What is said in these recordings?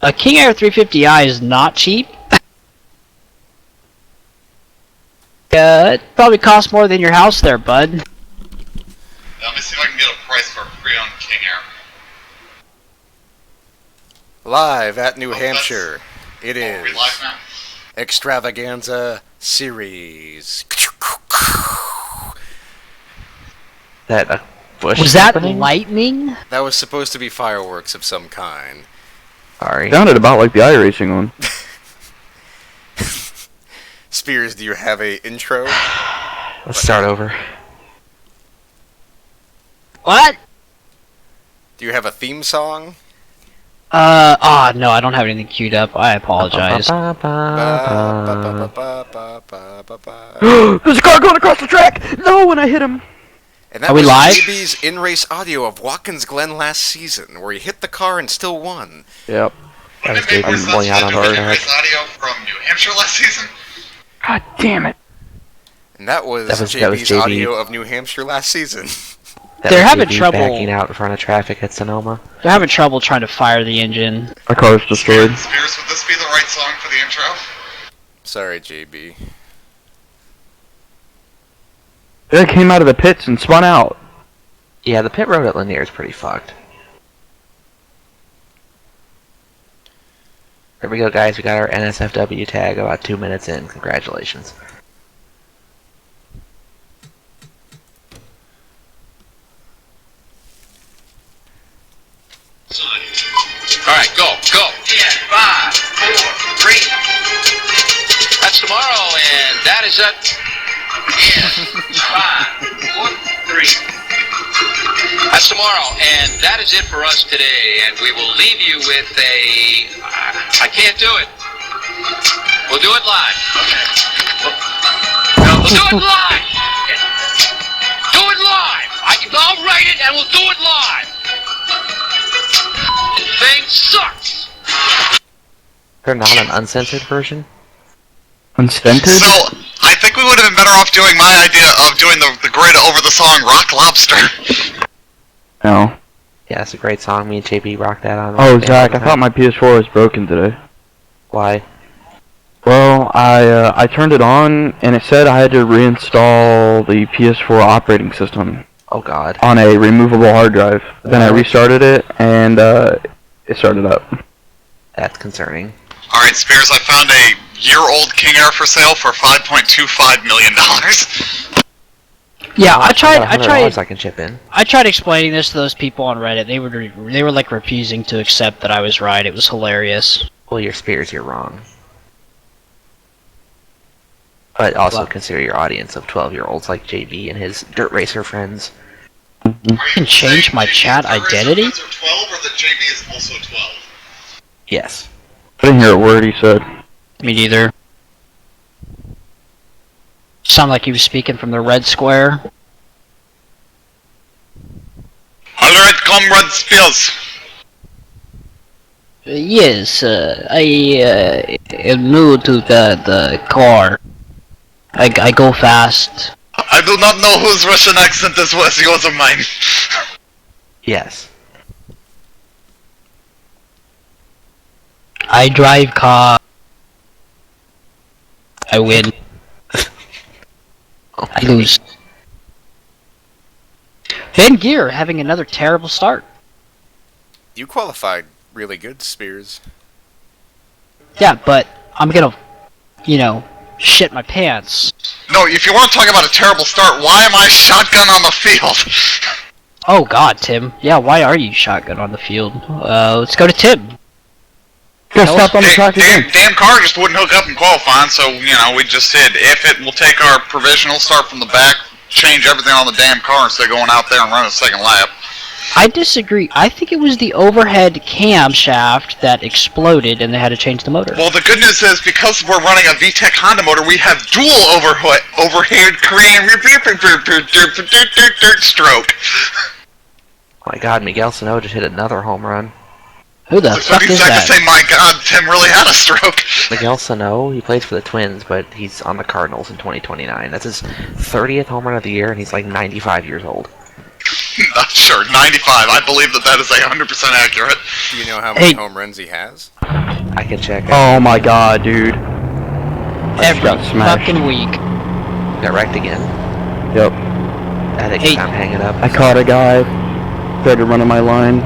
A King Air 350i is not cheap. It probably costs more than your house there, bud. Let me see if I can get a price for a pre-owned King Air. Live at New Hampshire, it is Are we live now? Extravaganza Series. That bush Was that happening? lightning? That was supposed to be fireworks of some kind. Sorry. Sounded about like the iRacing one. Spears, do you have a intro? Let's start over. What? Do you have a theme song? No, I don't have anything queued up. I apologize. There's a car going across the track! No, when I hit him! And that Are we was live? JB's in-race audio of Watkins Glen last season, where he hit the car and still won. Yep. Wouldn't was it make more JB sense pulling out to on do our in-race audio from New Hampshire last season? God damn it. And that was That was JB's JB. audio of New Hampshire last season. They're having JB trouble- backing out in front of traffic at Sonoma. They're having trouble trying to fire the engine. My car's destroyed. Spears, would this be the right song for the intro? Sorry, JB. It came out of the pits and spun out. Yeah, the pit road at Lanier is pretty fucked. There we go, guys. We got our NSFW tag about 2 minutes in. Congratulations. Alright, go. Yeah, 5, 4, 3. That's tomorrow, and that is it. Yeah, 5, 4, 3. That's tomorrow, and that is it for us today. And we will leave you with a... I can't do it. We'll do it live. Okay. We'll do it live. Do it live. I'll write it, and we'll do it live. Thing sucks. They're not an uncensored version? Unscented? So, I think we would have been better off doing my idea of doing the grid over the song Rock Lobster. No. Yeah, that's a great song. Me and JB rocked that on. Oh, Zach, I thought my PS4 was broken today. Why? Well, I turned it on, and it said I had to reinstall the PS4 operating system Oh, God. on a removable hard drive. Then I restarted it, and it started up. That's concerning. Alright, Spears, I found a year-old King Air for sale for $5.25 million. Yeah, I got tried $100 I can chip in. I tried explaining this to those people on Reddit. They were like refusing to accept that I was right. It was hilarious. Well, your Spears, you're wrong. But also Well- consider your audience of 12-year-olds like JB and his dirt racer friends. You can change my chat identity? Are 12 or that JB is also 12? Yes. I didn't hear a word he said. Me neither. Sound like he was speaking from the red square. Alright, Comrade Spears. Yes, I am new to the car. I go fast. I do not know whose Russian accent this was, yours or mine. Yes. I drive car. I win. I lose. Van Gear having another terrible start. You qualified really good, Spears. Yeah, but I'm gonna, shit my pants. No, if you want to talk about a terrible start, why am I shotgun on the field? Oh God, Tim. Yeah, why are you shotgun on the field? Let's go to Tim. You gotta stop on the track again. Damn car just wouldn't hook up in qualifying, so, we just said, if it will take our provisional, start from the back, change everything on the damn car instead of going out there and running a second lap. I disagree. I think it was the overhead camshaft that exploded and they had to change the motor. Well, the good news is, because we're running a VTEC Honda motor, we have dual overhead Korean stroke. Oh my God, Miguel Sano just hit another home run. Who the It's fuck funny is to that? say, my God, Tim really had a stroke. Miguel Sano, he plays for the Twins, but he's on the Cardinals in 2029. That's his 30th home run of the year, and he's like 95 years old. Sure, 95. I believe that is 100% accurate. Do you know how many Hey. home runs he has? I can check. Oh my god, dude. I just Every got smashed. fucking week. Got wrecked again. Yep. I think Hey. I'm hanging up. I caught a guy. Tried to run in my line.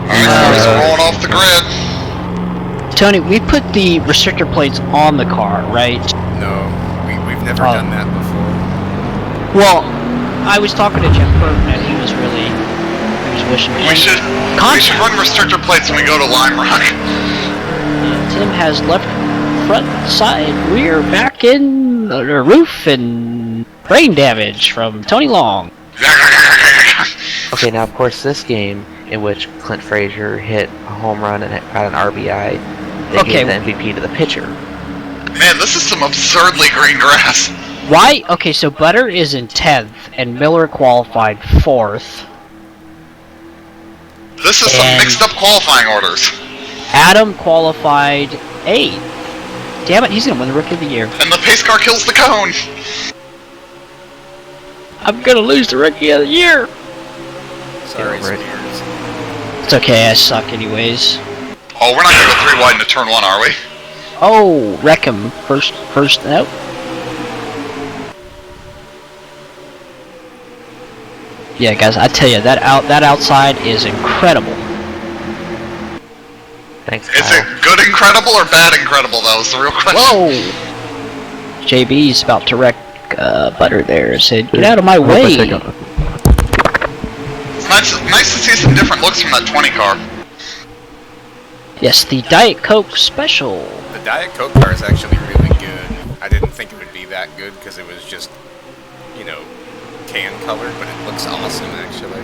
Alright, so rolling off the grid. Tony, we put the restrictor plates on the car, right? No, we've never Oh. done that before. Well, I was talking to Jeff Burton and he was wishing. We should run restrictor plates when we go to Lime Rock. Tim has left front, side, rear, back end, roof, and brain damage from Tony Long. Okay, now of course this game in which Clint Frazier hit a home run and got an RBI, they Okay. gave the MVP to the pitcher. Man, this is some absurdly green grass. Why? Okay, so Butter is in 10th, and Miller qualified 4th. This is some And- mixed up qualifying orders. Adam qualified 8th. Damn it, he's gonna win the Rookie of the Year. And the pace car kills the cone. I'm gonna lose the Rookie of the Year! Sorry, over it. Spears. It's okay, I suck anyways. Oh, we're not gonna go 3 wide into turn 1, are we? Oh, wreck him. First, nope. Yeah, guys, I tell you, that outside is incredible. Thanks, Is Kyle. it good incredible or bad incredible, though, is the real question. Whoa! JB's about to wreck Butter there. Said, get out of my I hope I way! take a- It's nice to see some different looks from that 20 car. Yes, the Diet Coke Special. The Diet Coke car is actually really good. I didn't think it would be that good because it was just, you know, tan colored, but it looks awesome actually.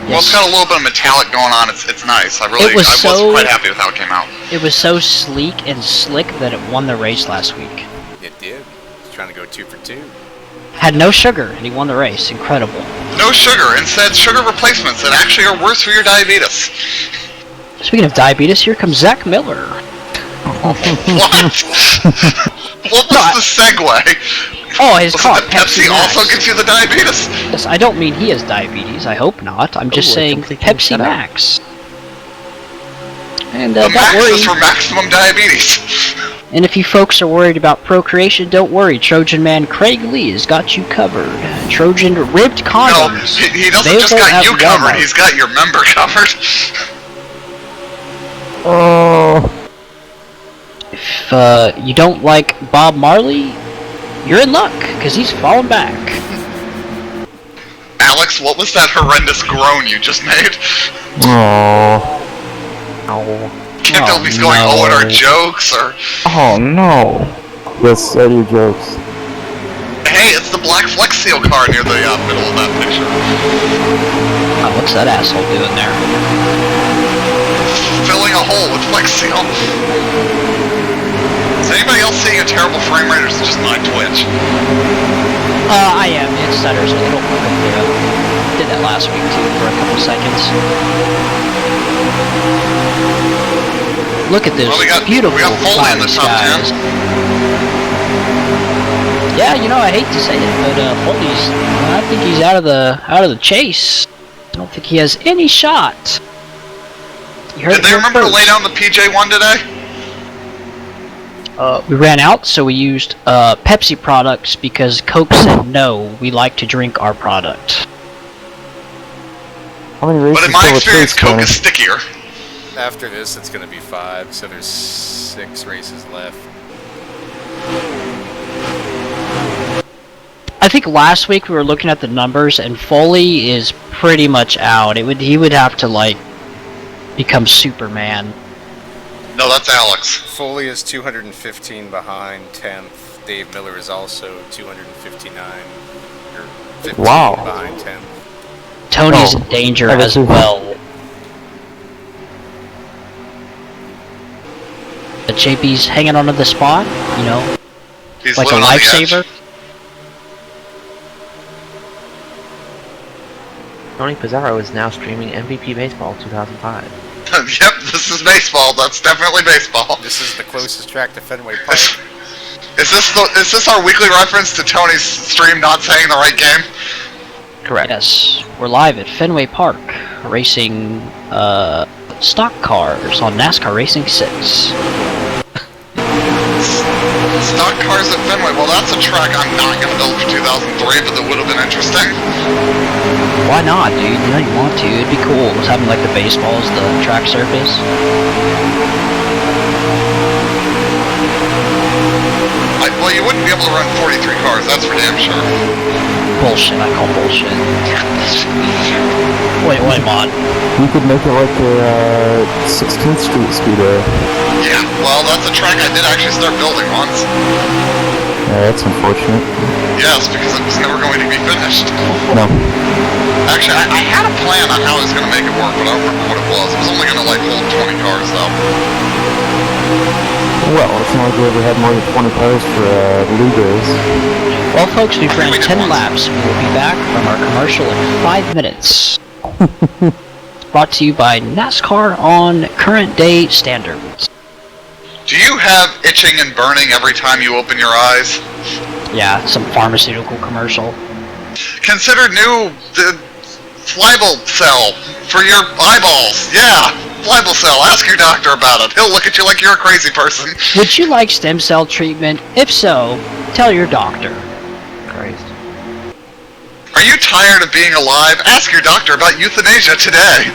Well, it's got a little bit of metallic going on. It's nice. I was quite happy with how it came out. It was so sleek and slick that it won the race last week. It did. It's trying to go 2 for 2. Had no sugar, and he won the race. Incredible. No sugar. Instead, sugar replacements that actually are worse for your diabetes. Speaking of diabetes, here comes Zach Miller. What? What was the segue? Oh, his Was car, it that Pepsi Max. also gives you the diabetes? Yes, I don't mean he has diabetes. I hope not. I'm just Oh, I saying completely Pepsi shut up. Max. And The don't Max worry. is for maximum diabetes. And if you folks are worried about procreation, don't worry. Trojan man Craig Lee has got you covered. Trojan ribbed No, condoms. he doesn't just Available got at you covered, Walmart. he's got your member covered. If you don't like Bob Marley, you're in luck, because he's fallen back. Alex, what was that horrendous groan you just made? Oh. Can't tell if he's going, no. oh, at our jokes, or... Oh no. Yes, I do jokes. Hey, it's the black Flex Seal car near the middle of that picture. Oh, what's that asshole doing there? Filling a hole with Flex Seal. Is anybody else seeing a terrible frame rate, or is it just my Twitch? I am. It stutters a little. Did that last week too for a couple seconds. Look at this Well, we got beautiful Foley in the top skies. 10. Yeah, you know, I hate to say it, but Foley's. I think he's out of the chase. I don't think he has any shot. You heard Did it they here remember to first. lay down the PJ1 today? We ran out, so we used Pepsi products because Coke said no. We like to drink our product. How many races But in my still experience, with Coke is stickier. After this, it's going to be 5, so there's 6 races left. I think last week we were looking at the numbers, and Foley is pretty much out. He would have to like become Superman. No, that's Alex. Foley is 215 behind 10th. Dave Miller is also 259. Or 15 Wow. behind 10th. Tony's Oh, in danger I guess as we- well. But JP's hanging onto the spot, you know, He's like a living on the edge. lifesaver. Tony Pizarro is now streaming MVP Baseball 2005. Yep, this is baseball. That's definitely baseball. This is the closest track to Fenway Park. Is this our weekly reference to Tony's stream not saying the right game? Correct. Yes, we're live at Fenway Park, racing stock cars on NASCAR Racing 6. Stock cars at Fenway. Well, that's a track I'm not going to build for 2003, but that would have been interesting. Why not, dude? You know you want to. It'd be cool. Just having like the baseballs, the track surface. Well, you wouldn't be able to run 43 cars, that's for damn sure. Bullshit, I call bullshit. Wait, Mod. You could make it like a 16th Street Speedway. Yeah, well, that's a track I did actually start building once. Yeah, that's unfortunate. Yes, because it was never going to be finished. No. Actually, I had a plan on how I was going to make it work, but I don't remember what it was. It was only going to, like, hold 20 cars, though. Well, it's not like we ever had more than 20 cars for league race. Well, folks, we've ran 10 laps. We will be back from our commercial in 5 minutes. Brought to you by NASCAR on current day standards. Do you have itching and burning every time you open your eyes? Yeah, some pharmaceutical commercial. Consider new Flybel cell for your eyeballs. Yeah, Flybel cell. Ask your doctor about it. He'll look at you like you're a crazy person. Would you like stem cell treatment? If so, tell your doctor. Christ. Are you tired of being alive? Ask your doctor about euthanasia today.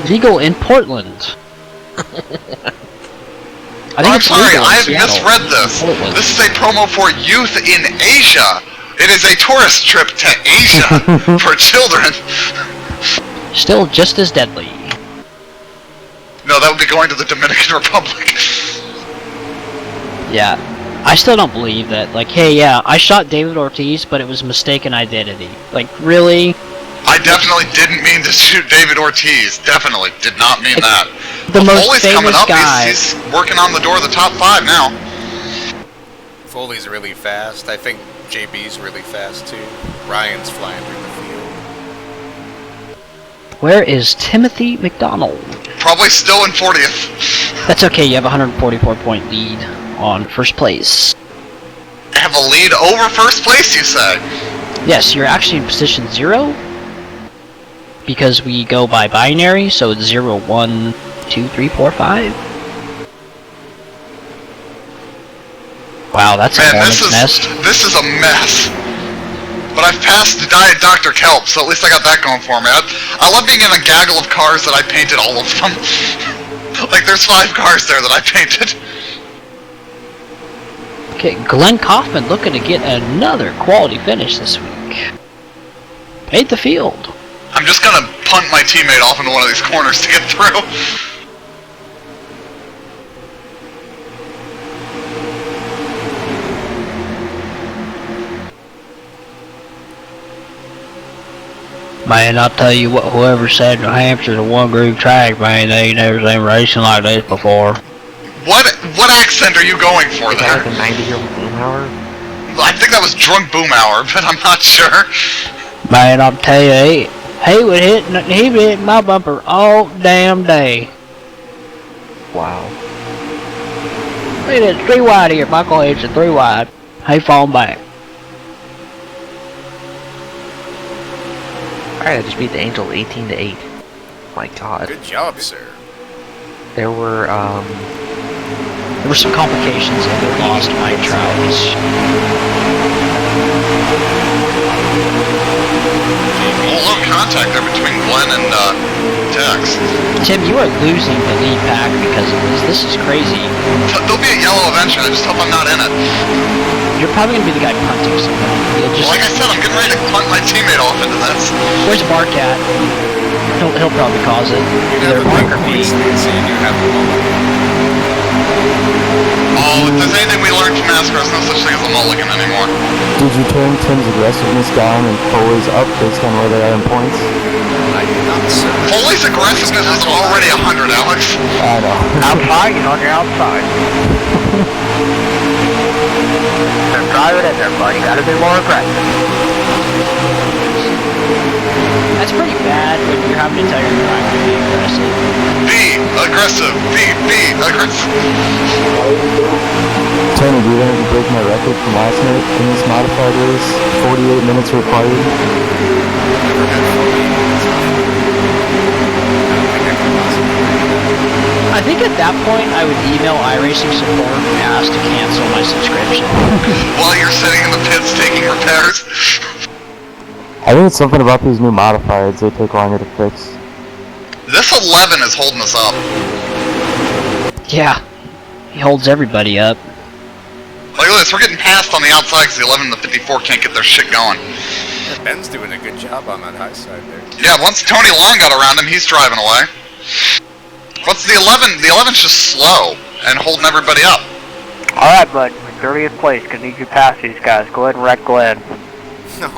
Legal in Portland. I'm sorry, I've Seattle. misread this. Portland. This is a promo for youth in Asia. It is a tourist trip to Asia for children. Still just as deadly. No, that would be going to the Dominican Republic. Yeah. I still don't believe that. Like, hey, yeah, I shot David Ortiz, but it was mistaken identity. Like, really? I definitely didn't mean to shoot David Ortiz. Definitely did not mean that. The most Foley's famous coming up. guy. He's working on the door of the top 5 now. Foley's really fast. I think JB's really fast too. Ryan's flying through the field. Where is Timothy McDonald? Probably still in 40th. That's okay, you have a 144-point lead on first place. Have a lead over first place, you say? Yes, you're actually in position 0. Because we go by binary, so it's 0, 1, 2, 3, 4, 5. Wow, that's a hornet's nest. This is a mess. But I've passed Diet Dr. Kelp, so at least I got that going for me. I love being in a gaggle of cars that I painted all of them. Like, there's 5 cars there that I painted. Okay, Glenn Kaufman looking to get another quality finish this week. Paid the field. I'm just gonna punt my teammate off into one of these corners to get through. Man, I'll tell you what, whoever said New Hampshire's a one-groove track, man, they ain't never seen racing like this before. What accent are you going for Is that there? like a 90-year-old Boomhauer? I think that was Drunk Boomhauer, but I'm not sure. Man, I'll tell you, he would hit my bumper all damn day. Wow. Look at it, 3 wide here, Michael hits it 3 wide. He falling back. Alright, I just beat the Angels 18-8. My god. Good job, sir. There were some complications and they lost Mike Trout. A little contact there between Glenn and Tex. Tim, you are losing the lead pack because of this. This is crazy. There'll be a yellow eventually, I just hope I'm not in it. You're probably going to be the guy punting somebody. You'll just... Like I said, I'm getting ready to punt my teammate off into this. Where's Barkat? He'll probably cause it. You Either never Mark make or me. points, Nancy, and you have a mulligan. Oh, if there's anything we learned from NASCAR, there's no such thing as a mulligan anymore. Did you turn Tim's aggressiveness down and Foley's up based on where they are in points? I did not, sir. Foley's aggressiveness is already 100, Alex. I know. Outside, on your outside. Drive it in there, buddy. Gotta be more aggressive. That's pretty bad when you're having to tell your driver to be aggressive. Be aggressive. Be aggressive. Tony, do you think you break my record from last night in this modified race? 48 minutes required? Never had 48 minutes. I don't think I can possibly do that. I think at that point I would email iRacing support and ask to cancel my subscription. While you're sitting in the pits taking repairs. I think it's something about these new modifieds, they take longer to fix. This 11 is holding us up. Yeah, he holds everybody up. Like, look at this, we're getting passed on the outside because the 11 and the 54 can't get their shit going. Yeah, Ben's doing a good job on that high side there. Yeah, once Tony Long got around him, he's driving away. What's the 11? The 11's just slow and holding everybody up. Alright, bud. 30th place. Gonna need you past these guys. Go ahead and wreck Glenn. No.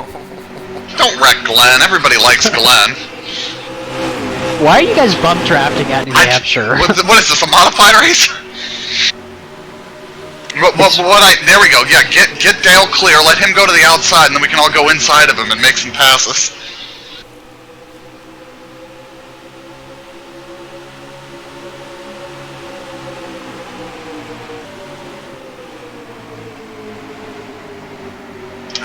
Don't wreck Glenn. Everybody likes Glenn. Why are you guys bump drafting at New Hampshire? What is this, a modified race? There we go. Yeah, get Dale clear. Let him go to the outside, and then we can all go inside of him and make some passes.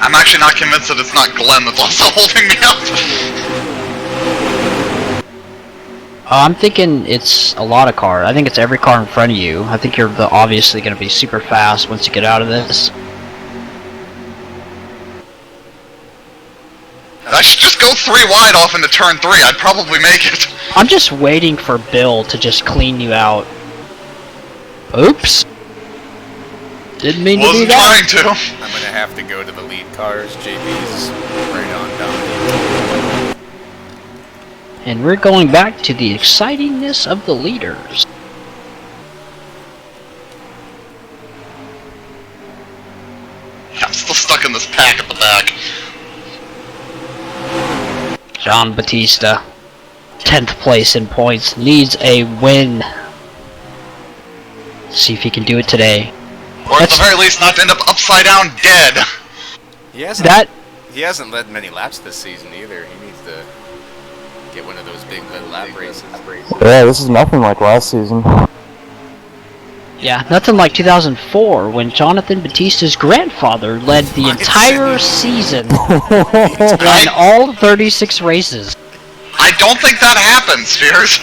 I'm actually not convinced that it's not Glenn that's also holding me up. I'm thinking it's a lot of cars. I think it's every car in front of you. I think you're obviously going to be super fast once you get out of this. I should just go 3 wide off into turn 3. I'd probably make it. I'm just waiting for Bill to just clean you out. Oops. Didn't mean to do that. Wasn't trying to. I'm gonna have to go to the lead cars. JB's right on down. And we're going back to the excitingness of the leaders. I'm still stuck in this pack at the back. John Batista, 10th place in points, needs a win. See if he can do it today. Or at the very least not to end up upside down dead. He hasn't led many laps this season either. He needs to get one of those big lap races. Yeah, this is nothing like last season. Yeah, nothing like 2004 when Jonathan Batista's grandfather led the entire season in all 36 races. I don't think that happens, Spears.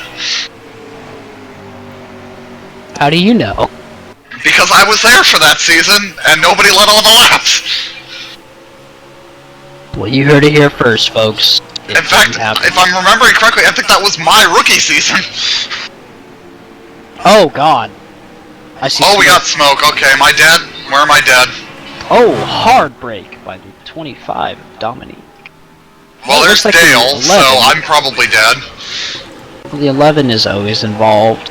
How do you know? Because I was there for that season, and nobody led all the laps. Well, you heard it here first, folks. In fact, if I'm remembering correctly, I think that was my rookie season. Oh, God. I see. Oh, we got smoke. Okay, am I dead? Where am I dead? Oh, hard break by the 25 of Dominique. Well, there's like Dale, so I'm probably dead. The 11 is always involved.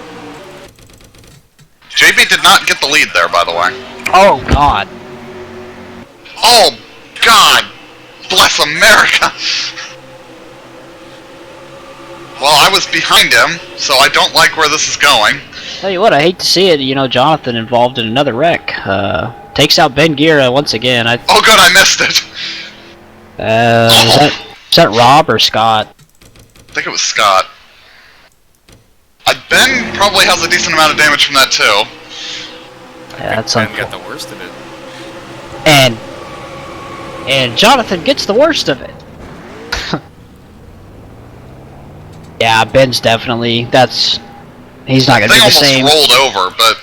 JB did not get the lead there, by the way. Oh, God. Oh, God. Bless America. Well, I was behind him, so I don't like where this is going. Tell you what, I hate to see it. You know, Jonathan involved in another wreck. Takes out Ben Gira once again. Oh, good, I missed it. Is that Rob or Scott? I think it was Scott. Ben probably has a decent amount of damage from that, too. Yeah, that's Ben got the worst of it. And Jonathan gets the worst of it. Yeah, Ben's definitely, he's not going to be the same. The thing almost rolled over, but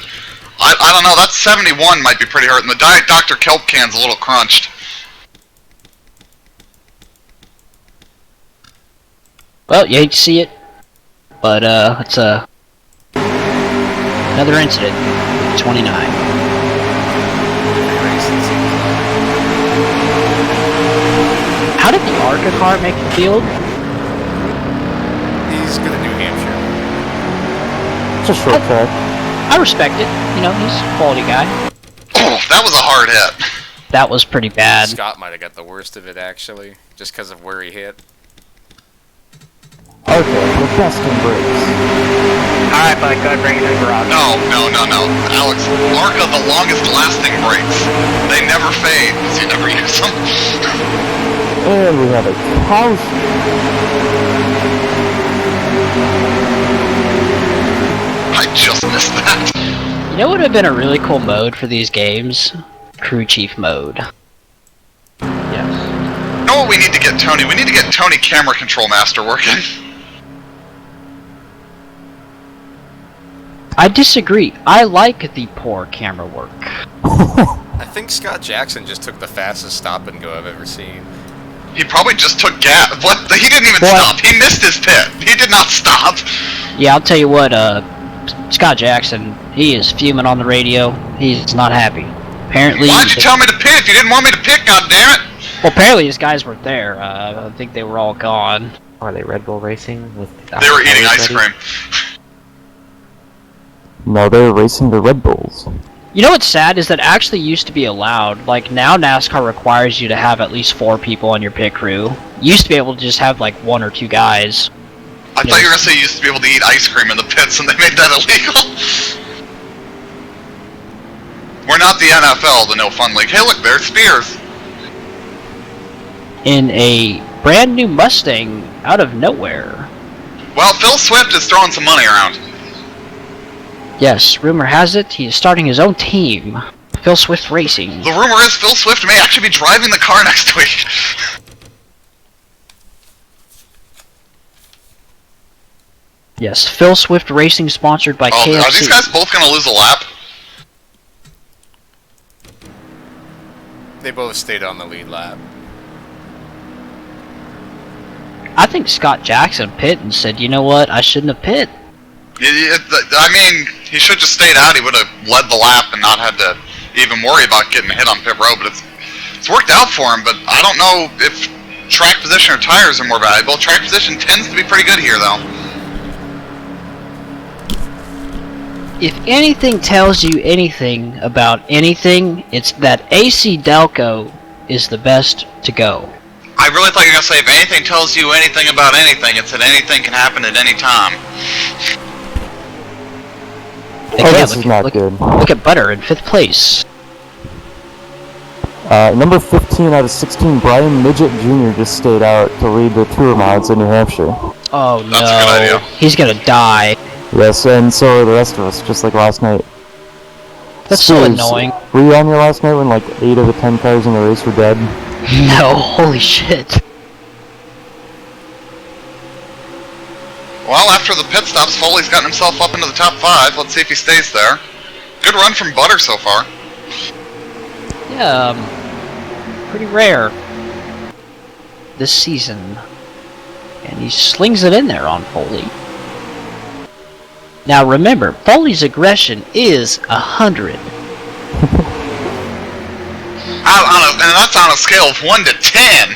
I don't know, that 71 might be pretty hurt, and the Diet Dr. Kelp can's a little crunched. Well, you hate to see it, but it's another incident. 29. How did the ARCA car make the field? He's gonna New Hampshire. It's a short track. I respect it. You know, he's a quality guy. Oh, that was a hard hit. That was pretty bad. Scott might have got the worst of it, actually, just because of where he hit. Okay, the best in brakes. Alright, bud, go ahead and bring it to the garage. No. Alex, ARCA, the longest lasting brakes. They never fade, because you never use them. And we have a house. I just missed that. You know what would have been a really cool mode for these games? Crew Chief mode. Yeah. You know what we need to get, Tony? We need to get Tony Camera Control Master working. I disagree. I like the poor camera work. I think Scott Jackson just took the fastest stop and go I've ever seen. He probably just took gas. What? He didn't even stop. He missed his pit. He did not stop. Yeah, I'll tell you what, Scott Jackson, he is fuming on the radio. He's not happy. Apparently... Why'd you tell me to pit if you didn't want me to pit, goddammit? Well, apparently his guys weren't there. I think they were all gone. Are they Red Bull racing? They were eating ice cream. No, they were racing the Red Bulls. You know what's sad is that actually used to be allowed. Like, now NASCAR requires you to have at least 4 people on your pit crew. You used to be able to just have, like, 1 or 2 guys. I thought you were going to say you used to be able to eat ice cream in the pits and they made that illegal. We're not the NFL, the No Fun League. Hey, look, there's Spears. In a brand new Mustang out of nowhere. Well, Phil Swift is throwing some money around. Yes, rumor has it he is starting his own team. Phil Swift Racing. The rumor is Phil Swift may actually be driving the car next week. Yes, Phil Swift Racing sponsored by KFC. Are these guys both going to lose a lap? They both stayed on the lead lap. I think Scott Jackson pit and said, you know what, I shouldn't have pit. I mean, he should just stayed out. He would have led the lap and not had to even worry about getting hit on pit road. But it's worked out for him. But I don't know if track position or tires are more valuable. Track position tends to be pretty good here, though. If anything tells you anything about anything, it's that AC Delco is the best to go. I really thought you were going to say, if anything tells you anything about anything, it's that anything can happen at any time. Oh, this is not good. Look at Butter in 5th place. Number 15 out of 16, Brian Midget Jr. just stayed out to lead the tour mods in New Hampshire. Oh no, that's a good idea. He's gonna die. Yes, and so are the rest of us, just like last night. That's so annoying. Were you on your last night when like 8 of the 10 cars in the race were dead? No, holy shit. Well, after the pit stops, Foley's gotten himself up into the top 5. Let's see if he stays there. Good run from Butter so far. Yeah, pretty rare this season. And he slings it in there on Foley. Now remember, Foley's aggression is 100. And that's on a scale of 1 to 10.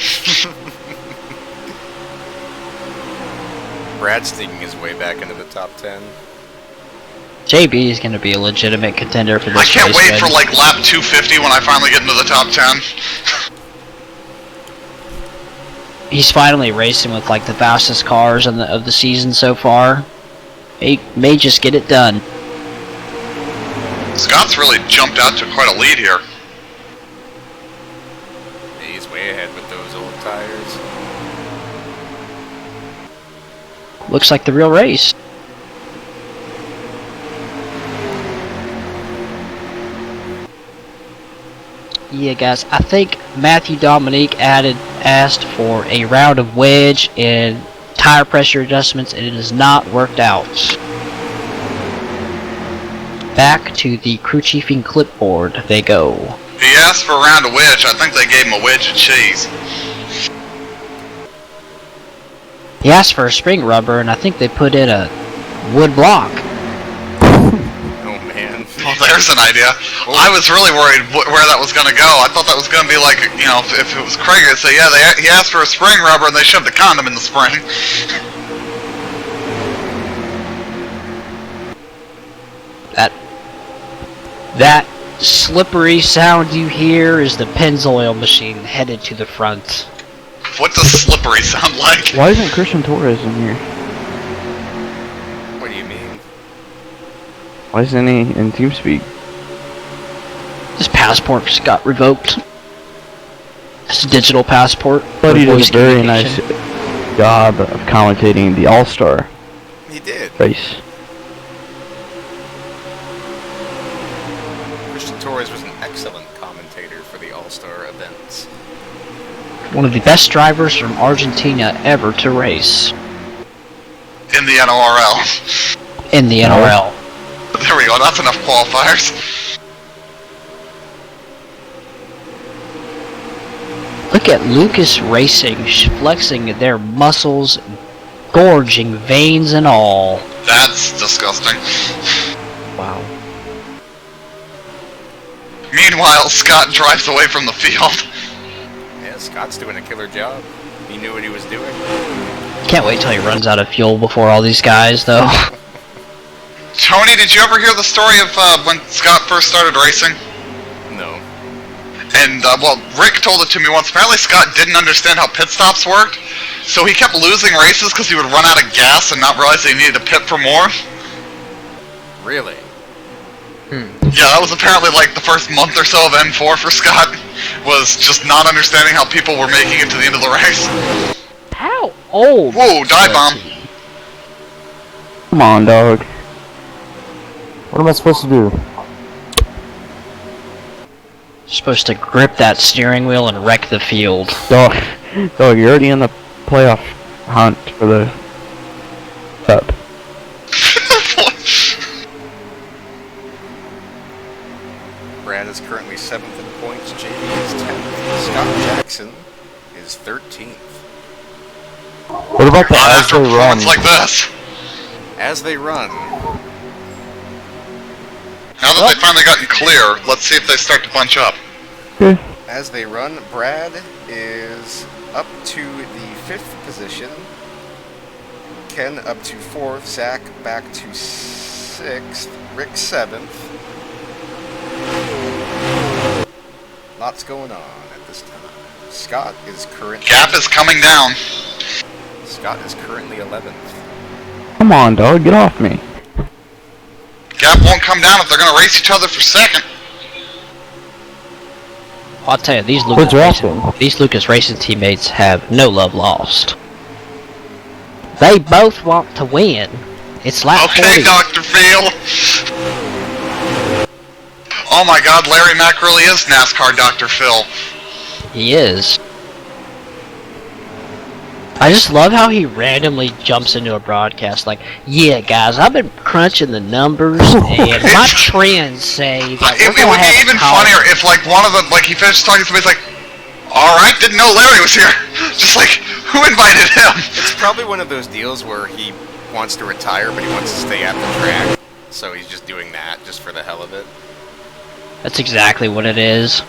Brad's sneaking his way back into the top 10. JB is going to be a legitimate contender for this race. I can't wait for like lap 250 when I finally get into the top 10. He's finally racing with like the fastest cars of the season so far. He may just get it done. Scott's really jumped out to quite a lead here. He's way ahead with those old tires. Looks like the real race. Yeah, guys, I think Matthew Dominique asked for a round of wedge and tire pressure adjustments, and it has not worked out. Back to the crew chiefing clipboard they go. He asked for a round of wedge. I think they gave him a wedge of cheese. He asked for a spring rubber, and I think they put in a wood block. Oh man. Well, there's an idea. I was really worried where that was going to go. I thought that was going to be like, you know, if it was Craig, I'd say, yeah, he asked for a spring rubber and they shoved a condom in the spring. That slippery sound you hear is the Pennzoil machine headed to the front. What does slippery sound like? Why isn't Christian Torres in here? What do you mean? Why isn't he in TeamSpeak? His passport just got revoked. His digital passport. But he for did voice a very communication. nice job of commentating the All-Star He did. race. Christian Torres was an excellent commentator for the All-Star events. One of the best drivers from Argentina ever to race In the NORL. in the NRL. There we go, that's enough qualifiers. Look at Lucas Racing flexing their muscles, gorging veins and all. That's disgusting. Wow. Meanwhile, Scott drives away from the field. Yeah, Scott's doing a killer job. He knew what he was doing. Can't wait till he runs out of fuel before all these guys, though. Tony, did you ever hear the story of when Scott first started racing? No. And, well, Rick told it to me once. Apparently Scott didn't understand how pit stops worked, so he kept losing races because he would run out of gas and not realize he needed to pit for more. Really? Yeah, that was apparently like the first month or so of M4 for Scott, was just not understanding how people were making it to the end of the race. How old? Whoa, dive bomb. Come on, dog. What am I supposed to do? Supposed to grip that steering wheel and wreck the field. Dog, you're already in the playoff hunt for the cup. Brad is currently 7th in points, JD is 10th, Scott Jackson is 13th. What about the Not as after a they run? performance like this. As they run, Now that they've finally gotten clear, let's see if they start to bunch up. as they run, Brad is up to the 5th position, Ken up to 4th, Zach back to 6th, Rick 7th. Lots going on at this time. Scott is currently Gap is coming down. Scott is currently 11th. Come on, dog, get off me. Gap won't come down if they're going to race each other for second. I'll tell you, these We're drafting. Lucas Racing teammates have no love lost. They both want to win. It's like Okay, 40. Dr. Phil. Oh my god, Larry Mack really is NASCAR Dr. Phil. He is. I just love how he randomly jumps into a broadcast like, yeah guys, I've been crunching the numbers and my trends say that It we're would gonna be have even a funnier if, like, one of them, like, he finished talking to somebody, he's like, alright, didn't know Larry was here. Just like, who invited him? It's probably one of those deals where he wants to retire, but he wants to stay at the track. So he's just doing that, just for the hell of it. That's exactly what it is.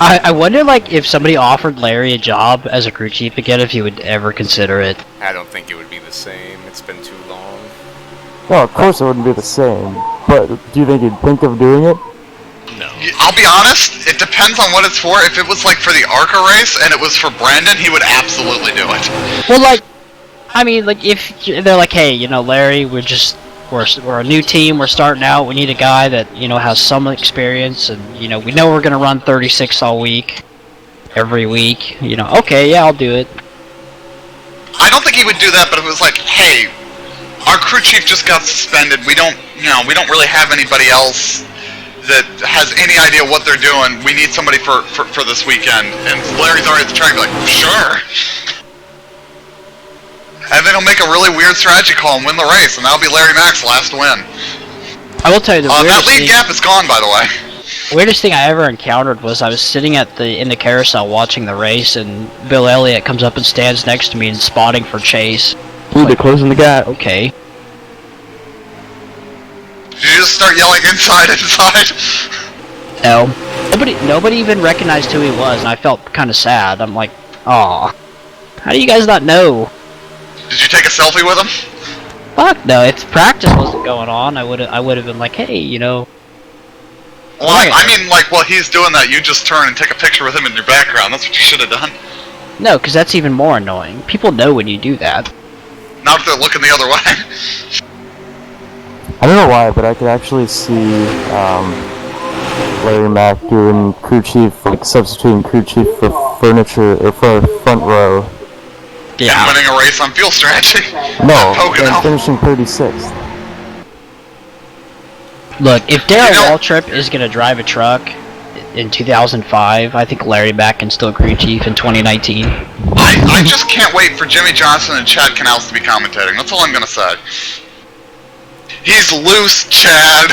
I wonder, like, if somebody offered Larry a job as a crew chief again, if he would ever consider it. I don't think it would be the same. It's been too long. Well, of course it wouldn't be the same. But do you think he'd think of doing it? No. I'll be honest, it depends on what it's for. If it was, like, for the ARCA race and it was for Brandon, he would absolutely do it. Well, like, I mean, like, if they're like, hey, you know, Larry, we're a new team, we're starting out, we need a guy that, you know, has some experience, and, you know we're gonna run 36 all week, every week, you know, okay, yeah, I'll do it. I don't think he would do that, but if it was like, hey, our crew chief just got suspended, we don't really have anybody else that has any idea what they're doing, we need somebody for this weekend, and Larry's already at the track, like, sure. And then he'll make a really weird strategy call and win the race, and that'll be Larry Mack's last win. I will tell you, That lead gap is gone, by the way. weirdest thing I ever encountered was I was sitting in the carousel watching the race, and Bill Elliott comes up and stands next to me and spotting for Chase. Ooh, they're closing the gap. Okay. Did you just start yelling inside? No. Nobody even recognized who he was, and I felt kind of sad. I'm like, aw. How do you guys not know? Did you take a selfie with him? Fuck no, if practice wasn't going on, I would have been like, hey, you know. Well, I mean, like, while he's doing that, you just turn and take a picture with him in your background. That's what you should have done. No, because that's even more annoying. People know when you do that. Not if they're looking the other way. I don't know why, but I could actually see Larry Mack doing crew chief, like substituting crew chief for furniture or for front row. Yeah. And winning a race on fuel strategy. No, Pocono. and finishing 36th. Look, if Darryl Waltrip is going to drive a truck in 2005, I think Larry Mack can still crew chief in 2019. I just can't wait for Jimmy Johnson and Chad Canals to be commentating. That's all I'm going to say. He's loose, Chad.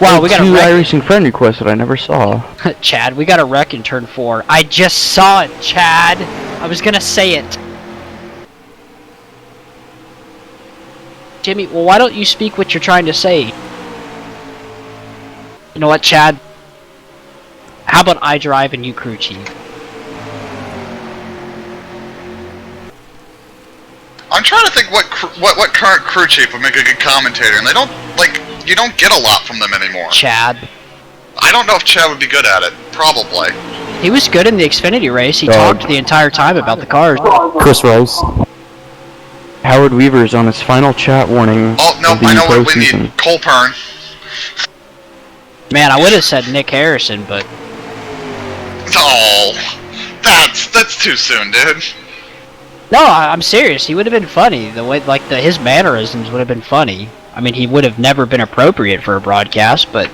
Wow, we got a two wreck. iRacing friend requests that I never saw. Chad, we got a wreck in turn 4. I just saw it, Chad. I was gonna say it. Jimmy, well, why don't you speak what you're trying to say? You know what, Chad? How about I drive and you crew chief? I'm trying to think what current crew chief would make a good commentator, and they don't, like, you don't get a lot from them anymore. Chad. I don't know if Chad would be good at it. Probably. He was good in the Xfinity race. He talked the entire time about the cars. Chris Rice. Howard Weaver's on his final chat warning. Oh, no, of the I know what we postseason. need. Cole Pern. Man, I would have said Nick Harrison, but Oh, that's too soon, dude. no, I'm serious. He would have been funny. The way, like, his mannerisms would have been funny. I mean, he would have never been appropriate for a broadcast, but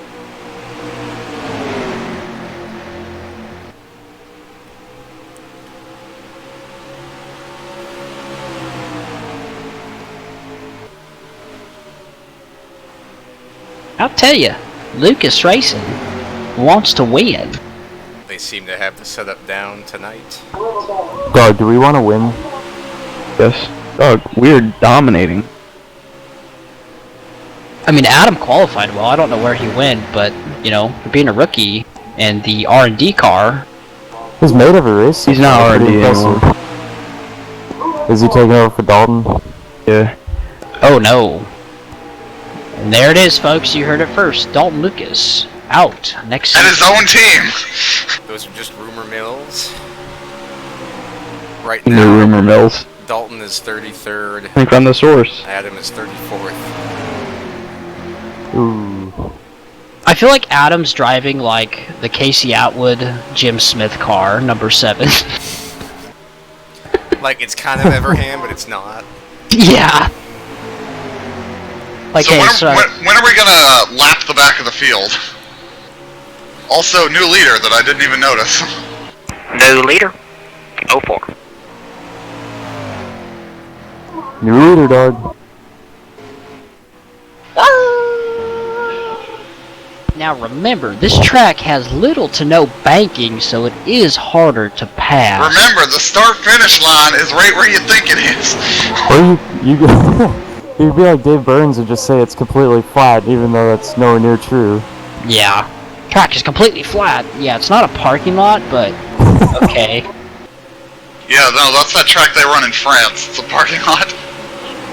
I'll tell you, Lucas Racing wants to win. They seem to have the setup down tonight. Dog, do we want to win? Yes. Oh, we're dominating. I mean, Adam qualified well. I don't know where he went, but, you know, for being a rookie and the R&D car. He's made every race. He's not Pretty already impressive. anymore. Is he taking over for Dalton? Yeah. Oh, no. And there it is, folks. You heard it first. Dalton Lucas out next And season. his own team. Those are just rumor mills. Right The now, rumor mills. Dalton is 33rd. I think from the source. Adam is 34th. Ooh. I feel like Adam's driving like the Casey Atwood Jim Smith car, number 7. Like, it's kind of Everham, but it's not. Yeah. Like, So hey, when are we gonna lap the back of the field? Also, new leader that I didn't even notice. New leader. 04. New leader, dog. Now remember, this track has little to no banking, so it is harder to pass. Remember, the start-finish line is right where you think it is. Or you'd be like Dave Burns and just say it's completely flat, even though that's nowhere near true. Yeah. Track is completely flat. Yeah, it's not a parking lot, but okay. Yeah, no, that's that track they run in France. It's a parking lot.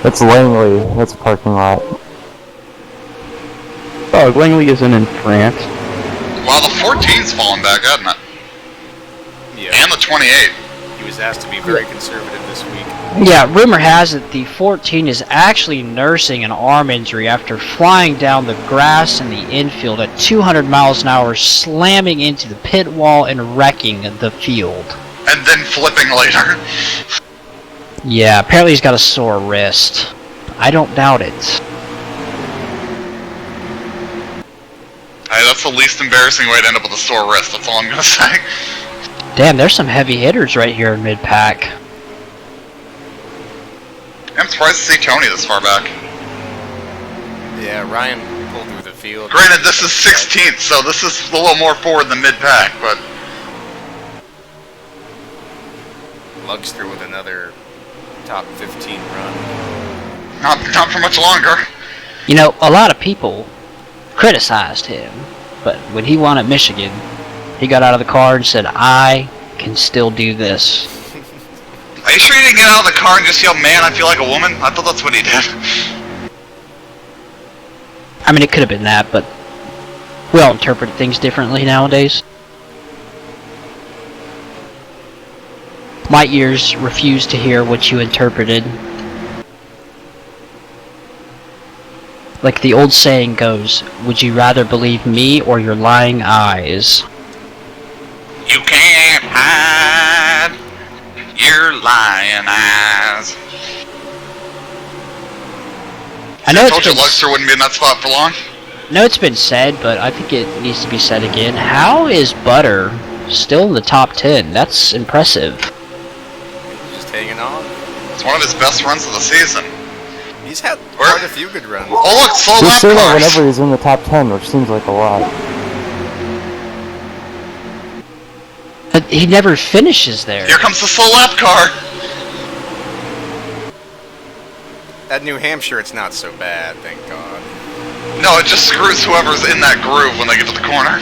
That's Langley. That's a parking lot. Oh, Langley isn't in France. Well, the 14's fallen back, hasn't it? Yeah. And the 28. He was asked to be very conservative this week. Yeah, rumor has it the 14 is actually nursing an arm injury after flying down the grass in the infield at 200 miles an hour, slamming into the pit wall and wrecking the field. And then flipping later. Yeah, apparently he's got a sore wrist. I don't doubt it. Hey, that's the least embarrassing way to end up with a sore wrist, that's all I'm gonna say. Damn, there's some heavy hitters right here in mid-pack. I'm surprised to see Tony this far back. Yeah, Ryan pulled through the field. Granted, this is 16th, so this is a little more forward than mid-pack, but... Lugs through with another top 15 run. Not for much longer. You know, a lot of people criticized him, but when he won at Michigan, he got out of the car and said, I can still do this. Are you sure you didn't get out of the car and just yell, man, I feel like a woman? I thought that's what he did. I mean, it could have been that, but we all interpret things differently nowadays. My ears refuse to hear what you interpreted. Like the old saying goes, would you rather believe me or your lying eyes? You can't hide your lying eyes. I know I it's told you been, Luxor wouldn't be in that spot for long. know it's been said, but I think it needs to be said again. How is Butter still in the top 10? That's impressive. He's just hanging on. It's one of his best runs of the season. He's had Where? quite a few good runs. Oh look, slow We lap say that cars. whenever he's in the top 10, which seems like a lot. But he never finishes there. Here comes the slow lap car. At New Hampshire, it's not so bad, thank God. No, it just screws whoever's in that groove when they get to the corner.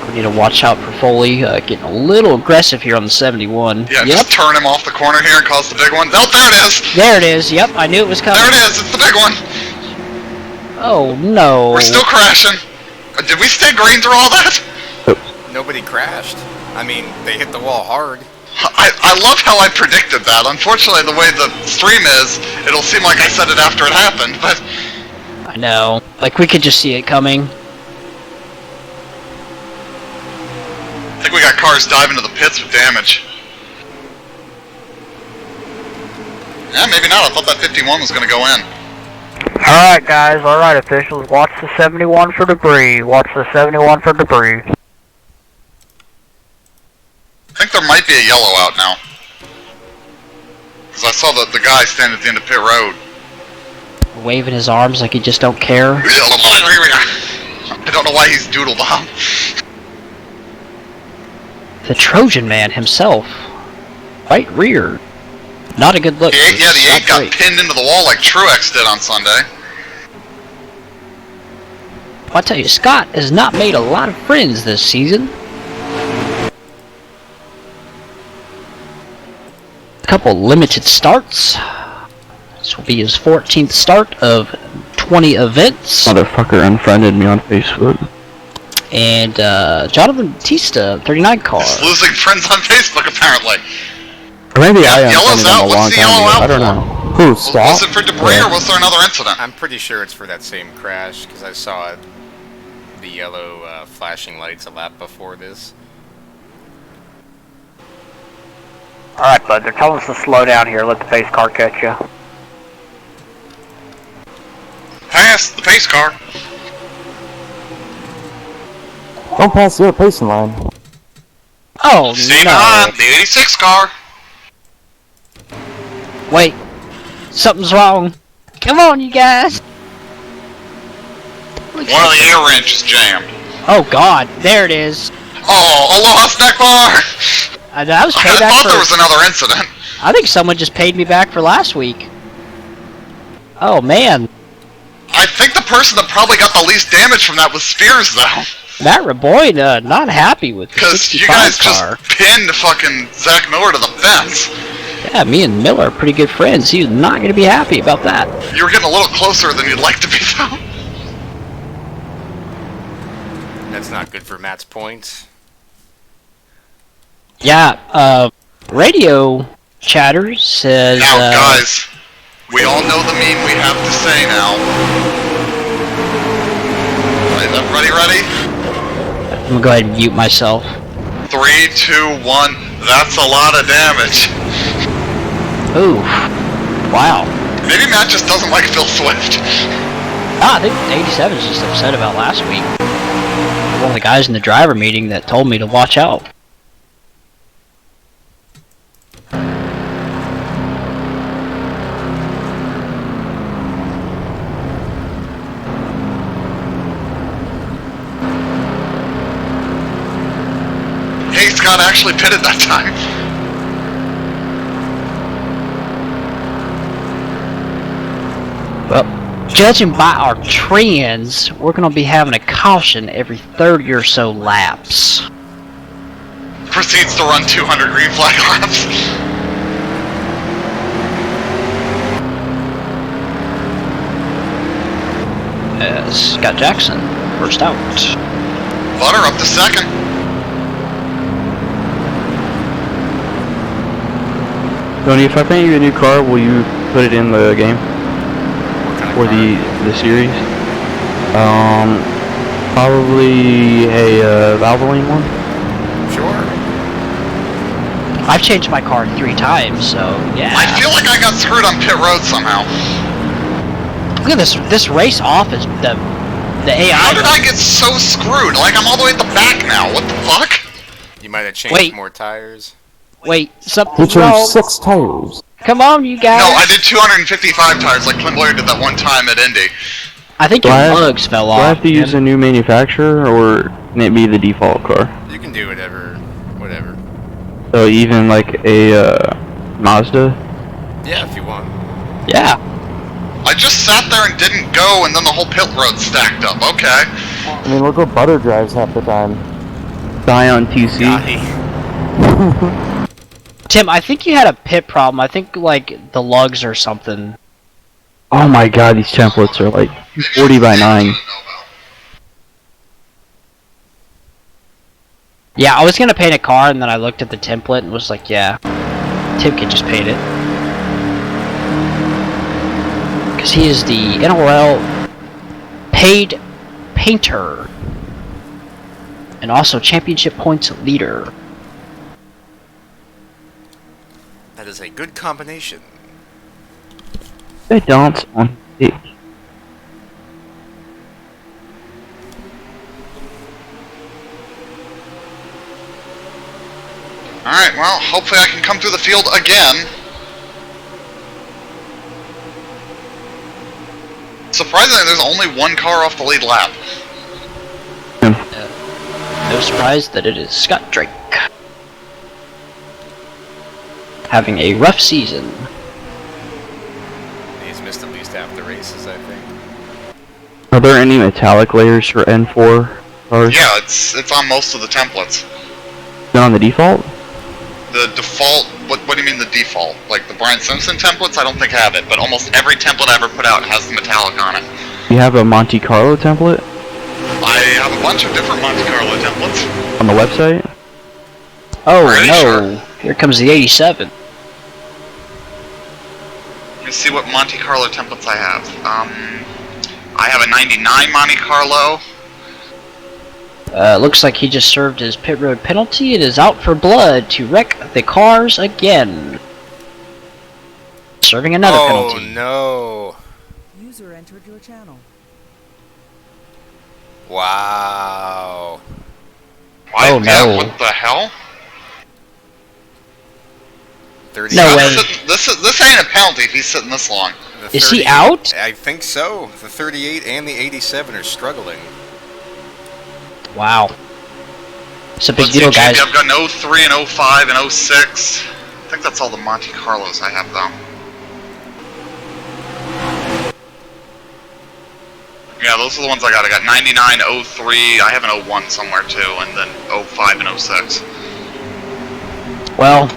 We need to watch out for Foley getting a little aggressive here on the 71. Yeah, Yep. just turn him off the corner here and cause the big one. Oh, there it is! There it is. Yep, I knew it was coming. There it is, it's the big one! Oh no. We're still crashing. Did we stay green through all that? Nobody crashed. I mean, they hit the wall hard. I love how I predicted that. Unfortunately, the way the stream is, it'll seem like I said it after it happened, but... I know. Like, we could just see it coming. I think we got cars diving to the pits with damage. Yeah, maybe not. I thought that 51 was going to go in. Alright guys, alright officials, watch the 71 for debris. Watch the 71 for debris. I think there might be a yellow out now. Because I saw the guy standing at the end of pit road. Waving his arms like he just don't care. I don't know why he's doodled on. The Trojan man himself. Right rear. Not a good look. The 8 Not got great. pinned into the wall like Truex did on Sunday. I tell you, Scott has not made a lot of friends this season. A couple limited starts. This will be his 14th start of 20 events. Motherfucker unfriended me on Facebook. And Jonathan Batista, 39 car. He's losing friends on Facebook, apparently. Or maybe Yeah, I yellow's unfriended him out. a What's long the time yellow ago. out I don't for? know. Who, Was Scott? it for debris or was there another incident? I'm pretty sure it's for that same crash, because I saw the yellow flashing lights a lap before this. Alright bud, they're telling us to slow down here, let the pace car catch you. Pass the pace car. Don't pass your pacing line. Oh, Stay no. behind the 86 car. Wait. Something's wrong. Come on, you guys. One of the air wrenches jammed. Oh, God. There it is. Oh, aloha snack bar! That was I payback thought for... there was another incident. I think someone just paid me back for last week. Oh, man. I think the person that probably got the least damage from that was Spears, though. Matt Raboyne, not happy with the Because 65 you guys car. just pinned fucking Zach Miller to the fence. Yeah, me and Miller are pretty good friends. He's not going to be happy about that. You were getting a little closer than you'd like to be, though. That's not good for Matt's points. Yeah, radio chatter says... Now, guys, we all know the meme we have to say now. Is everybody ready? I'm going to go ahead and mute myself. 3, 2, 1. That's a lot of damage. Ooh. Wow. Maybe Matt just doesn't like Phil Swift. I think 87 is just upset about last week. One of the guys in the driver meeting that told me to watch out. Hey, Scott actually pitted that time. Well, judging by our trends, we're going to be having a caution every 30 or so laps. Proceeds to run 200 green flag laps. Scott Jackson, first out. Butter up to second. Tony, if I paint you a new car, will you put it in the game? What kind of Or car? the series? Probably a Valvoline one. Sure. I've changed my car 3 times, so yeah. I feel like I got screwed on pit road somehow. Look at this race off is the AI. How did I get so screwed? Like, I'm all the way at the back now. What the fuck? You might have changed Wait. more tires. Wait, He something changed wrong. 6 tires. Come on, you guys. No, I did 255 tires like Clint Boyer did that one time at Indy. I think Do your I have- lugs fell Do off. I have to use a man. new manufacturer, or can it be the default car? You can do whatever. So even like a Mazda? Yeah, if you want. Yeah. I just sat there and didn't go, and then the whole pit road stacked up. Okay. I mean, look what Butter drives half the time. Scion TC. Tim, I think you had a pit problem. I think like the lugs or something. Oh my god, these templates are like 40 by 9. Yeah, I was gonna paint a car, and then I looked at the template and was like, yeah, Tim can just paint it. Because he is the NRL paid painter. And also championship points leader. That is a good combination. They dance on stage. Alright, well, hopefully I can come through the field again. Surprisingly, there's only one car off the lead lap. No surprise that it is Scott Drake. Having a rough season. He's missed at least half the races, I think. Are there any metallic layers for N4 cars? Yeah, it's on most of the templates. Is it on the default? The default, what do you mean the default? Like the Brian Simpson templates, I don't think have it, but almost every template I ever put out has the metallic on it. You have a Monte Carlo template I have a bunch of different Monte Carlo templates. on the website? Oh Pretty no, sure. here comes the 87. Let me see what Monte Carlo templates I have. I have a 99 Monte Carlo. Looks like he just served his pit road penalty and is out for blood to wreck the cars again. Serving another penalty. No. User entered your channel. Wow. Why, Oh, yeah, no. what the hell? 30 No How's way. this ain't a penalty if he's sitting this long. The Is he 38 out? I think so. The 38 and the 87 are struggling. Wow. It's a big Let's see, deal, guys. JP, I've got an 03 and 05 and 06. I think that's all the Monte Carlos I have, though. Yeah, those are the ones I got. I got 99, 03, I have an 01 somewhere too, and then 05 and 06. Well,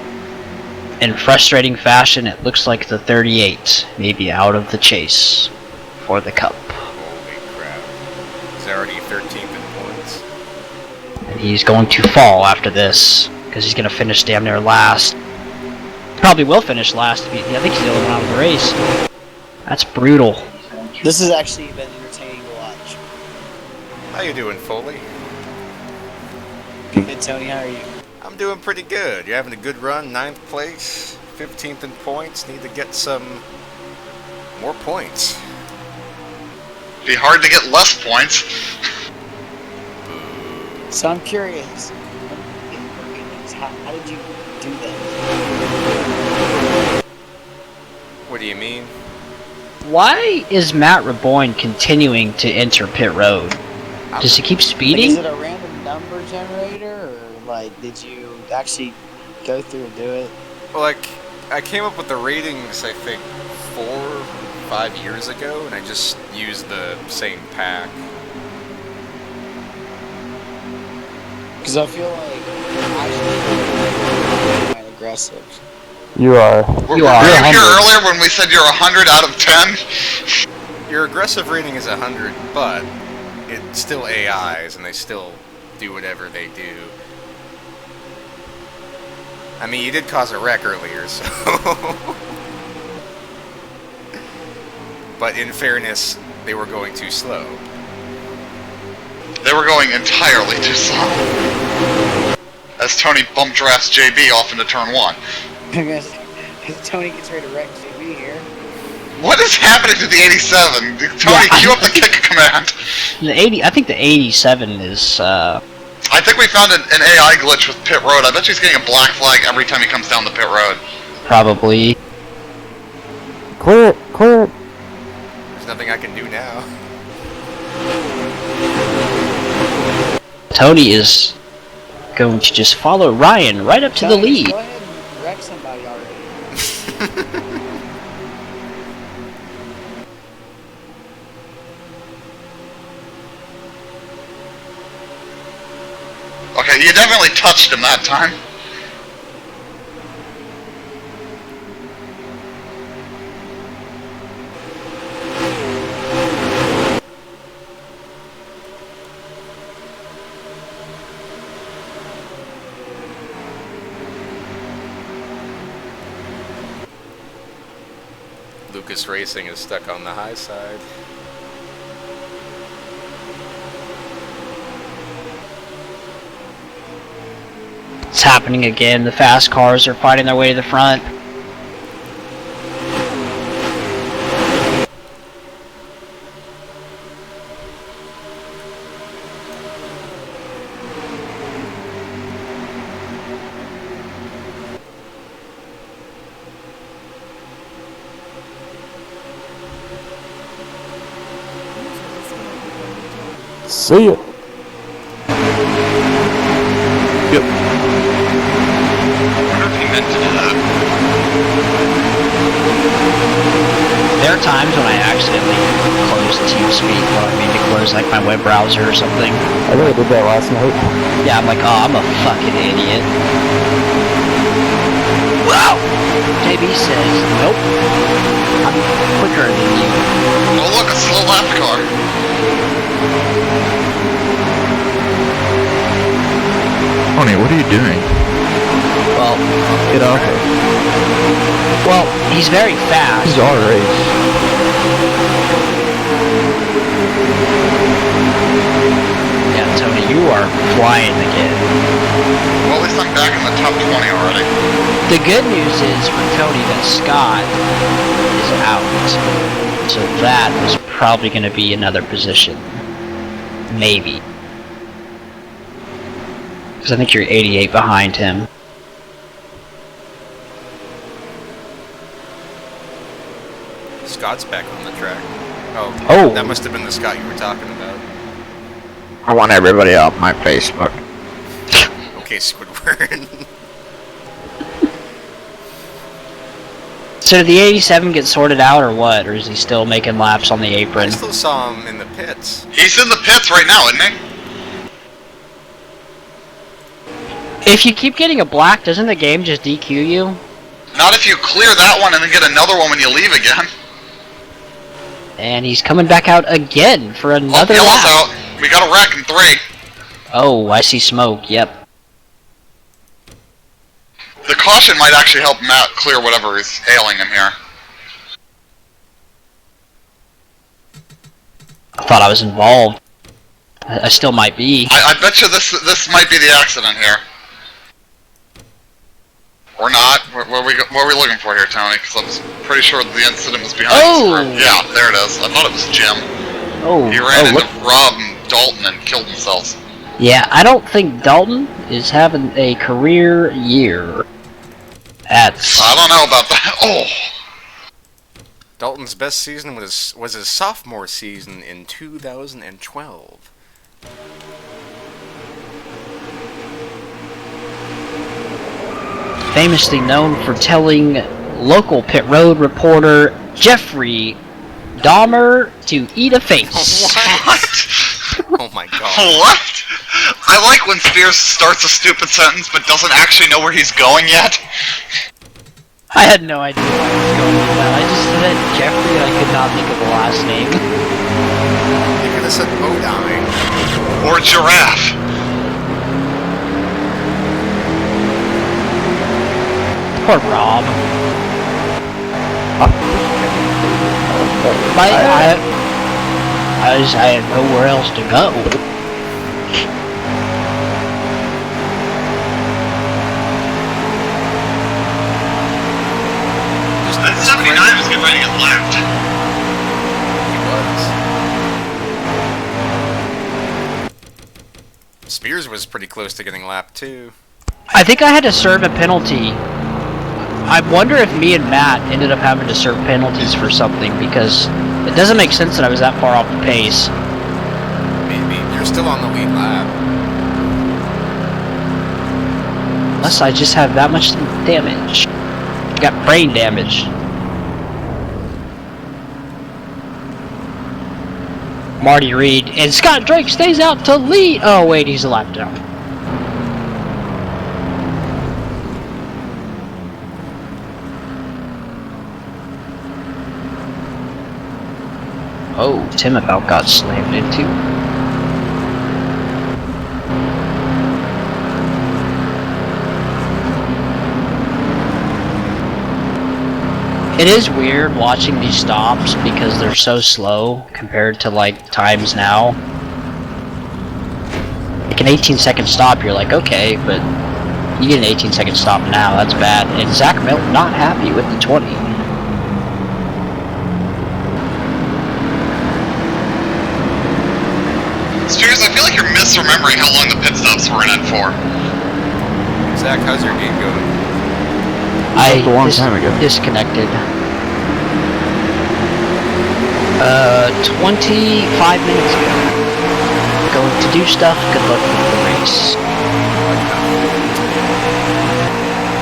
in frustrating fashion, it looks like the 38 may be out of the chase for the cup. Holy crap. He's already 13th in points. And he's going to fall after this, because he's going to finish damn near last. Probably will finish last. I think he's the only one out of the race. That's brutal. This has actually been entertaining to watch. How you doing, Foley? Good, Tony. How are you? I'm doing pretty good. You're having a good run, 9th place, 15th in points. Need to get some more points. Be hard to get less points. So I'm curious. How did you do that? What do you mean? Why is Matt Raboyne continuing to enter pit road? Does he keep Like, speeding? is it a random number generator, or like did you actually go through and do it? Well, like, I came up with the ratings, I think, 4 or 5 years ago, and I just used the same pack. Because I feel like I should be quite aggressive. You are. Were You you are. here 100. earlier when we said you're 100 out of 10? Your aggressive rating is 100, but it's still AIs, and they still do whatever they do. I mean, you did cause a wreck earlier, so... But in fairness, they were going too slow. They were going entirely too slow. As Tony bumped your ass JB off into turn 1. Tony gets ready to wreck JB here. What is happening to the 87? Tony, Yeah, cue up the kick command. The 80. I think the 87 is. I think we found an AI glitch with pit road. I bet he's getting a black flag every time he comes down the pit road. Probably. Clear it, clear it. There's nothing I can do now. Tony is going to just follow Ryan right up to the lead. Go ahead and wreck somebody already. Okay, you definitely touched him that time. Lucas Racing is stuck on the high side. It's happening again. The fast cars are fighting their way to the front. See ya. Yep. I wonder if he meant to do that. There are times when I accidentally close TeamSpeak, or I mean to close like my web browser or something. I really did that last night. Yeah, I'm like, oh, I'm a fucking idiot. Wow! JB says, nope. I'm quicker than you. Oh look, a slow lap car. Tony, what are you doing? Well, Get off it. well, he's very fast. This is our race. Yeah, Tony, you are flying again. Well, at least I'm back in the top 20 already. The good news is for Tony that Scott is out. So that was probably going to be another position. Maybe. Because I think you're 88 behind him. Scott's back on the track. Oh, Oh. that must have been the Scott you were talking about. I want everybody off my Facebook. Okay, Squidward. So did the 87 get sorted out or what? Or is he still making laps on the I apron? still saw him in the pits. He's in the pits right now, isn't he? If you keep getting a black, doesn't the game just DQ you? Not if you clear that one and then get another one when you leave again. And he's coming back out again for Oh, another yellow's lap. out. We got a wreck in 3. Oh, I see smoke, yep. The caution might actually help Matt clear whatever is ailing him here. I thought I was involved. I still might be. I bet you this might be the accident here. Or not. What are we looking for here, Tony? Because I was pretty sure the incident was behind Oh! this group. Yeah, there it is. I thought it was Jim. Oh, He ran into look. Rob and Dalton and killed themselves. Yeah, I don't think Dalton is having a career year. That's... I don't know about that. Oh! Dalton's best season was his sophomore season in 2012. famously known for telling local pit road reporter Jeffrey Dahmer to eat a face. What? Oh my god. What? I like when Spears starts a stupid sentence but doesn't actually know where he's going yet. I had no idea why I was going with that. I just said Jeffrey and I could not think of the last name. You could have said Bodine. Or Giraffe. Poor Rob. I had nowhere else to go. That 79 was getting ready to get lapped. He was. Spears was pretty close to getting lapped too. I think I had to serve a penalty. I wonder if me and Matt ended up having to serve penalties for something, because it doesn't make sense that I was that far off the pace. Maybe. You're still on the lead lap. Unless I just have that much damage. I got brain damage. Marty Reed and Scott Drake stays out to lead. Oh wait, he's a lap down. Oh, Tim about got slammed into. It is weird watching these stops because they're so slow compared to like times now. Like an 18-second stop, you're like, okay, but you get an 18-second stop now, that's bad. And Zach Milton not happy with the 20. Spears, I feel like you're misremembering how long the pit stops were in for. Zach, how's your game going? I a long time ago. disconnected. 25 minutes ago. Going to do stuff. Good luck with the race.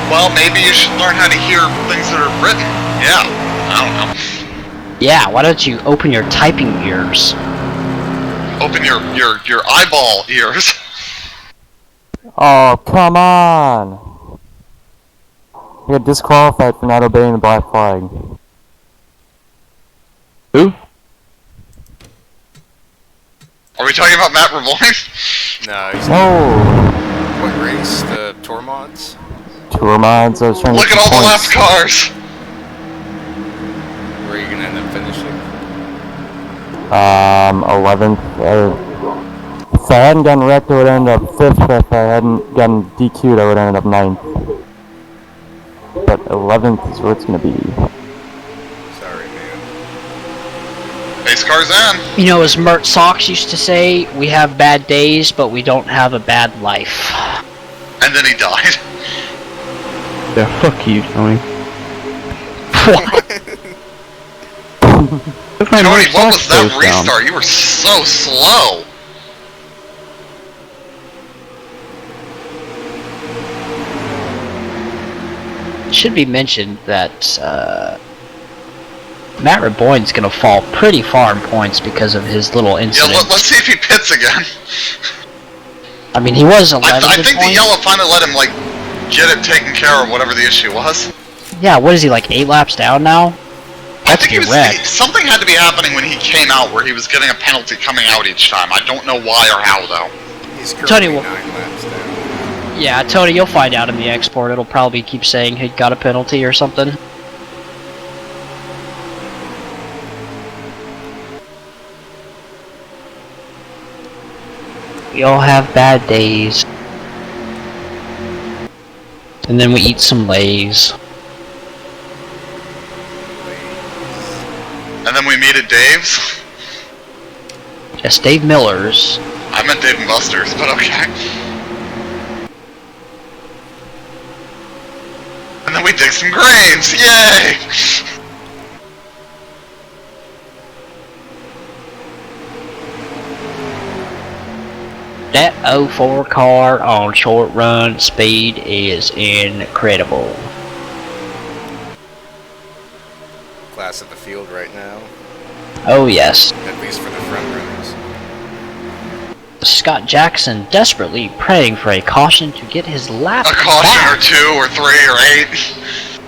Well, maybe you should learn how to hear things that are written. Yeah, I don't know. Yeah, why don't you open your typing ears? Open your eyeball ears. Oh, come on! You got disqualified for not obeying the black flag. Who? Are we talking about Matt Ravoy? No, he's No! What race? The Tour Mods? Tour mods, I was trying Look to at get all the points. left cars. Where are you gonna end up finishing? 11th. If I hadn't gotten wrecked, I would end up 5th. If I hadn't gotten DQ'd, I would end up 9th. But 11th is where it's gonna be. Sorry, man. Base car's in. You know, as Mert Sox used to say, we have bad days, but we don't have a bad life. And then he died. Yeah, fuck you, Tony. Tony, what was that restart? You were so slow. It should be mentioned that Matt Raboyne's gonna fall pretty far in points because of his little Yeah, incident. let's see if he pits again. I mean, he was 11th. I think the yellow finally let him, like, get it taken care of, whatever the issue was. Yeah, what is he, like 8 laps down now? I think something had to be happening when he came out where he was getting a penalty coming out each time. I don't know why or how, though. He's currently 9 Tony, laps down. Yeah, Tony, you'll find out in the export. It'll probably keep saying he got a penalty or something. We all have bad days. And then we eat some Lays. And then we meet at Dave's. Yes, Dave Miller's. I meant Dave and Buster's, but okay. And then we dig some graves, yay! That 04 car on short run speed is incredible. Class of the field right now. Oh yes. At least for the front runners. Scott Jackson desperately praying for a caution to get his lap A caution back. or 2 or 3 or 8.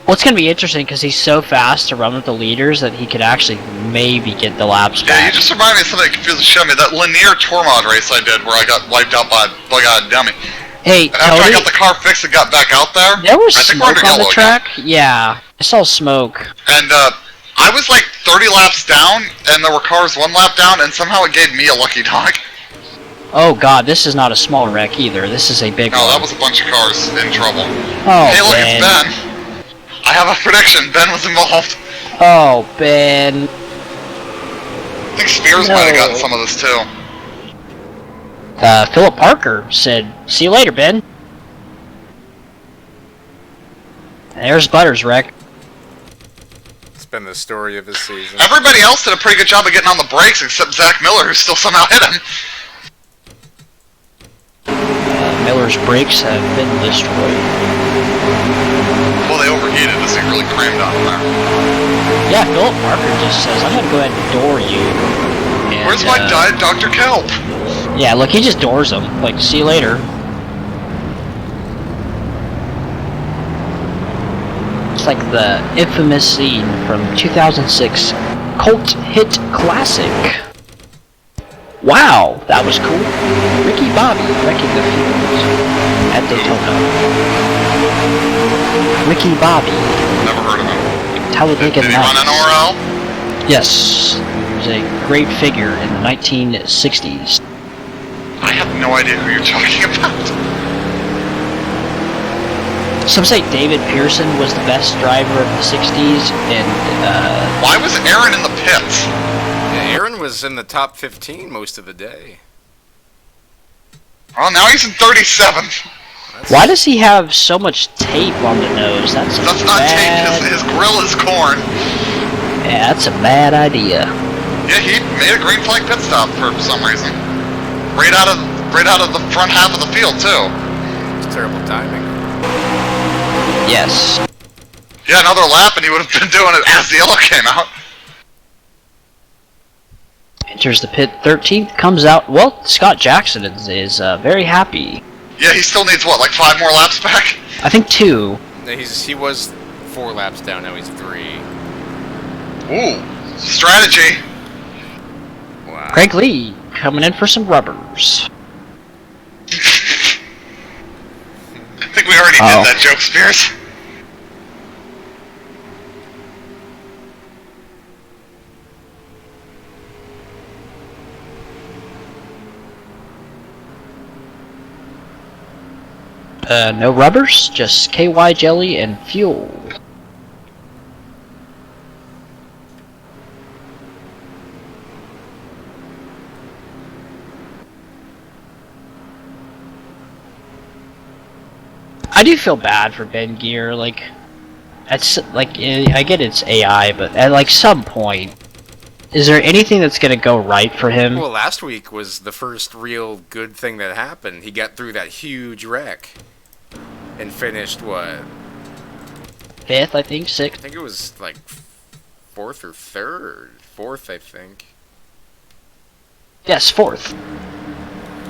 Well, it's going to be interesting because he's so fast to run with the leaders that he could actually maybe get the laps Yeah, you back. just reminded me of something that confused the shit out of me. That linear tour mod race I did where I got wiped out by a bug-eyed dummy. Hey, And after I Tony, got the car fixed and got back out there, there was I think we're smoke under on the yellow again. track? Yeah, I saw smoke. And I was like 30 laps down, and there were cars 1 lap down, and somehow it gave me a lucky dog. Oh god, this is not a small wreck either. This is a big No, one. that was a bunch of cars in trouble. Oh, Hey, look, Ben. it's Ben. I have a prediction. Ben was involved. Oh, Ben. I think Spears might have gotten some of this too. Philip Parker said, "See you later, Ben." And there's Butters' wreck. It's been the story of his season. Everybody else did a pretty good job of getting on the brakes except Zach Miller, who still somehow hit him. Miller's brakes have been destroyed. Well, they overheated as he really crammed on there. Yeah, Philip Parker just says, "I'm gonna go ahead and door you." And, Where's my diet Dr. Kelp? Yeah, look, he just doors him. Like, see you later. It's like the infamous scene from 2006 cult hit classic. Wow, that was cool. Ricky Bobby wrecking the field at Daytona. Ricky Bobby. Never heard of him. Talladega Did he run an Nights. ORL? Yes. He was a great figure in the 1960s. I have no idea who you're talking about. Some say David Pearson was the best driver of the 60s, and, Why was Aaron in the pits? Yeah, Aaron was in the top 15 most of the day. Well, now he's in 37th. why does he have so much tape on the nose? That's That's not tape, his grill is corn. Yeah, that's a bad idea. Yeah, he made a green flag pit stop for some reason. Right out of the front half of the field, too. It's terrible timing. Yes. Yeah, another lap and he would have been doing it as the yellow came out. Enters the pit 13th, comes out. Well, Scott Jackson is very happy. Yeah, he still needs, what, like 5 more laps back? I think 2. He was 4 laps down, now he's 3. Ooh, strategy. Wow. Craig Lee coming in for some rubbers. I think we already did that joke, Spears. No rubbers, just KY jelly and fuel. I do feel bad for Ben Gear, like, I get it's AI, but at, like, some point, is there anything that's gonna go right for him? Well, last week was the first real good thing that happened. He got through that huge wreck and finished, what? 5th, I think, 6th? I think it was, like, 4th or 3rd? 4th, I think. Yes, 4th.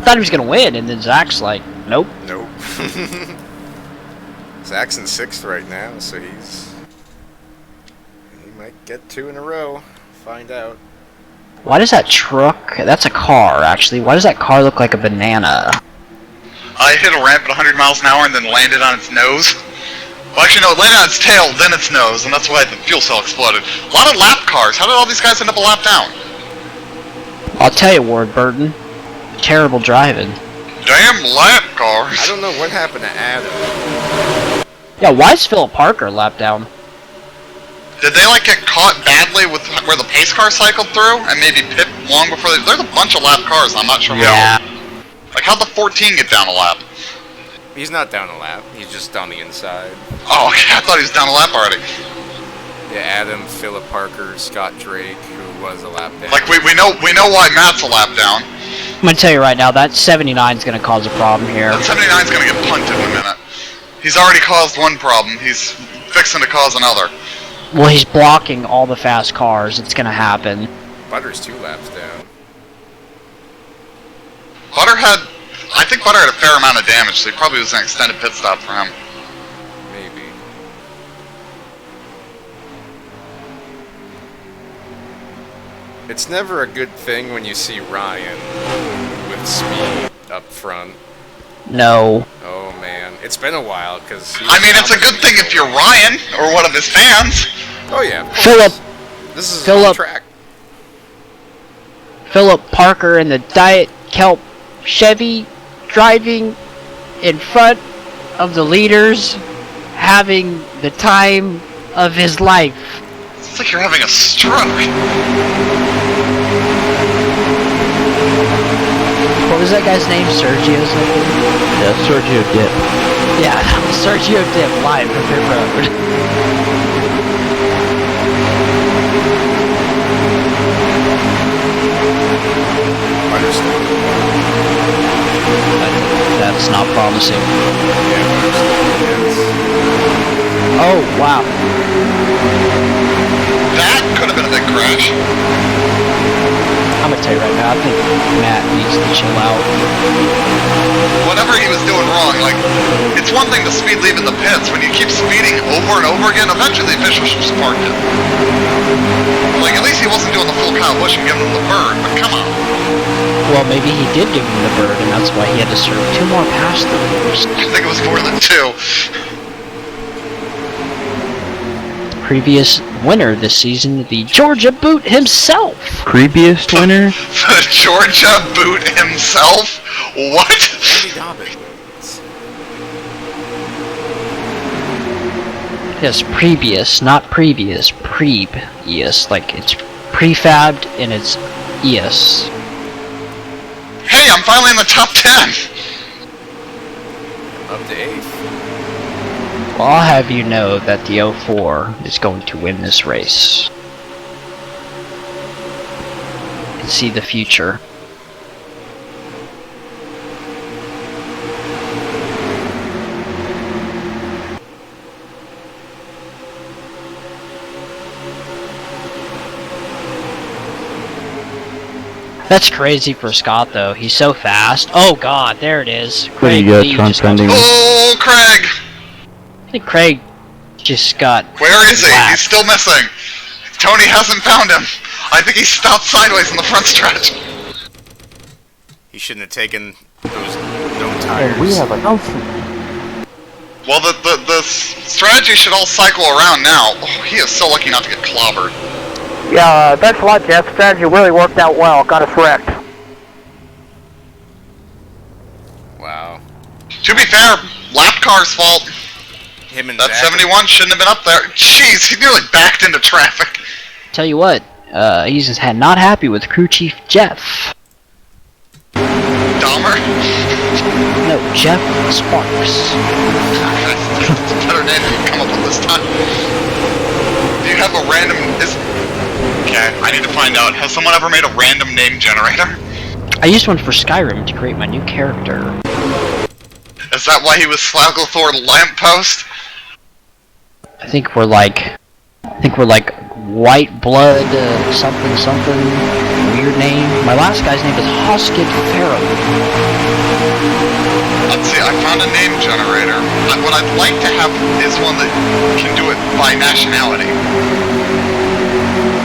Thought he was gonna win, and then Zach's like, nope. Nope. Zach's in 6th right now, so he might get 2 in a row. Find out. Why does that truck... That's a car, actually. Why does that car look like a banana? I hit a ramp at 100 miles an hour and then landed on its nose. Well, actually, no, it landed on its tail, then its nose, and that's why the fuel cell exploded. A lot of lap cars. How did all these guys end up a lap down? I'll tell you, Ward Burton. Terrible driving. Damn lap cars. I don't know what happened to Adam. Yeah, why is Philip Parker lap down? Did they, like, get caught badly with where the pace car cycled through and maybe pit long before they... There's a bunch of lap cars, I'm not sure how. Like, how'd the 14 get down a lap? He's not down a lap. He's just on the inside. Oh, okay, I thought he was down a lap already. Yeah, Adam, Philip Parker, Scott Drake, who was a lap down. Like, we know why Matt's a lap down. I'm gonna tell you right now, that 79 is gonna cause a problem here. That 79's gonna get punted in a minute. He's already caused one problem. He's fixing to cause another. Well, he's blocking all the fast cars. It's gonna happen. Butter's 2 laps down. I think Butter had a fair amount of damage, so he probably was an extended pit stop for him. Maybe. It's never a good thing when you see Ryan with speed up front. No. Oh man, it's been a while because. I mean, it's a good thing if you're Ryan or one of his fans. Oh yeah. Philip. This is Philip. track. Philip Parker in the Diet Kelp Chevy, driving in front of the leaders, having the time of his life. It's like you're having a stroke. Before we was that guy's name? Sergio something? Yeah, Sergio Dip. Yeah, Sergio Dip live from Pit Road. Understood. That's not promising. Yeah, Oh, wow. That could have been a big crash. I'm gonna tell you right now, I think Matt needs to chill out. Whatever he was doing wrong, like, it's one thing to speed leaving the pits. When you keep speeding over and over again, eventually the officials should just park it. Like, at least he wasn't doing the full Kyle Busch and giving him the bird, but come on. Well, maybe he did give him the bird, and that's why he had to serve 2 more pass-throughs. I think it was more than 2. Previous winner this season, the Georgia Boot himself. Previous winner? The Georgia Boot himself? What? Andy Dobbins. Yes, previous, not previous. Previous, like it's prefabbed and it's ES. Hey, I'm finally in the top 10! Up to 8th. Well, I'll have you know that the 04 is going to win this race. You can see the future. That's crazy for Scott, though. He's so fast. Oh, God, there it is. What do you got, Lee Sean just got- Trending? Oh, Craig! I think Craig just got... Where is he? whacked. He's still missing. Tony hasn't found him. I think he stopped sideways in the front stretch. He shouldn't have taken those dome tires. And we have an ocean. Well, the strategy should all cycle around now. Oh, he is so lucky not to get clobbered. Yeah, thanks a lot, Jeff. Strategy really worked out well. Got us wrecked. Wow. To be fair, lap car's fault. Him and That Zach. 71 shouldn't have been up there. Jeez, he nearly backed into traffic. Tell you what, he's just not happy with crew chief Jeff. Dahmer? No, Jeff Sparks. That's a better name than you come up with this time. Do you have a random... Okay, I need to find out. Has someone ever made a random name generator? I used one for Skyrim to create my new character. Is that why he was Slagglethor Lamppost? I think we're like White Blood something something weird name. My last guy's name is Hoskid Pharaoh. Let's see, I found a name generator. What I'd like to have is one that can do it by nationality.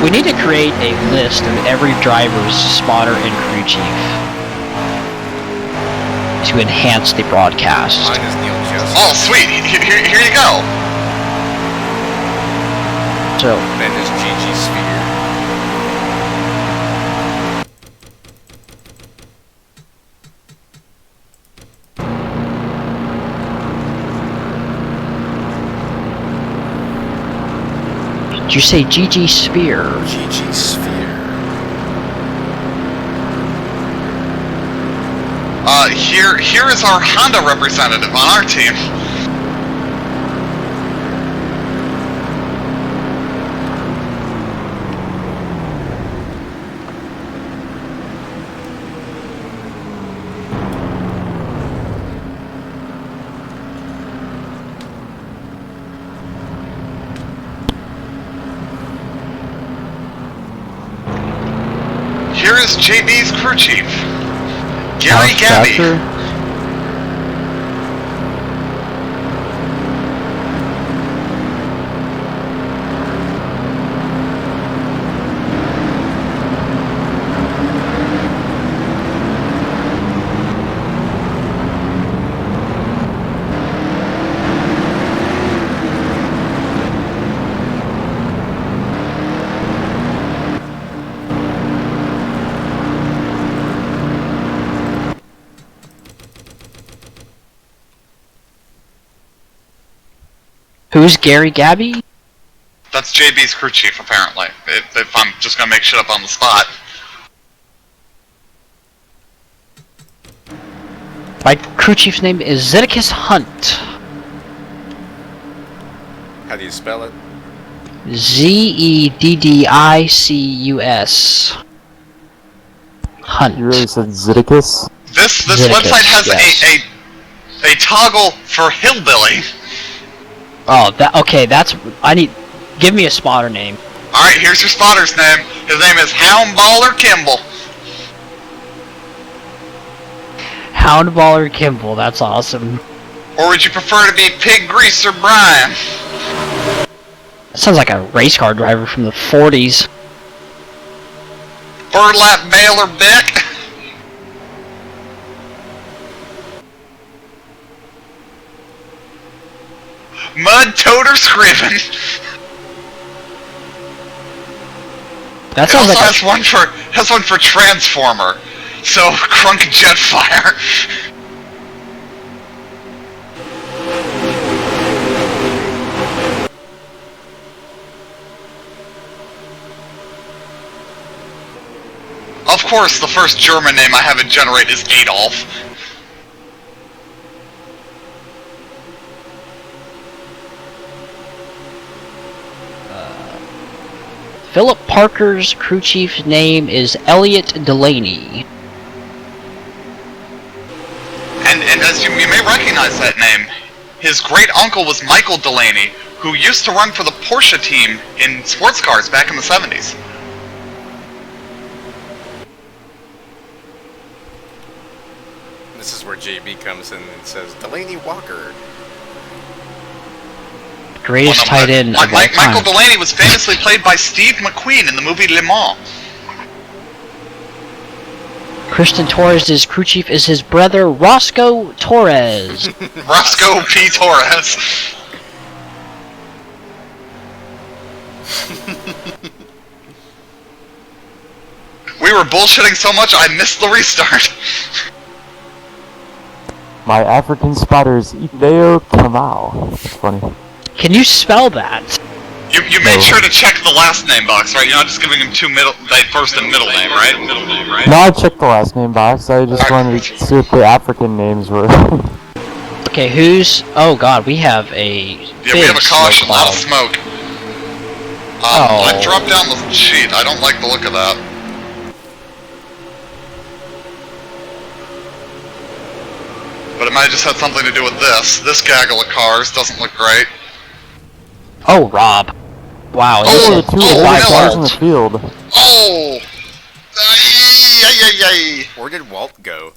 We need to create a list of every driver's spotter and crew chief to enhance the broadcast. Mine is Neil Joseph. Oh, sweet! Here you go! So, Ben is GG Sphere. did you say GG Sphere? GG Sphere. Here is our Honda representative on our team. Here is JB's crew chief, Gary House Gabby. Chapter? Who's Gary Gabby? That's JB's crew chief, apparently. If I'm just gonna make shit up on the spot. My crew chief's name is Zedicus Hunt. How do you spell it? Zeddicus. Hunt. You really said Zidicus? This Zedicus, website has yes. a toggle for hillbilly. Oh, okay, give me a spotter name. Alright, here's your spotter's name. His name is Houndballer Kimball. Houndballer Kimball, that's awesome. Or would you prefer to be Pig Greaser Brian? That sounds like a race car driver from the 40s. Burlap Baylor Bick? Mud Toter Scriven? That It sounds also like has one for Transformer. So, Crunk Jetfire. Of course, the first German name I have it generate is Adolf. Philip Parker's crew chief's name is Elliot Delaney. And as you may recognize that name, his great uncle was Michael Delaney, who used to run for the Porsche team in sports cars back in the 70s. This is where JB comes in and says, Delaney Walker. Greatest tight end of all time. Michael Delaney was famously played by Steve McQueen in the movie Le Mans. Christian Torres' crew chief is his brother Roscoe Torres. Roscoe P. Torres. We were bullshitting so much I missed the restart. My African spotter is Ideo Kamau. That's funny. Can you spell that? You made sure to check the last name box, right? You're not just giving him first and middle name, right? No, I checked the last name box. I just wanted to see what the African names were. Okay, oh god, we have a Yeah, we have a caution, a lot of smoke. I dropped down the sheet. I don't like the look of that. But it might have just had something to do with this. This gaggle of cars doesn't look great. Oh, Rob. Wow. Oh, the two white cars in the field. Oh! Ay. Where did Walt go?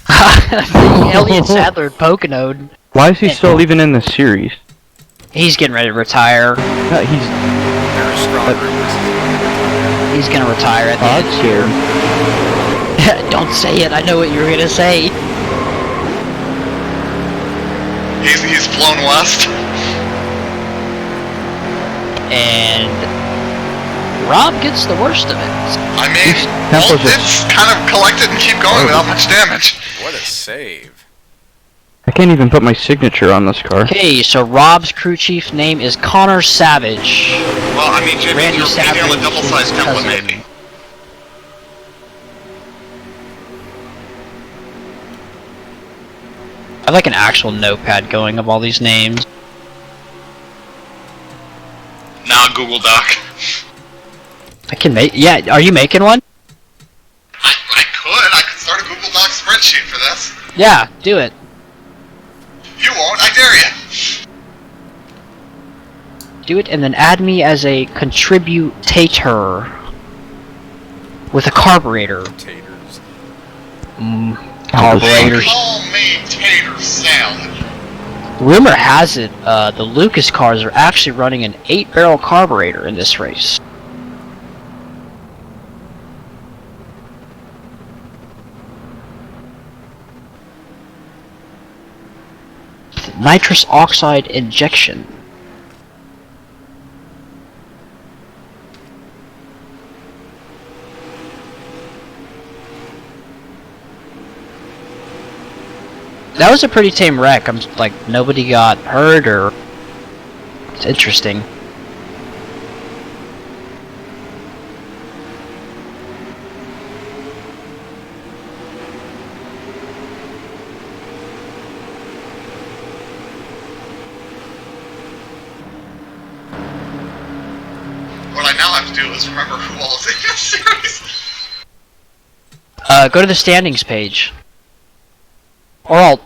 The Elliot Sadler Pocono. Why is he still even in this series? He's getting ready to retire. No, Very strong rumors. He's gonna retire at the end of this year. Don't say it, I know what you're gonna say. He's flown west. And Rob gets the worst of it. I mean, Walt did kind of collect it and keep going without much damage. What a save. I can't even put my signature on this car. Okay, so Rob's crew chief's name is Connor Savage. Well, I mean, Jimmy, Randy you're reading on the Savage double-sized is template, cousin. maybe. I have like an actual notepad going of all these names. Now Google Doc. I can make. Yeah, are you making one? I could start a Google Doc spreadsheet for this. Yeah, do it. You won't, I dare you. Do it and then add me as a contributator with a carburetor. Taters. Carburetors. Call me tater salad. Rumor has it, the Lucas cars are actually running an 8-barrel carburetor in this race. Nitrous oxide injection. That was a pretty tame wreck. I'm like, nobody got hurt or... It's interesting. What I now have to do is remember who all is in this series. Go to the standings page. Or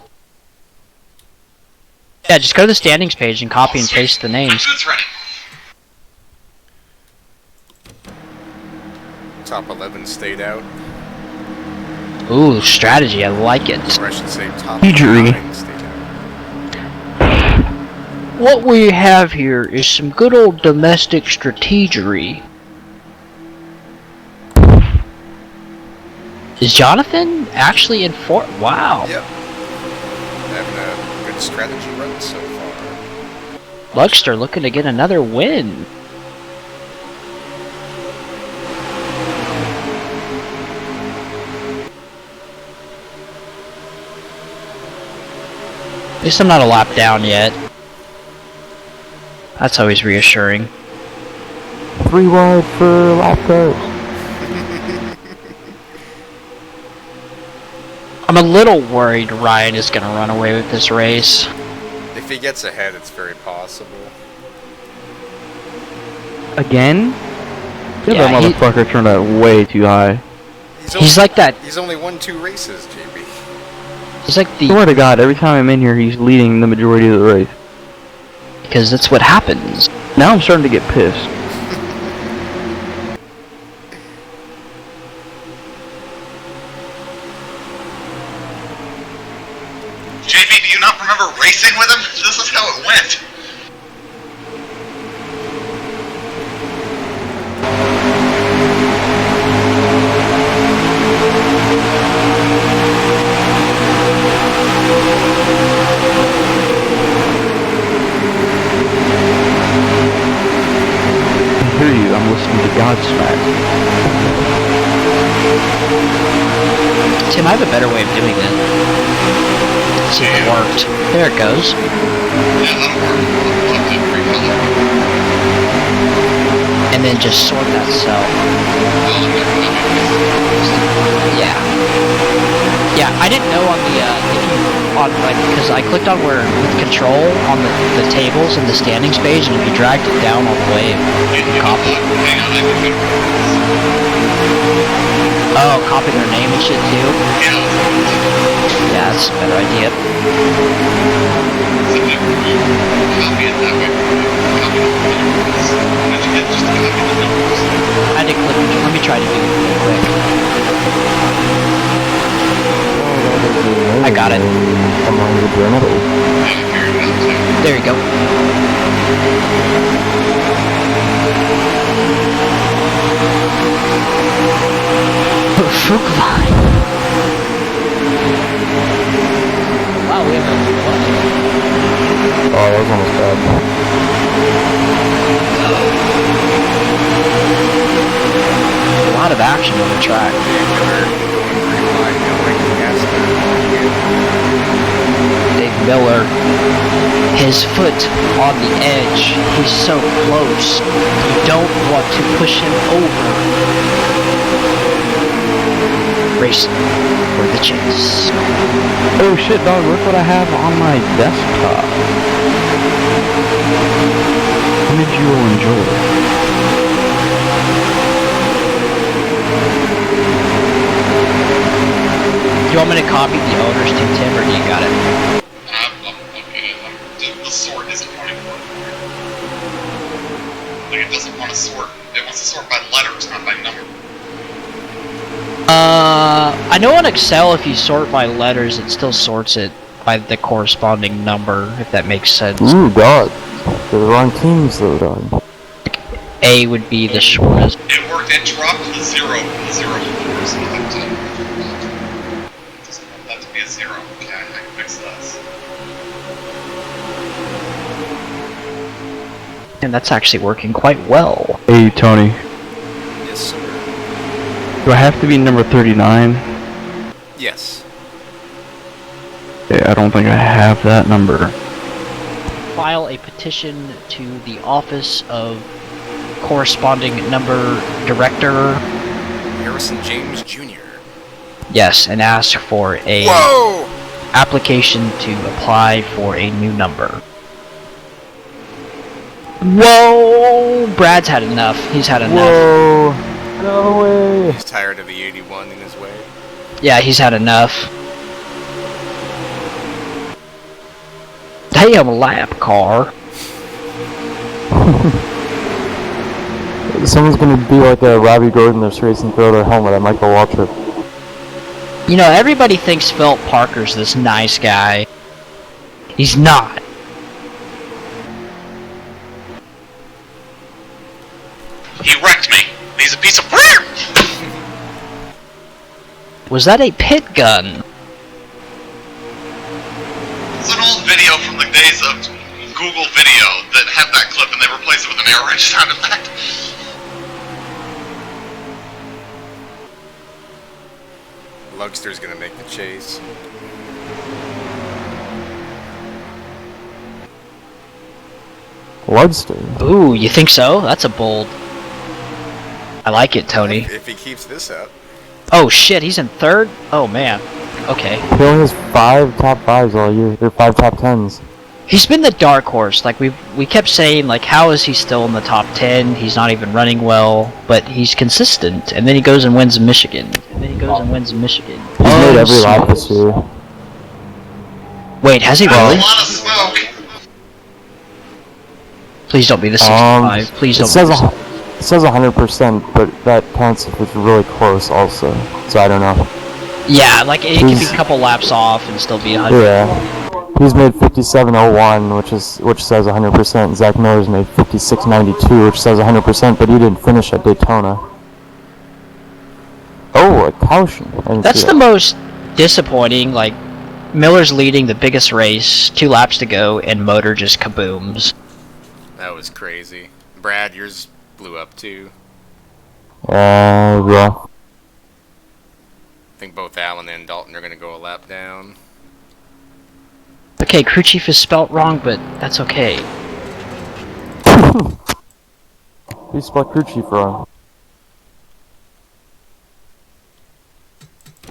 yeah, just go to the standings page and copy and paste the names. Food's ready. Top 11 stayed out. Ooh, strategy, I like it. Or I should say top Strategy. 9 stayed out. What we have here is some good old domestic strategery. Is Jonathan actually in Fort? Wow. Yep. Having a good strategy run so far. Luxter looking to get another win. At least I'm not a lap down yet. That's always reassuring. 3 wide for lap cars. I'm a little worried Ryan is going to run away with this race. If he gets ahead, it's very possible. Again? Yeah, That motherfucker turned out way too high. He's like that. He's only won 2 races, JB. He's like the. Swear to God, every time I'm in here, he's leading the majority of the race. Because that's what happens. Now I'm starting to get pissed. JB, do you not remember racing with him? This is how it went. I hear you, I'm listening to Godsmack. Tim, I have a better way of doing that. Let's see if it worked. There it goes. Yeah, that'll work. We'll have to recolor. And then just sort that cell. Yeah. Yeah, I didn't know on the, because I clicked on where, with control, on the tables and the standings page, and if you dragged it down all the way, it would copy. Hang on, I can Oh, copy their name and shit too? Yeah. Yeah, that's a better idea. Copy it that way. Copy it. Just copy the numbers. I did click. Let me try to do it real quick. I got it. There you go. Fruit line. Wow, we have a what? Oh, that was almost bad. A lot of action on the track. Dave Miller, his foot on the edge. He's so close. You don't want to push him over. Racing for the chase. Oh shit, dog, look what I have on my desktop. Image you will enjoy. Do you want me to copy the owners to Tim, or do you got it? I'm looking at the sort isn't running for it. Like, it doesn't want to sort. It wants to sort by letters, not by number. I know on Excel if you sort by letters, it still sorts it by the corresponding number, if that makes sense. Ooh, God. They're the wrong teams, though, dog. A would be the shortest. It worked. It dropped the zero before, so it doesn't want that to be a zero. Okay, I can fix this. And that's actually working quite well. Hey, Tony. Yes, sir. Do I have to be number 39? Yes. Okay, I don't think I have that number. File a petition to the office of corresponding number director. Harrison James Jr. Yes, and ask for a Whoa! application to apply for a new number. Whoa! Brad's had enough. He's had enough. Whoa! No way! He's tired of the 81 in his way. Yeah, he's had enough. Damn lap car. Someone's gonna be like a Robbie Gordon this race and throw their helmet at Michael Waltrip. You know, everybody thinks Philip Parker's this nice guy. He's not. He wrecked me. He's a piece of... Was that a pit gun? It's an old video from the days of Google Video that had that clip and they replaced it with an air wrench sound effect. Lugster's gonna make the chase. Lugster? Ooh, you think so? That's a bold. I like it, Tony. If he keeps this up. Oh shit, he's in third? Oh man. Okay. He only has 5 top 5s all year. Or 5 top 10s. He's been the dark horse. Like we kept saying, like, how is he still in the top 10? He's not even running well, but he's consistent. And then he goes and wins in Michigan. He's made every lap this year. Wait, has he That's really? a lot of smoke. Please don't be the 65. Please don't. It says 100%, but that counts if it's really close also. So I don't know. Yeah, like it could be a couple laps off and still be 100. Yeah. He's made 57.01, which says 100%. Zach Miller's made 56.92, which says 100%, but he didn't finish at Daytona. Oh, a caution. That's the most disappointing. Like, Miller's leading the biggest race, 2 laps to go, and motor just kabooms. That was crazy. Brad, yours blew up too. Yeah. I think both Alan and Dalton are gonna go a lap down. Okay, crew chief is spelt wrong, but that's okay. He spelled crew chief wrong.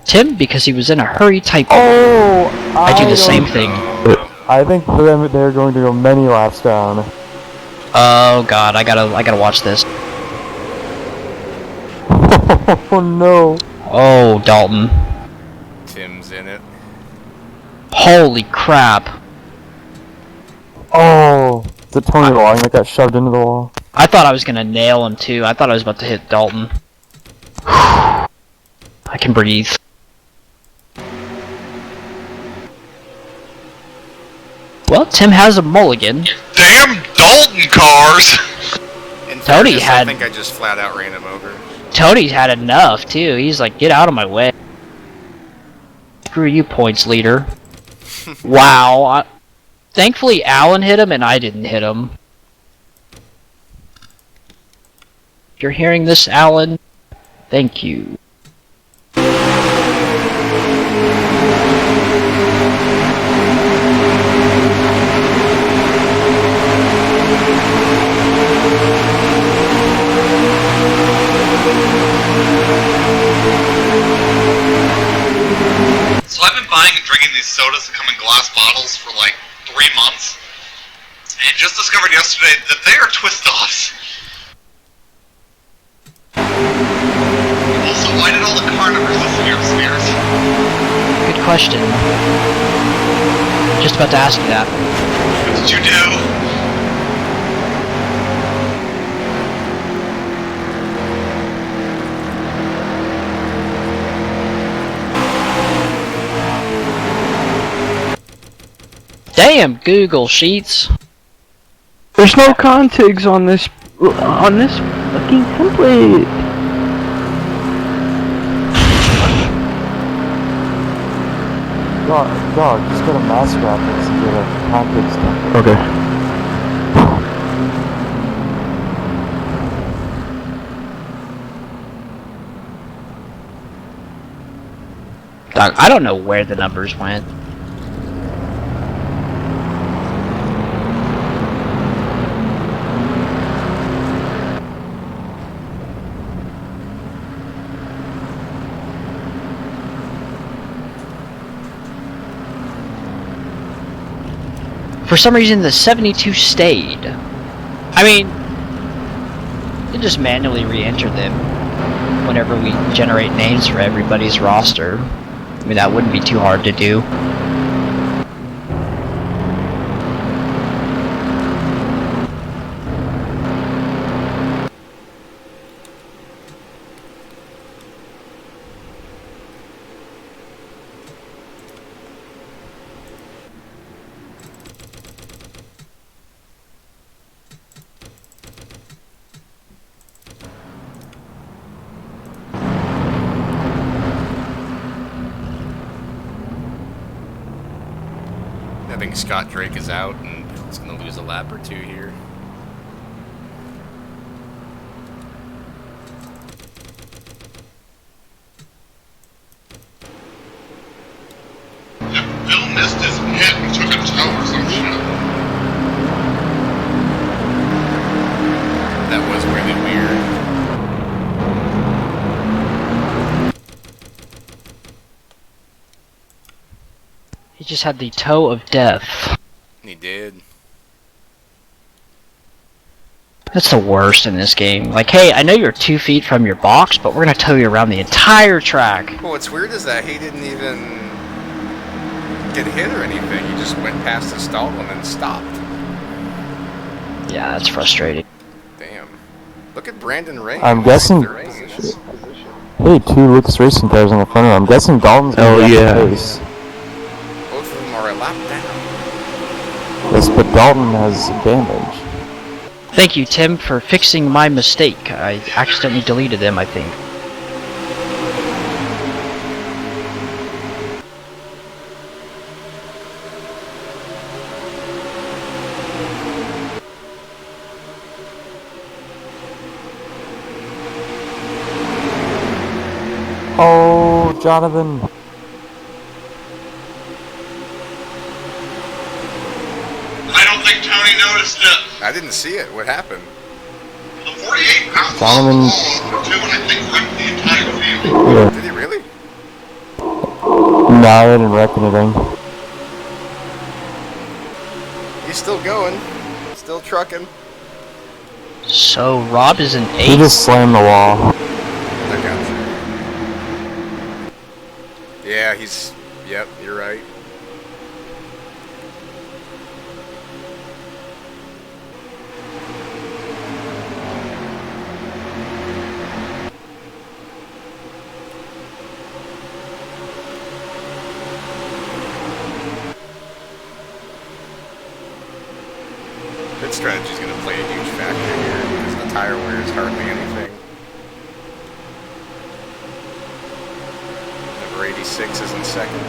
Tim, because he was in a hurry typing. Oh! I do the same thing. I think for them, they're going to go many laps down. Oh god, I gotta watch this. Oh no. Oh, Dalton. Tim's in it. Holy crap. Oh, it's a Tony Long that got shoved into the wall. I thought I was gonna nail him too. I thought I was about to hit Dalton. I can breathe. Well, Tim has a mulligan. Damn Dalton cars! In Tony fairness, had- I think I just flat out ran him over. Tony's had enough too. He's like, get out of my way. Screw you, points leader. Wow. Thankfully, Alan hit him and I didn't hit him. If you're hearing this, Alan, thank you. So I've been buying and drinking these sodas that come in glass bottles for like 3 months. And just discovered yesterday that they are twist-offs. Also, why did all the car numbers disappear, Spears? Good question. Just about to ask you that. What did you do? Damn Google Sheets. There's no contigs on this fucking template. Dog, just go to Mass Graphics and get a context template. Okay. Dog, I don't know where the numbers went. For some reason, the 72 stayed. I mean, you just manually re-enter them whenever we generate names for everybody's roster. I mean, that wouldn't be too hard to do. I think Scott Drake is out, and he's going to lose a lap or two here. Bill missed his hit and took a toe or some shit. That was really weird. He just had the toe of death. He did. That's the worst in this game. Like, hey, I know you're 2 feet from your box, but we're gonna tow you around the entire track. Well, what's weird is that he didn't even get hit or anything. He just went past the stall and then stopped. Yeah, that's frustrating. Damn. Look at Brandon Ray. I'm guessing. Hey, 2 Lucas Racing cars in the front row. I'm guessing Dalton's gonna be at the pace. Both of them are a lap down. Yes, but Dalton has damage. Thank you, Tim, for fixing my mistake. I accidentally deleted them, I think. Oh, Jonathan. I don't think Tony noticed it. I didn't see it. What happened? The 48 pound Donovan. too, and I think wrecked the entire field. Yeah. Did he really? No, I didn't wreck anything. He's still going. Still trucking. So, Rob is an He 8. just slammed the wall. I got you. Yeah, he's... Yep, you're right. Pit strategy is going to play a huge factor here because the tire wear is hardly anything. Number 86 is in second.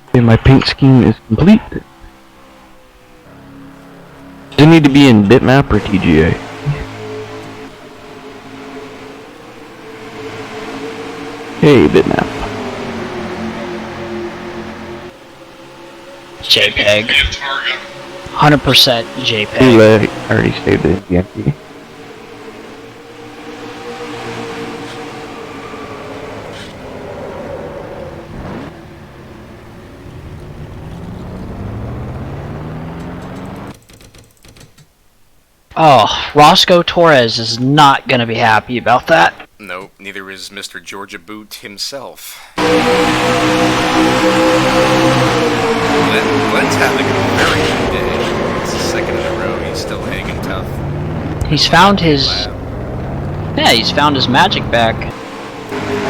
Okay, my paint scheme is complete. Does it need to be in bitmap or TGA? Hey, bitmap. JPEG. 100% JPEG. Too late. I already saved it in DMP. Oh, Roscoe Torres is not gonna be happy about that. Nope, neither is Mr. Georgia Boot himself. Glenn's having a very good day. It's the second in a row. He's still hanging tough. He's found his... Yeah, he's found his magic back.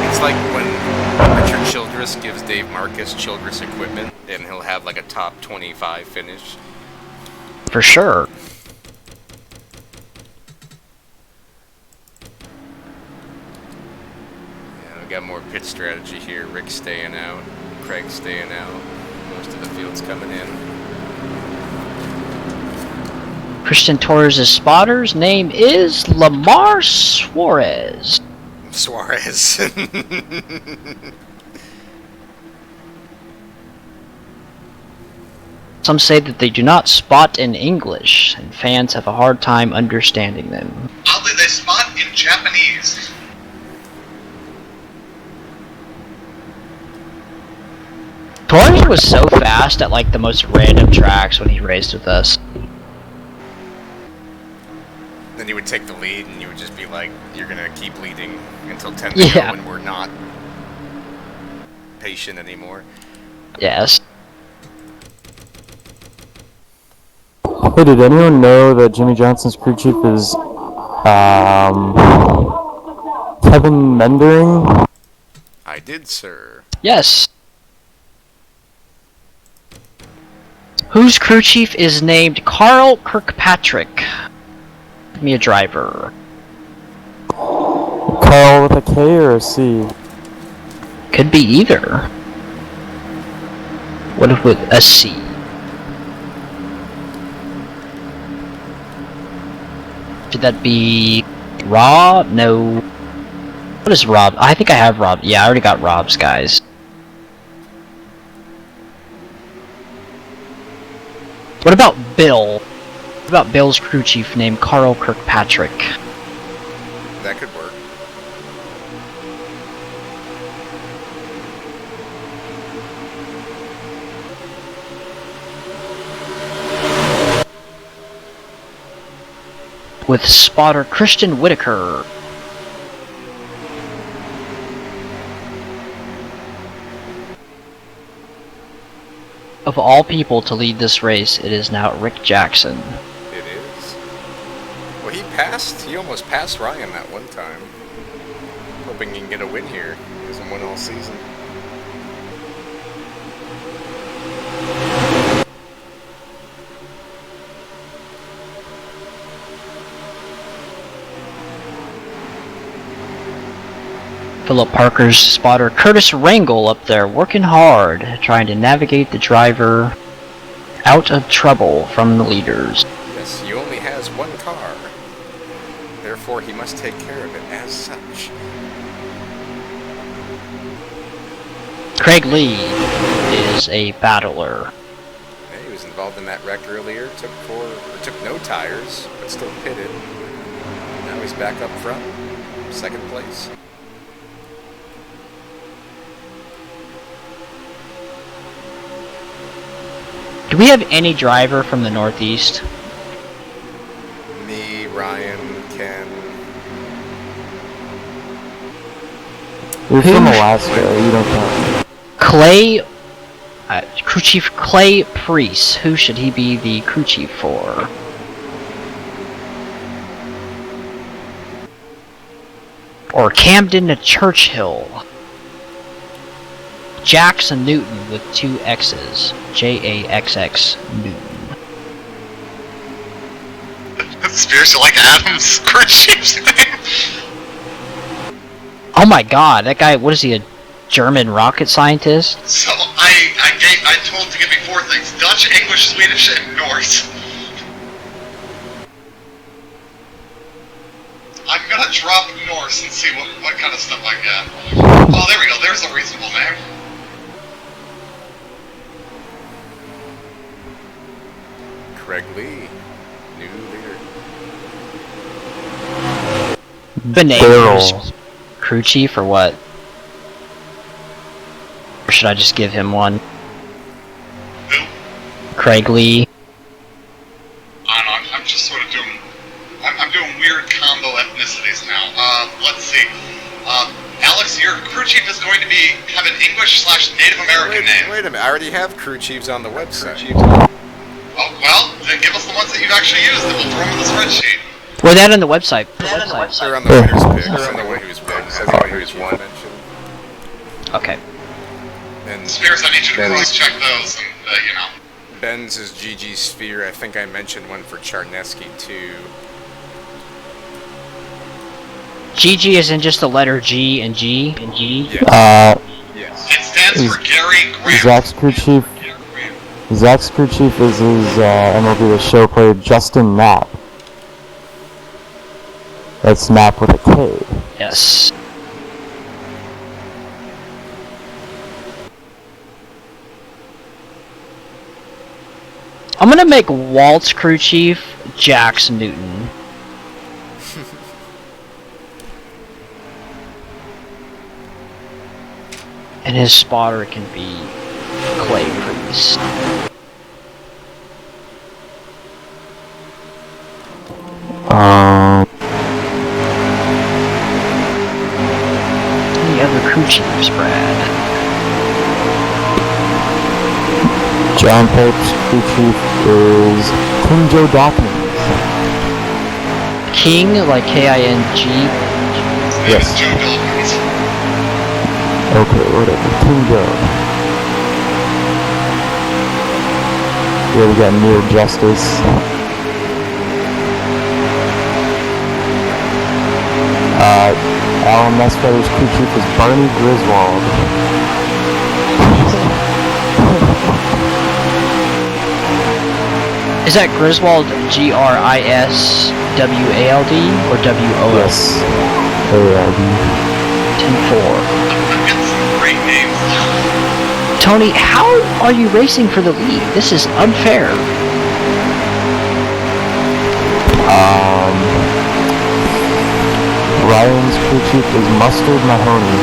It's like when Richard Childress gives Dave Marcus Childress equipment, and he'll have like a top 25 finish. For sure. Yeah, we got more pit strategy here. Rick's staying out. Craig's staying out. Most of the field's coming in. Christian Torres' spotter's name is Lamar Suarez. Suarez. Some say that they do not spot in English, and fans have a hard time understanding them. Oddly, they spot in Japanese. Torres was so fast at like the most random tracks when he raced with us. Then you would take the lead, and you would just be like, "You're gonna keep leading until 10 to Yeah. go," when we're not patient anymore. Yes. Hey, did anyone know that Jimmy Johnson's crew chief is Kevin Mendering? I did, sir. Yes. Whose crew chief is named Carl Kirkpatrick? Give me a driver. Carl with a K or a C? Could be either. What if with a C? Should that be Rob? No. What is Rob? I think I have Rob. Yeah, I already got Rob's guys. What about Bill? What about Bill's crew chief named Carl Kirkpatrick? That could work. With spotter Christian Whitaker. Of all people to lead this race, it is now Rick Jackson. It is. Well, he almost passed Ryan that one time. Hoping he can get a win here. He hasn't won all season. Philip Parker's spotter Curtis Rangel up there working hard, trying to navigate the driver out of trouble from the leaders. Yes, he only has one car. Therefore, he must take care of it as such. Craig Lee is a battler. Yeah, he was involved in that wreck earlier. Took no tires, but still pitted. Now he's back up front, second place. Do we have any driver from the Northeast? Me, Ryan, Ken. You're from Alaska, you don't know. Clay, crew chief Clay Priest. Who should he be the crew chief for? Or Camden to Churchill. Jackson Newton with 2 X's. Jaxx Newton. Spears, you like Adam's crew chief's name? Oh my god, that guy, what is he, a German rocket scientist? So, I told to give me 4 things. Dutch, English, Swedish, and Norse. I'm gonna drop Norse and see what kind of stuff I get. Oh, there we go, there's a reasonable name. Craig Lee, new leader. Benader's crew chief or what? Or should I just give him one? Who? Craig Lee. I don't know, I'm just sort of doing... I'm doing weird combo ethnicities now. Let's see. Alex, your crew chief is going to have an English/Native American name. Wait a minute, I already have crew chiefs on the website. Oh, well, then give us the ones that you've actually used, and we'll throw them in the spreadsheet. Where that on the website? They're on the winner's pick. They're on the one who's won. That's the one who's won. Okay. And Spears, I need you to cross-check those, and, you know. Ben's is GG Sphere. I think I mentioned one for Charneski, too. GG is in just the letter G and G and G? Yes. It stands for Gary Graham. Zach's crew chief. Zach's crew chief is his MLB The Show player Justin Knapp. That's Knapp with a K. Yes. I'm gonna make Walt's crew chief Jax Newton. And his spotter can be Clay Priest. Any other crew chiefs, Brad? John Pope's crew chief is King Joe Dawkins. King, like K-I-N-G? Yes. Joe Dawkins. Okay, whatever. King Joe. Here we got Near Justice. Alan Messfeather's crew chief is Barney Griswold. Is that Griswold Griswald or W-O-L? Yes. A-L-D. 10-4. That's some great names. Tony, how are you racing for the lead? This is unfair. Ryan's crew chief is Mustard Mahoney.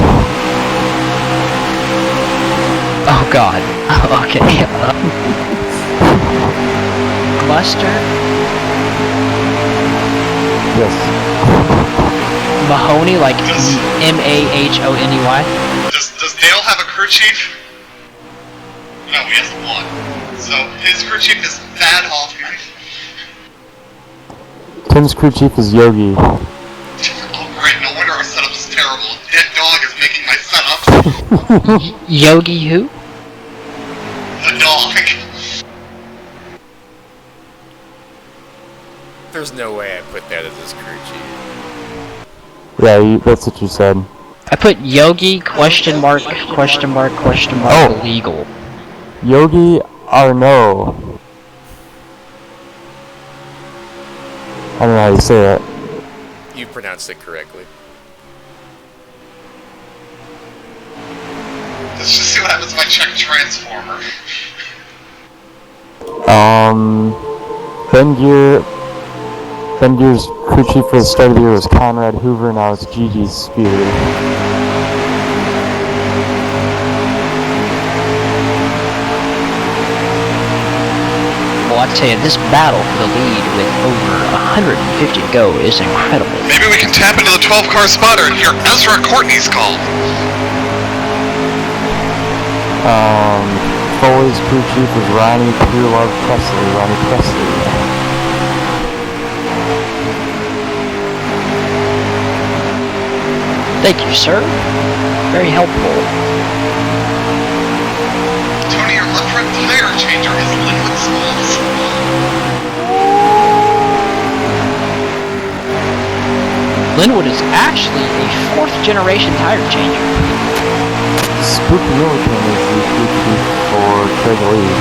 Oh god. Okay. Mustard? Yes. Mahoney, like M-A-H-O-N-E-Y? Does Dale have a crew chief? No, he has one. So his crew chief is Thad Hoffman. Tim's crew chief is Yogi. Oh great, no wonder our setup is terrible. Dead dog is making my setup. Yogi who? The dog. There's no way I put that as his crew chief. Yeah, that's what you said. I put Yogi, question mark, Oh. illegal. Yogi Arnaud. I don't know how you say that. You pronounced it correctly. Let's just see what happens if I check Transformer. Ben Gear's crew chief for the start of the year was Conrad Hoover, now it's Gigi Spear. Well, I tell you, this battle for the lead with over 150 to go is incredible. Maybe we can tap into the 12-car spotter and hear Ezra Courtney's call. Foley's crew chief was Ronnie Pure Love Presley. Ronnie Presley. Thank you, sir. Very helpful. Tony, your left front tire changer is Linwood Smalls. Linwood is actually a 4th generation tire changer. Spook Milliken is the crew chief for Craig Lee.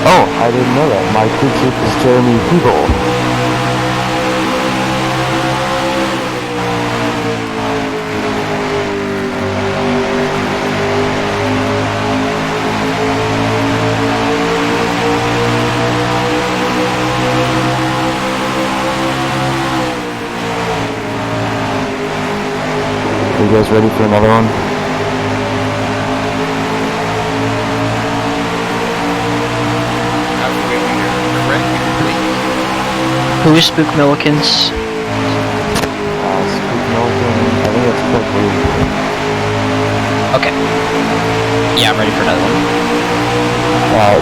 Oh, I didn't know that. My crew chief is Jeremy Hubel. Are you guys ready for another one? Who is Spook Millikins? Spook Milliken, I think it's Craig Lee. Okay. Yeah, I'm ready for another one.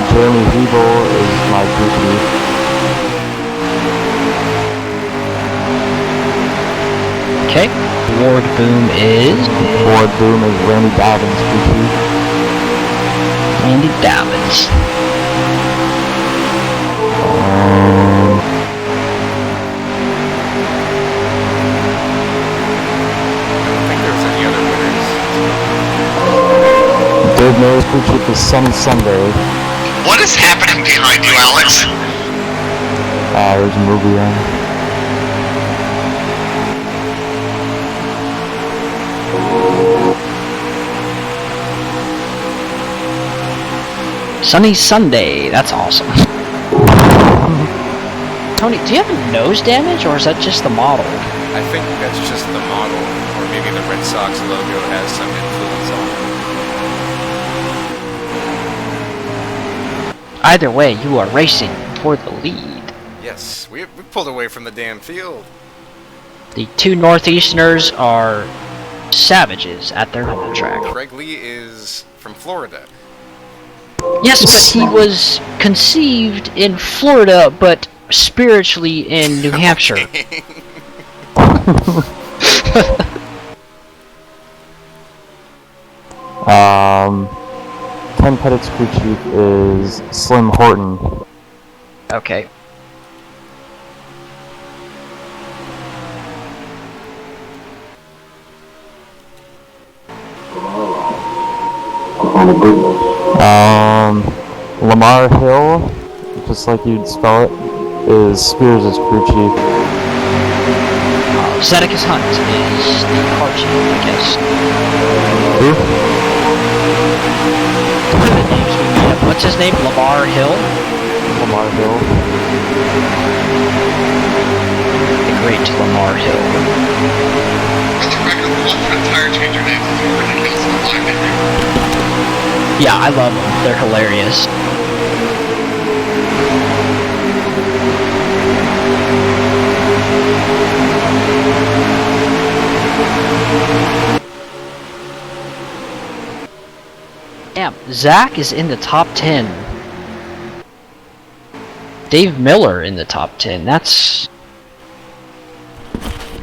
Jeremy Hubel is my crew chief. Okay. Ward Boom is... Ward Boom is Randy Dobbins' crew chief. Andy Dobbins. Dave Mary's crew chief is Sunny Sunday. What is happening behind you, Alex? There's a movie on. Sunny Sunday. That's awesome. Tony, do you have nose damage, or is that just the model? I think that's just the model, or maybe the Red Sox logo has some influence on it. Either way, you are racing for the lead. Yes, we pulled away from the damn field. The two Northeasterners are savages at their home track. Greg Lee is from Florida. Yes, but he was conceived in Florida, but spiritually in New Hampshire. Ken Pettit's crew chief is Slim Horton. Okay. Lamar Hill, just like you'd spell it, is Spears' crew chief. Zedekias Hunt is the car chief, I guess. Who? What are the names we made up? What's his name? Lamar Hill? Lamar Hill. The great Lamar Hill. For the record, the one for tire changer names is more ridiculous than mine, maybe. Yeah, I love them. They're hilarious. Damn, Zach is in the top 10. Dave Miller in the top 10. That's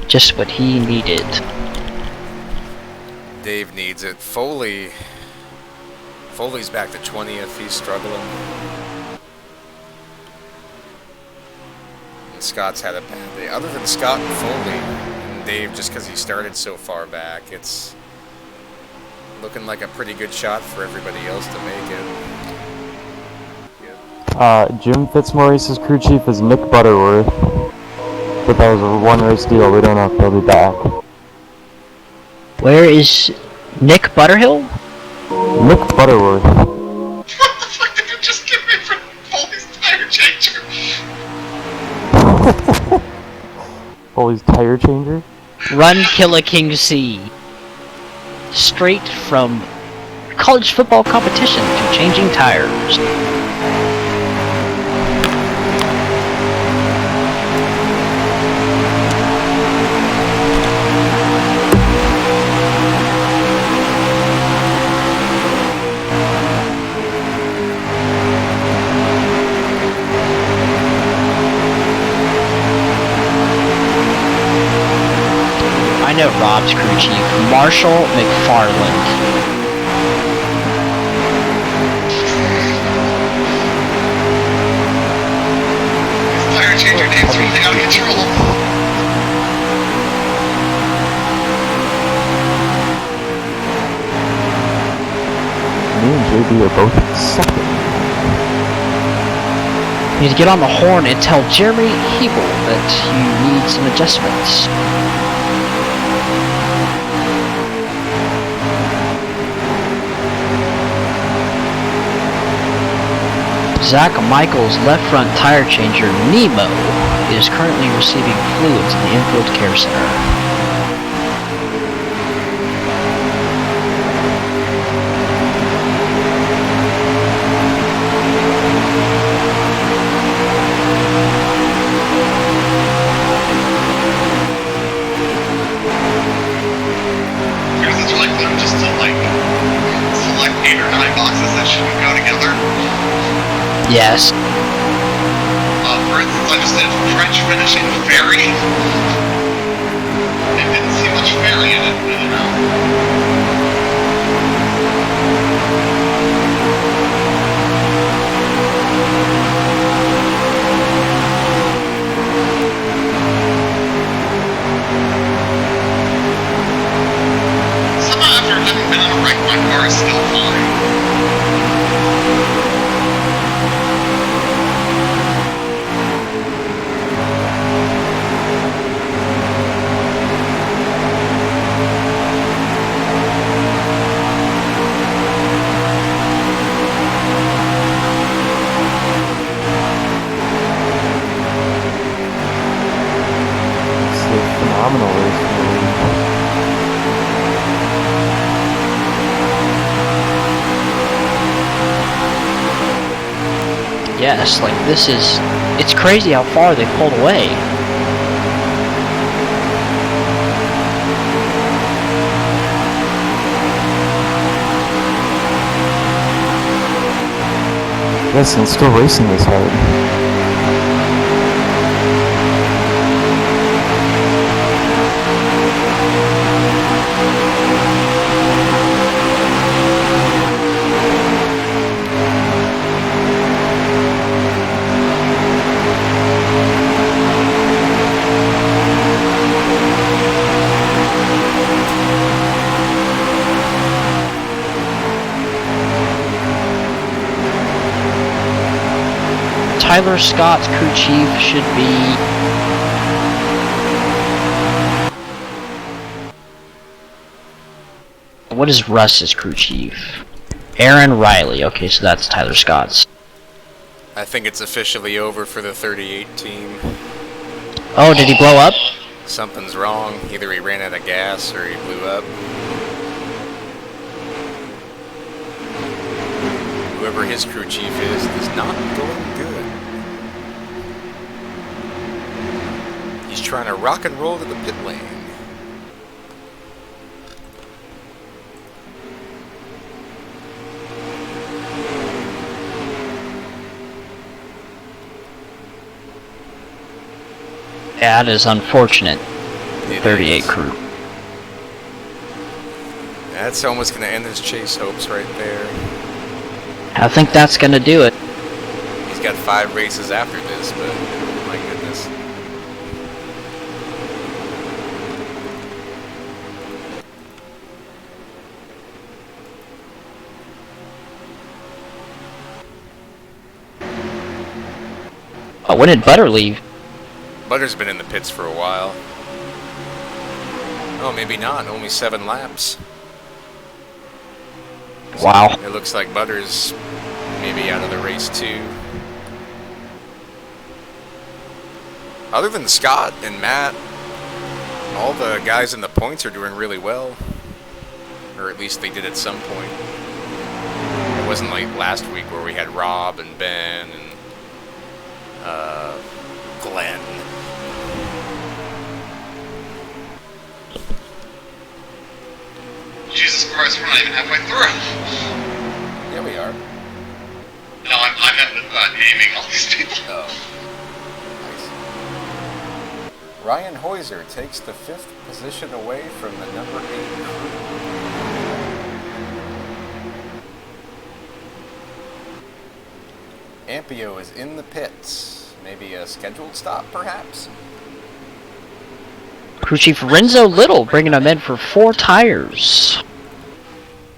just what he needed. Dave needs it. Foley's back to 20th. He's struggling. And Scott's had a bad day. Other than Scott and Foley and Dave, just because he started so far back, it's looking like a pretty good shot for everybody else to make it. Jim Fitzmaurice's crew chief is Nick Butterworth, but that was a one-race deal. We don't know if he'll be back. Where is Nick Butterhill? Nick Butterworth. What the fuck did you just give me from Foley's tire changer? Foley's tire changer? Run Killer King C. Straight from college football competition to changing tires. I know Rob's crew chief, Marshall McFarland. These tire changer names are really out of control. Me and JB are both second. You need to get on the horn and tell Jeremy Hebel that you need some adjustments. Zach Michael's left front tire changer, Nemo, is currently receiving fluids in the infield care center. Here's this really cool, just to like select 8 or 9 boxes that shouldn't go together. Yes. For instance, I just did French finishing fairy. It didn't see much fairy in it, you know. Somehow after having been on a wreck, my car is still fine. phenomenal race. Yes, like this is, it's crazy how far they pulled away. Yes, and still racing this hard. Tyler Scott's crew chief should be... What is Russ's crew chief? Aaron Riley. Okay, so that's Tyler Scott's. I think it's officially over for the 38 team. Oh, did he blow up? Something's wrong. Either he ran out of gas or he blew up. Whoever his crew chief is not going good. He's trying to rock and roll to the pit lane. Yeah, that is unfortunate. It 38 is. crew. That's almost going to end his chase hopes right there. I think that's gonna do it. He's got 5 races after this, but my goodness. Oh, when did Butter leave? Butter's been in the pits for a while. Oh, maybe not. Only 7 laps. Wow. It looks like Butter's maybe out of the race too. Other than Scott and Matt, all the guys in the points are doing really well. Or at least they did at some point. It wasn't like last week where we had Rob and Ben and Glenn. Jesus Christ, we're not even halfway through. Yeah, we are. No, I'm naming all these people. Oh. Nice. Ryan Heuser takes the 5th position away from the number 8 crew. Ampio is in the pits. Maybe a scheduled stop, perhaps? Crew Chief Renzo Little bringing him in for 4 tires.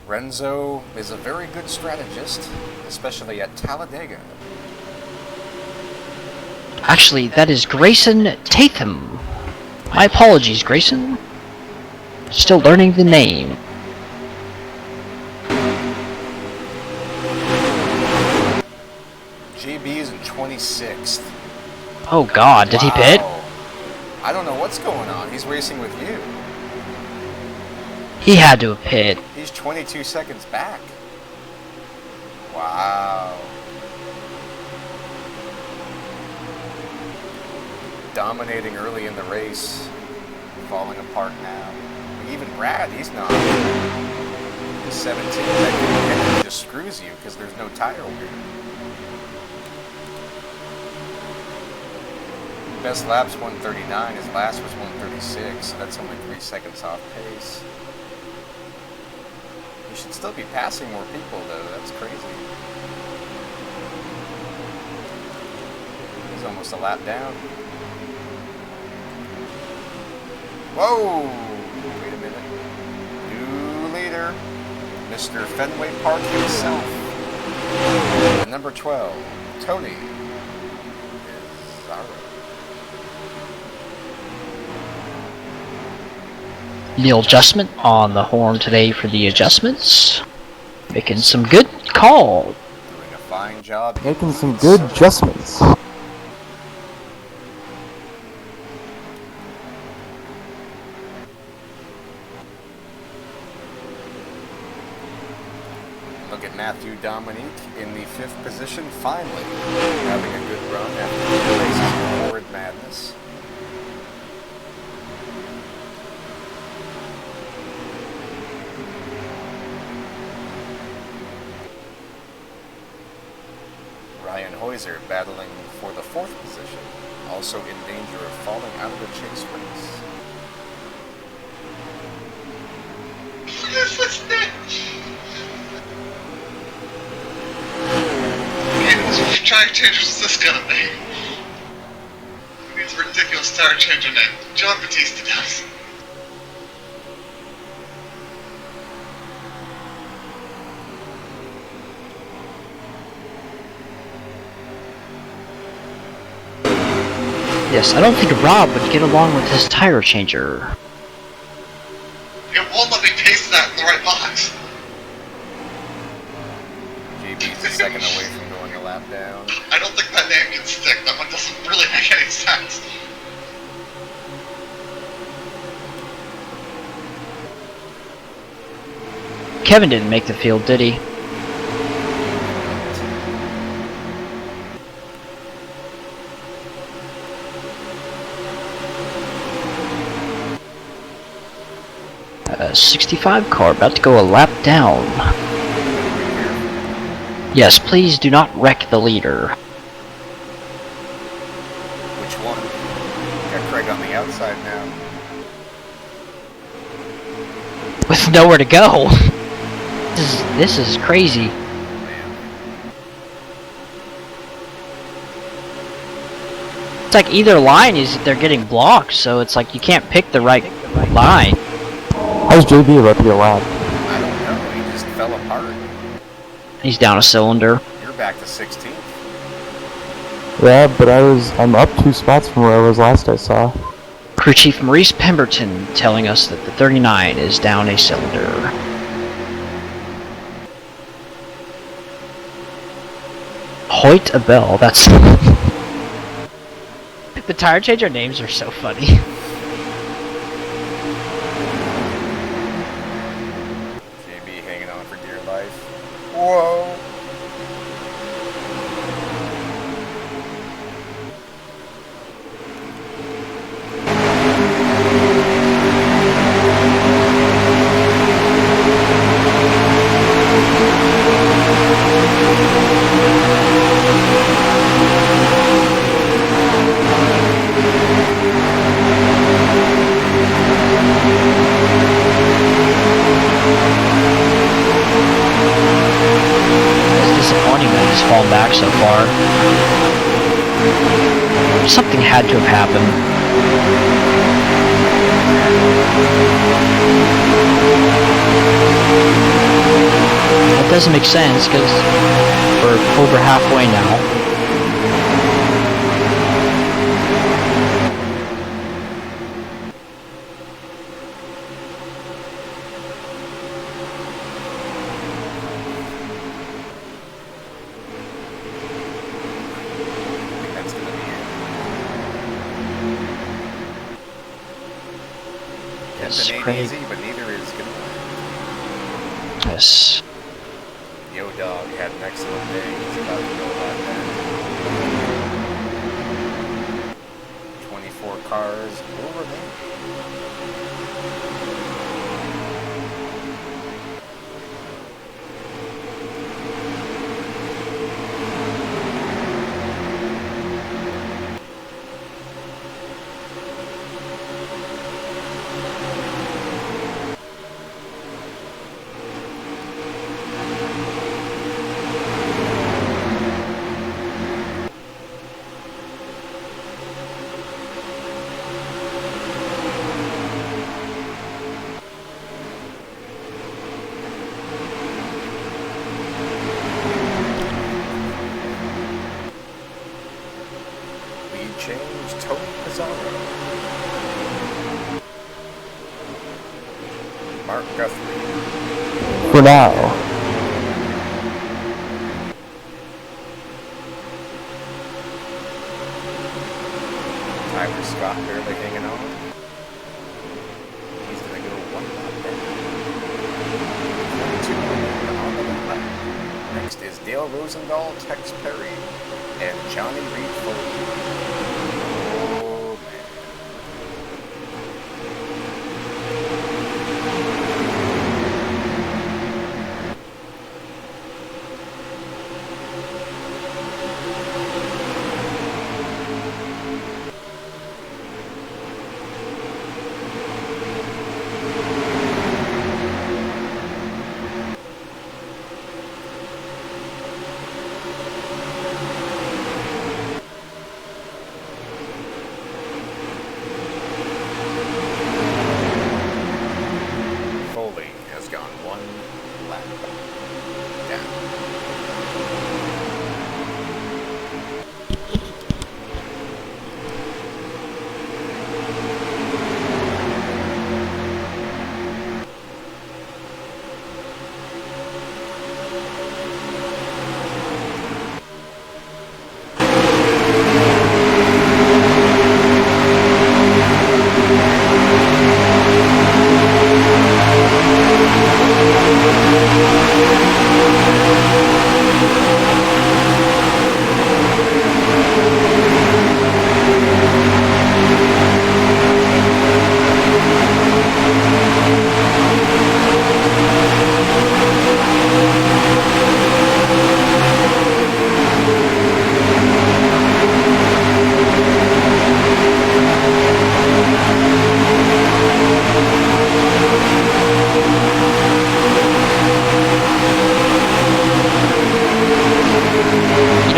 Renzo is a very good strategist, especially at Talladega. Actually, that is Grayson Tatham. My apologies, Grayson. Still learning the name. JB is in 26th. Oh god, did he pit? I don't know what's going on. He's racing with you. He had to have pit. He's 22 seconds back. Wow. Dominating early in the race. Falling apart now. Even Brad, he's not. He's 17. That just screws you because there's no tire wear. Best lap's 139. His last was 136. So that's only 3 seconds off pace. You should still be passing more people, though. That's crazy. He's almost a lap down. Whoa! Wait a minute. New leader. Mr. Fenway Park himself. Number 12, Tony Zaro. Neil Adjustment on the horn today for the adjustments. Making some good call. Doing a fine job. Making some good adjustments. Dominique in the 5th position, finally having a good run after 2 races of horrid madness. Ryan Heuser battling for the 4th position, also in danger of falling out of the chase race. What's that? What tire change was this gonna be? He needs a ridiculous tire changer name. John Batista does. Yes, I don't think Rob would get along with his tire changer. It won't let me paste that in the right box. JB's a second away from going a lap down. I don't think that name can stick. That one doesn't really make any sense. Kevin didn't make the field, did he? A 65 car about to go a lap down. Yes, please do not wreck the leader. Which one? Got Craig on the outside now. With nowhere to go. This is crazy. It's like either line they're getting blocked, so it's like you can't pick the right line. How's JB about to get lapped? I don't know, he just fell apart. He's down a cylinder. You're back to 16th. Yeah, but I'm up 2 spots from where I was last I saw. Crew Chief Maurice Pemberton telling us that the 39 is down a cylinder. Hoyt Abel, that's... The tire changer names are so funny. JB hanging on for dear life. Whoa! Fallen back so far. Something had to have happened. That doesn't make sense because we're over halfway now. Yes, it ain't easy, but neither is gonna win. Yes. Yo Dog had an excellent day. He's about to go lap down. 24 cars will remain. Change Tony Pizarro. Mark Guthrie. For now. Tyler Scott barely hanging on. He's going to go one lap down. 22 on the lap. Next is Dale Rosendahl, Tex Perry, and Johnny Reed Foley. Oh, man.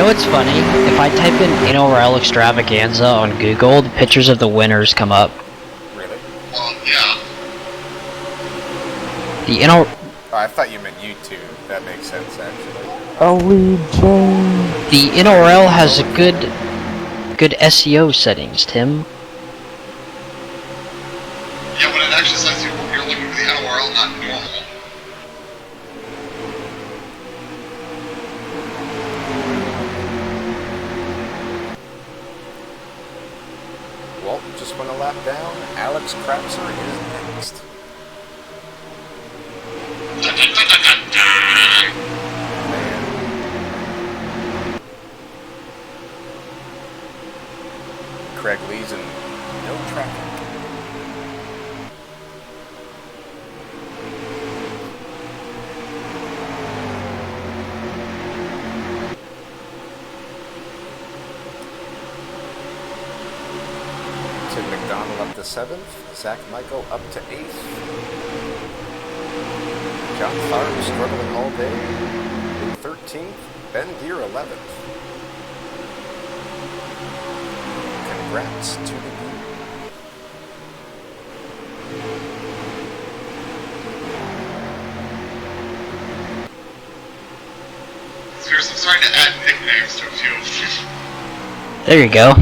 What's funny? If I type in NRL extravaganza on Google, the pictures of the winners come up. Really? Well, yeah. The NRL. Oh, I thought you meant YouTube. That makes sense, actually. The NRL has a good SEO settings, Tim. Yeah, when it actually says you're looking for the NRL, not normal. Well, just went a lap down. Alex Krapser is next. Craig Lee's in no traffic. Tim McDonald up to 7th, Zach Michael up to 8th. John Tharp struggling all day in 13th, Ben Deere 11th. Congrats to the group. Seriously, I'm starting to add nicknames to a few of them. There you go.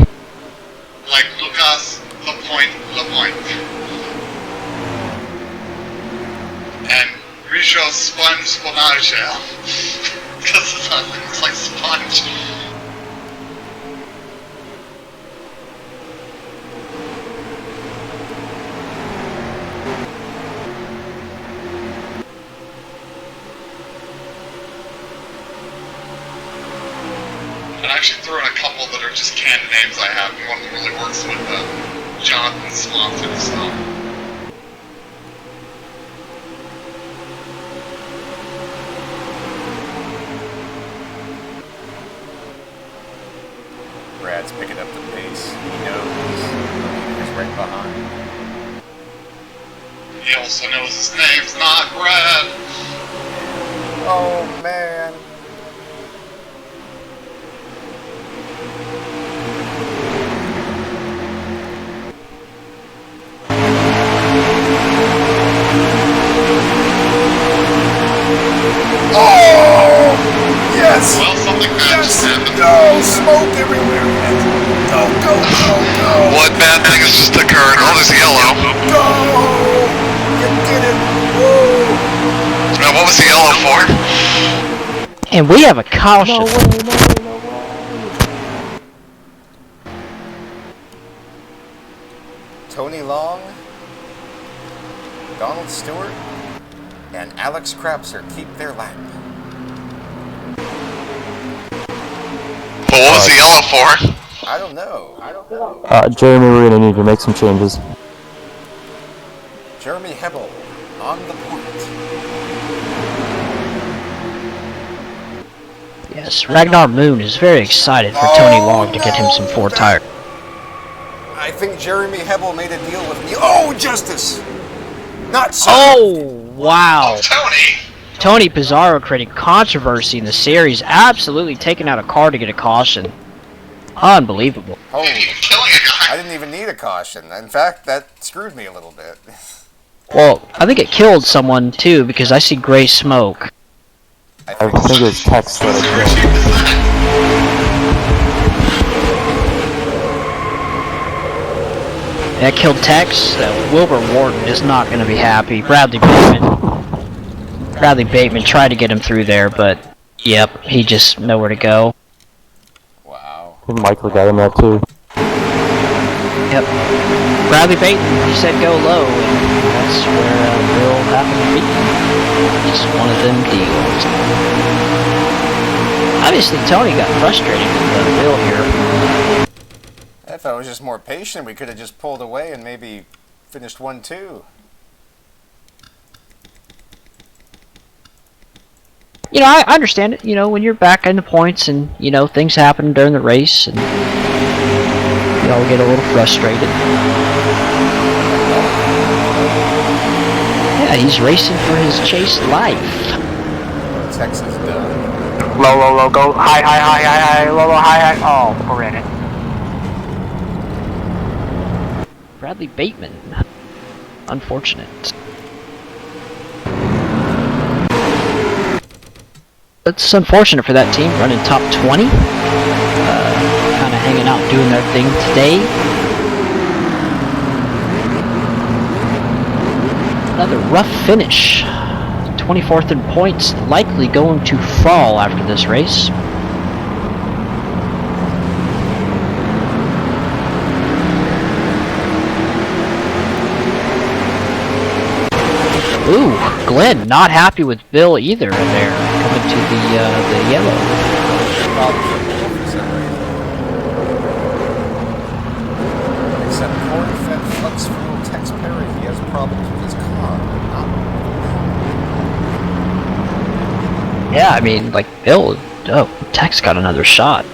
Like Lucas, the point. And Risho Sponge Spinach. Because it looks like sponge. And I actually threw in a couple that are just canned names I have, and one of them really works with Jonathan Swanson, so. Brad's picking up the pace. He knows he's right behind. He also knows his name's not Brad. Oh, man. Oh! Yes! Well, something bad just happened. No! Smoke everywhere! Go, go, go, go! What bad thing has just occurred? Oh, there's yellow. Go! You did it! Woo! Now, what was the yellow for? And we have a caution. Tony Long, Donald Stewart, and Alex Krapser keep their lap. But what was the yellow for? I don't know. Jeremy, we're gonna need to make some changes. Jeremy Hebel on the point. Yes, Ragnar Moon is very excited for Tony Long to get him some 4 tires. I think Jeremy Hebel made a deal with me. Oh, Justice! Not so. Oh, wow. Oh, Tony! Tony Pizarro creating controversy in the series, absolutely taking out a car to get a caution. Unbelievable. Holy. Killing a guy. I didn't even need a caution. In fact, that screwed me a little bit. Well, I think it killed someone too, because I see gray smoke. I think it's text that Whose it crew chief is that? That killed Tex. Wilbur Wharton is not going to be happy. Bradley Bateman tried to get him through there, but yep, he just nowhere to go. Wow. I think Michael got in that too. Yep. Bradley Bateman, he said go low, and that's where Bill happened to be. Just one of them deals. Obviously, Tony got frustrated with Bill here. If I was just more patient, we could have just pulled away and maybe finished 1-2. You know, I understand it. You know, when you're back in the points and, you know, things happen during the race and you all get a little frustrated. Yeah, he's racing for his chase life. Texas done. Low, go high, low, high. Oh, we're in it. Bradley Bateman. Unfortunate. It's unfortunate for that team running top 20. Kind of hanging out doing their thing today. Another rough finish. 24th in points, likely going to fall after this race. Ooh, Glenn not happy with Bill either in there, coming to the yellow. Except corn-fed flux fuel Tex Perry, he has problems with his car. Yeah, I mean, like, Bill, Tex got another shot.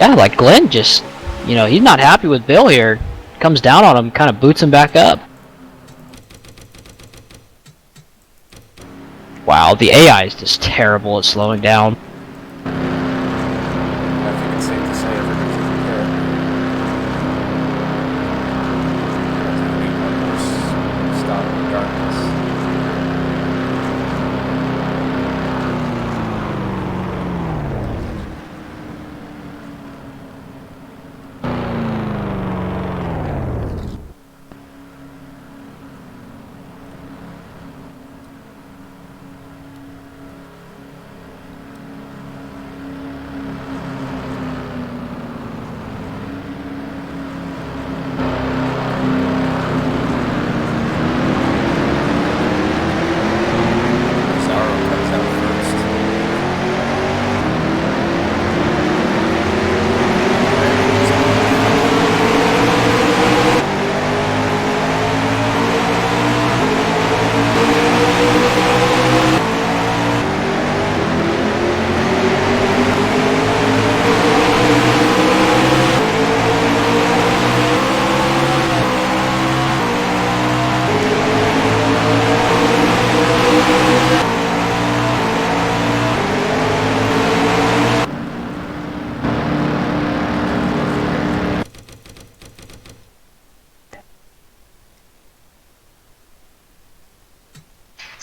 Yeah, like, Glenn just, you know, he's not happy with Bill here. Comes down on him, kind of boots him back up. Wow, the AI is just terrible at slowing down. I think it's safe to say everything's prepared. One more stop regardless.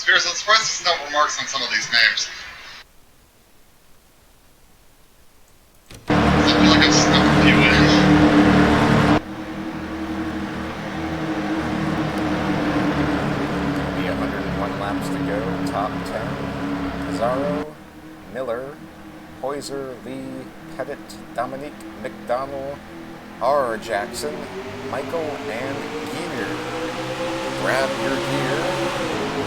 Spears, I'm surprised there's no remarks on some of these names. I feel like I've snuck a few in. Be 101 laps to go. Top 10. Pizarro, Miller, Hoyser, Lee, Pettit, Dominique, McDonald, R. Jackson, Michael, and Gear. Grab your gear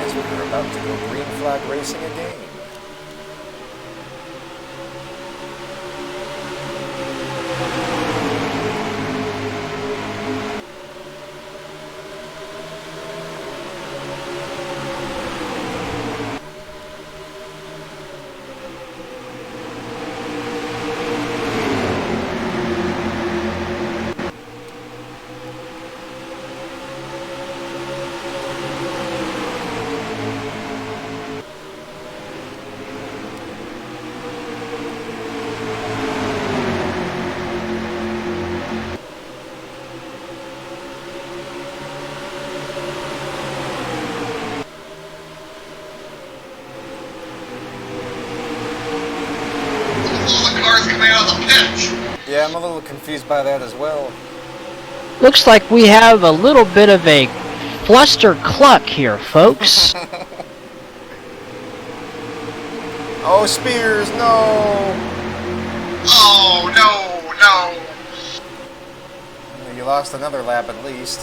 as we're about to go green flag racing again. pits. Yeah, I'm a little confused by that as well. Looks like we have a little bit of a fluster cluck here, folks. Oh, Spears, no! Oh, no. You lost another lap at least.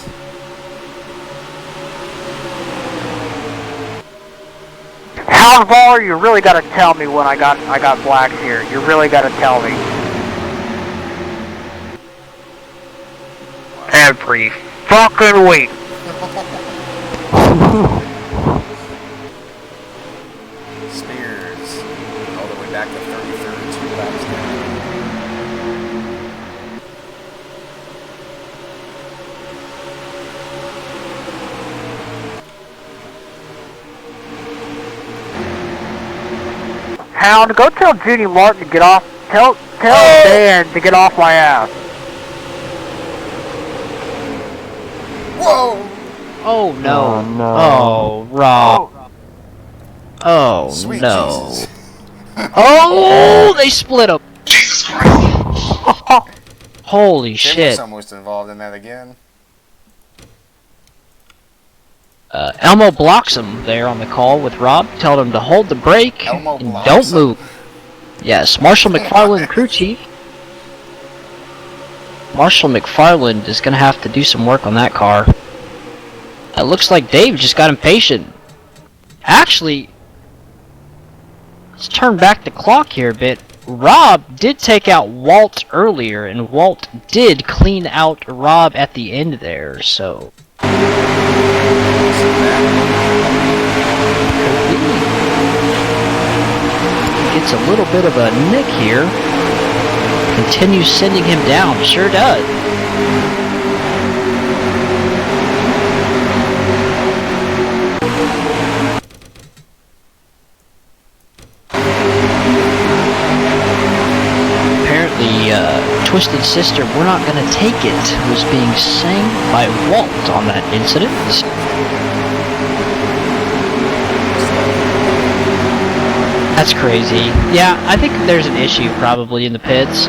Hound baller, you really gotta tell me when I got blacks here. You really gotta tell me. Every fucking week. Spears, all the way back to 33rd, 2 laps down. Hound, go tell Judy Martin to get off. Tell Dan to get off my ass. Whoa! Oh no. Oh, no. Oh, Rob. Oh Sweet no. Jesus. Oh, they split up. Jesus Christ. Holy Tim shit. was almost involved in that again. Elmo blocks him there on the call with Rob. Told him to hold the brake Elmo and blocks don't him? move. Yes, Marshall McFarland, crew chief. Marshall McFarland is going to have to do some work on that car. It looks like Dave just got impatient. Actually, let's turn back the clock here a bit. Rob did take out Walt earlier, and Walt did clean out Rob at the end there, so... Gets a little bit of a nick here. Continues sending him down. Sure does. Apparently, Twisted Sister, We're Not Gonna Take It, was being sang by Walt on that incident. That's crazy. Yeah, I think there's an issue probably in the pits.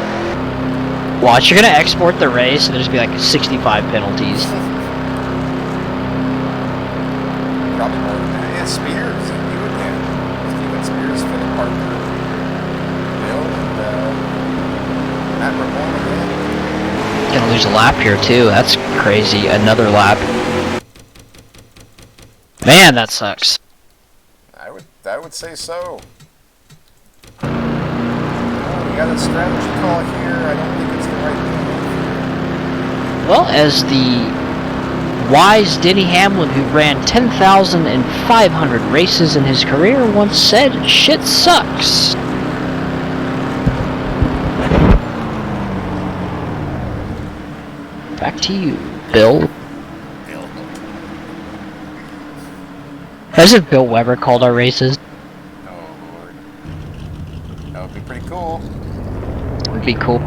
Watch, you're gonna export the race and there's gonna be like 65 penalties. Probably more than that. Yeah, Spears and you again. Steven Spears for the Parker. Bill and Matt Ramon again. Gonna lose a lap here too. That's crazy. Another lap. Man, that sucks. I would say so. Oh, we got a strategy call here. I don't think it's the right move. Well, as the wise Denny Hamlin, who ran 10,500 races in his career, once said, shit sucks. Back to you, Bill. As if Bill Weber called our races. Oh, Lord. That would be pretty cool. Would be cool.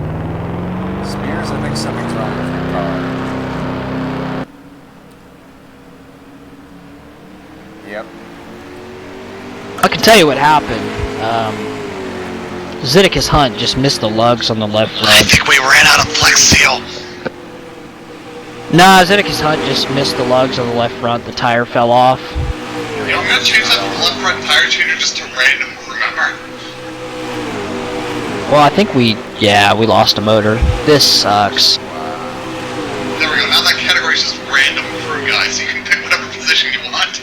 Spears, I think something's wrong with your car. Yep. I can tell you what happened. Zidicus Hunt just missed the lugs on the left I front. think we ran out of Flex Seal. Nah, Zidicus Hunt just missed the lugs on the left front. The tire fell off. You know, I'm gonna change that from left front tire changer just to random, remember? Well, I think we lost a motor. This sucks. There we go, now that category's just random crew guys, so you can pick whatever position you want.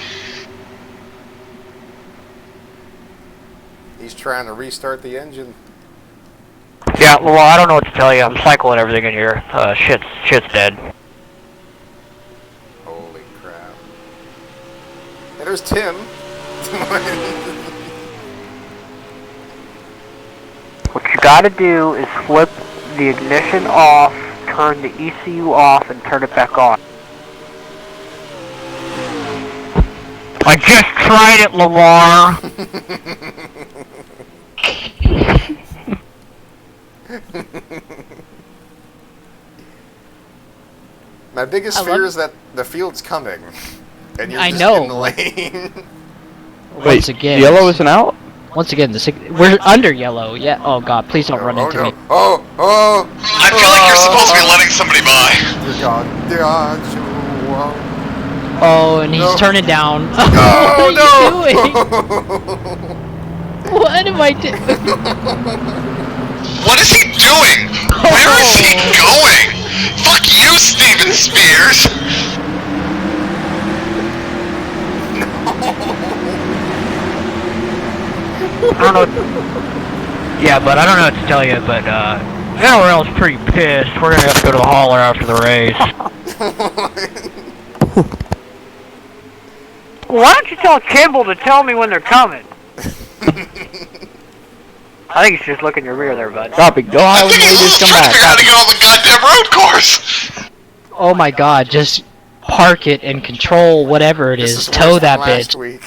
He's trying to restart the engine. Yeah, well, I don't know what to tell you. I'm cycling everything in here. Shit's dead. Holy crap. And there's Tim. What you gotta do is flip the ignition off, turn the ECU off, and turn it back on. I just tried it, Lamar! My biggest fear is that the field's coming. And you're I just know. in the lane. Once again. Yellow isn't out? Once again, we're under yellow. Yeah. Oh god, please don't run into me. Oh! I feel like you're supposed to be letting somebody by. Dear God. Joshua. Oh, and he's turning down. Oh, what are you doing? What am I doing? What is he doing? Where is he going? Fuck you, Steven Spears! I don't know. Yeah, but I don't know what to tell you, but NRL's pretty pissed. We're gonna have to go to the hauler after the race. Why don't you tell Kimball to tell me when they're coming? I think he's just looking in your rear there, bud. Stop it. Go I out think when he's we just also come trying to figure out how to back. get on the goddamn road course! Oh my god, just park it and control whatever it This is. worse Tow than that last bitch. week.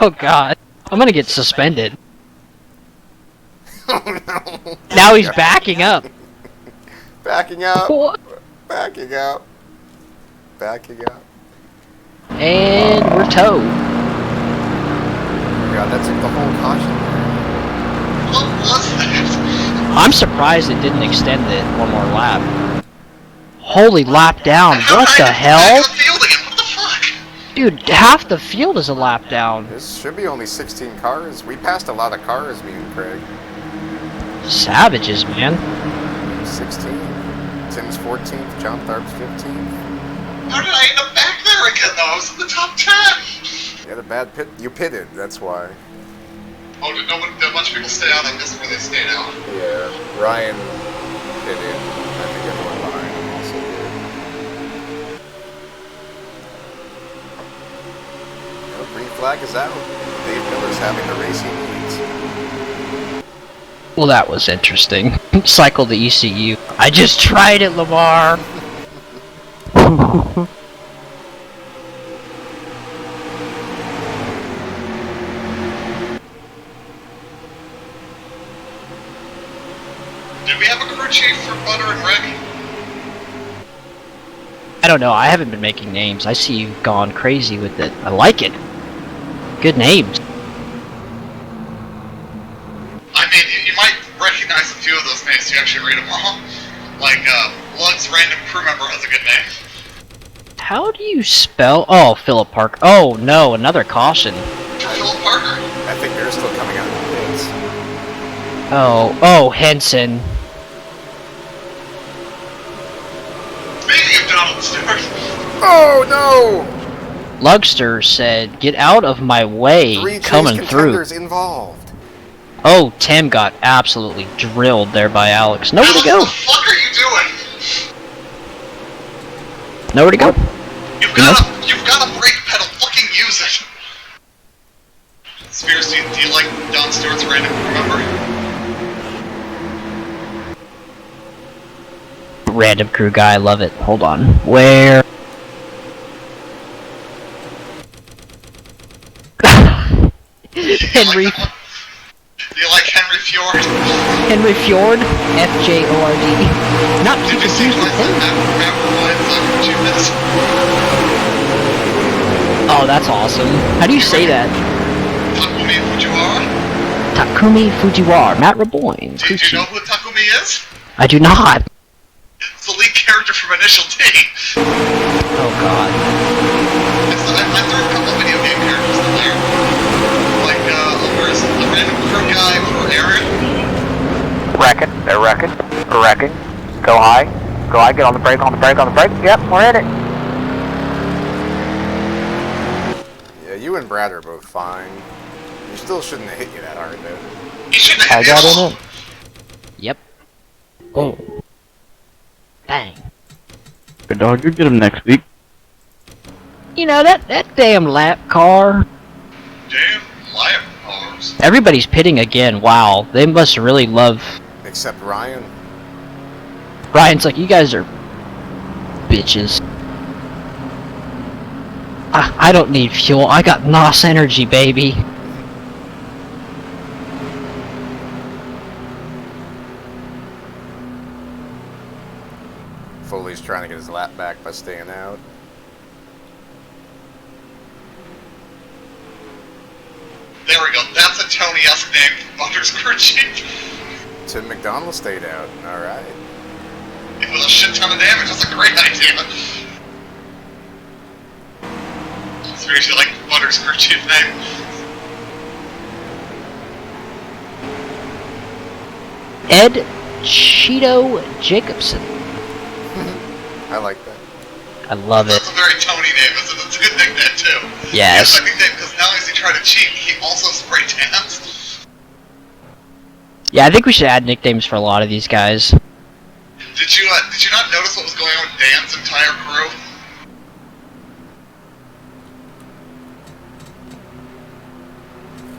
Oh god. I'm gonna get suspended. Oh no. Now he's backing up. Backing up. What? Backing up. Backing up. And we're towed. Oh god, that took the whole caution there. What was that? I'm surprised it didn't extend it one more lap. Holy lap down. What the hell? What the fuck? Dude, half the field is a lap down. This should be only 16 cars. We passed a lot of cars, me and Craig. Savages, man. 16. Tim's 14th, John Tharp's 15th. How did I end up back there again, though? I was in the top 10! You had a bad pit. You pitted, that's why. Oh, did a bunch of people stay out? I guess where they stayed out. Yeah, Ryan pitted. I think everyone behind him also did. Well, green flag is out. Dave Miller's having the race he needs. Well, that was interesting. Cycle to ECU. I just tried it, Lamar. Did we have a crew chief for Butter and Rick? I don't know. I haven't been making names. I see you've gone crazy with it. I like it. Good names. I mean, you might recognize a few of those names if you actually read them all. Like, Lug's random crew member has a good name. How do you spell? Oh, Philip Parker. Oh no, another caution. Philip Parker. I think they're still coming out of the pits. Oh, Henson. Speaking of Donald Stewart. Oh no! Lugster said, "Get out of my way, Three coming chase through." contenders involved. Oh, Tim got absolutely drilled there by Alex. Nowhere to go. What the fuck are you doing? Nowhere to go. You've got a brake pedal. Fucking use it. Spears, do you like Don Stewart's random crew member? Random crew guy, love it. Hold on. Where? Henry. Do you like Henry Fjord? Henry Fjord. FJORD. Not too Did you see confused with him. Matt Ryan's Oh, that's awesome. How do you say that? Takumi Fujiwara? Takumi Fujiwara. Matt Raboyne. Do you know who Takumi is? I do not. It's the lead character from Initial D. Oh god. I threw a couple of video game characters in there. Like, where's the random crew guy for Aaron? Wrecking. They're wrecking. We're wrecking. Go high. Go high. Get on the brake, on the brake, on the brake. Yep, we're in it. Yeah, you and Brad are both fine. You still shouldn't have hit you that hard, though. You shouldn't have I hit me got at all. in it. Yep. Dang. Dang. Good dog, you'll get him next week. You know, that damn lap car. Damn liar cars. Everybody's pitting again. Wow. They must really love... Except Ryan. Ryan's like, you guys are... bitches. I don't need fuel. I got NOS energy, baby. Foley's trying to get his lap back by staying out. There we go. That's a Tony named Butters crew chief. Tim McDonald stayed out. Alright. It was a shit ton of damage. That's a great idea. Seriously, like Butters crew chief name. Ed Cheeto Jacobson. I like that. I love it. That's a very Tony name. It's a good nickname too. Yes. It's a nickname because not only does he try to cheat, he also spray tans. Yeah, I think we should add nicknames for a lot of these guys. Did you not notice what was going on with Dan's entire crew?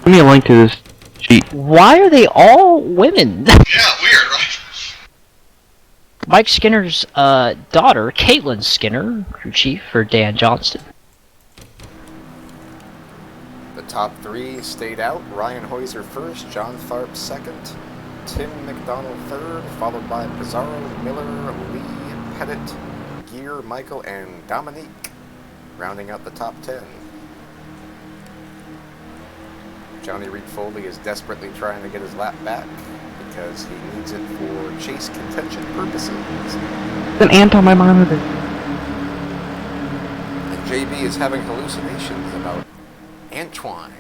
Give me a link to this sheet. Why are they all women? Yeah, weird, right? Mike Skinner's daughter, Caitlin Skinner, crew chief for Dan Johnston. The top three stayed out. Ryan Heuser first, John Tharp second, Tim McDonald third, followed by Pizarro, Miller, Lee, Pettit, Gear, Michael, and Dominique, rounding out the top 10. Johnny Reed Foley is desperately trying to get his lap back because he needs it for chase contention purposes. It's an ant on my monitor. And JB is having hallucinations about Antoine.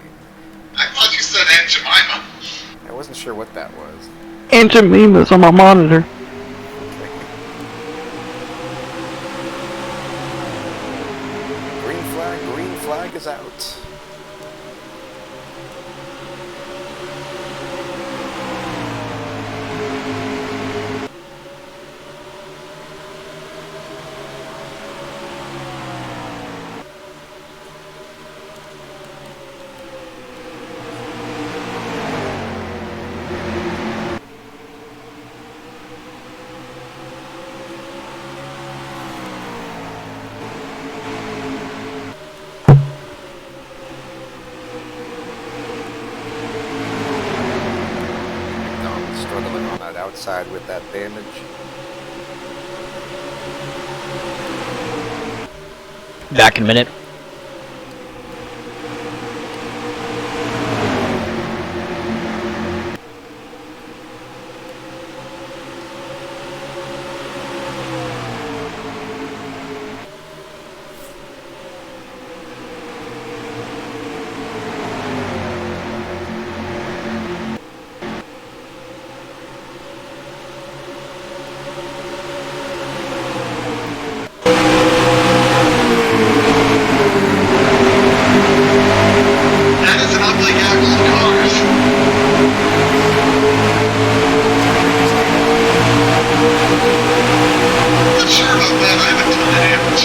I thought you said Aunt Jemima. I wasn't sure what that was. Aunt Jemima's on my monitor. Green flag is out. Struggling on that outside with that damage. Back in a minute. That is an ugly gaggle of cars. I'm not sure about that. I haven't done any damage.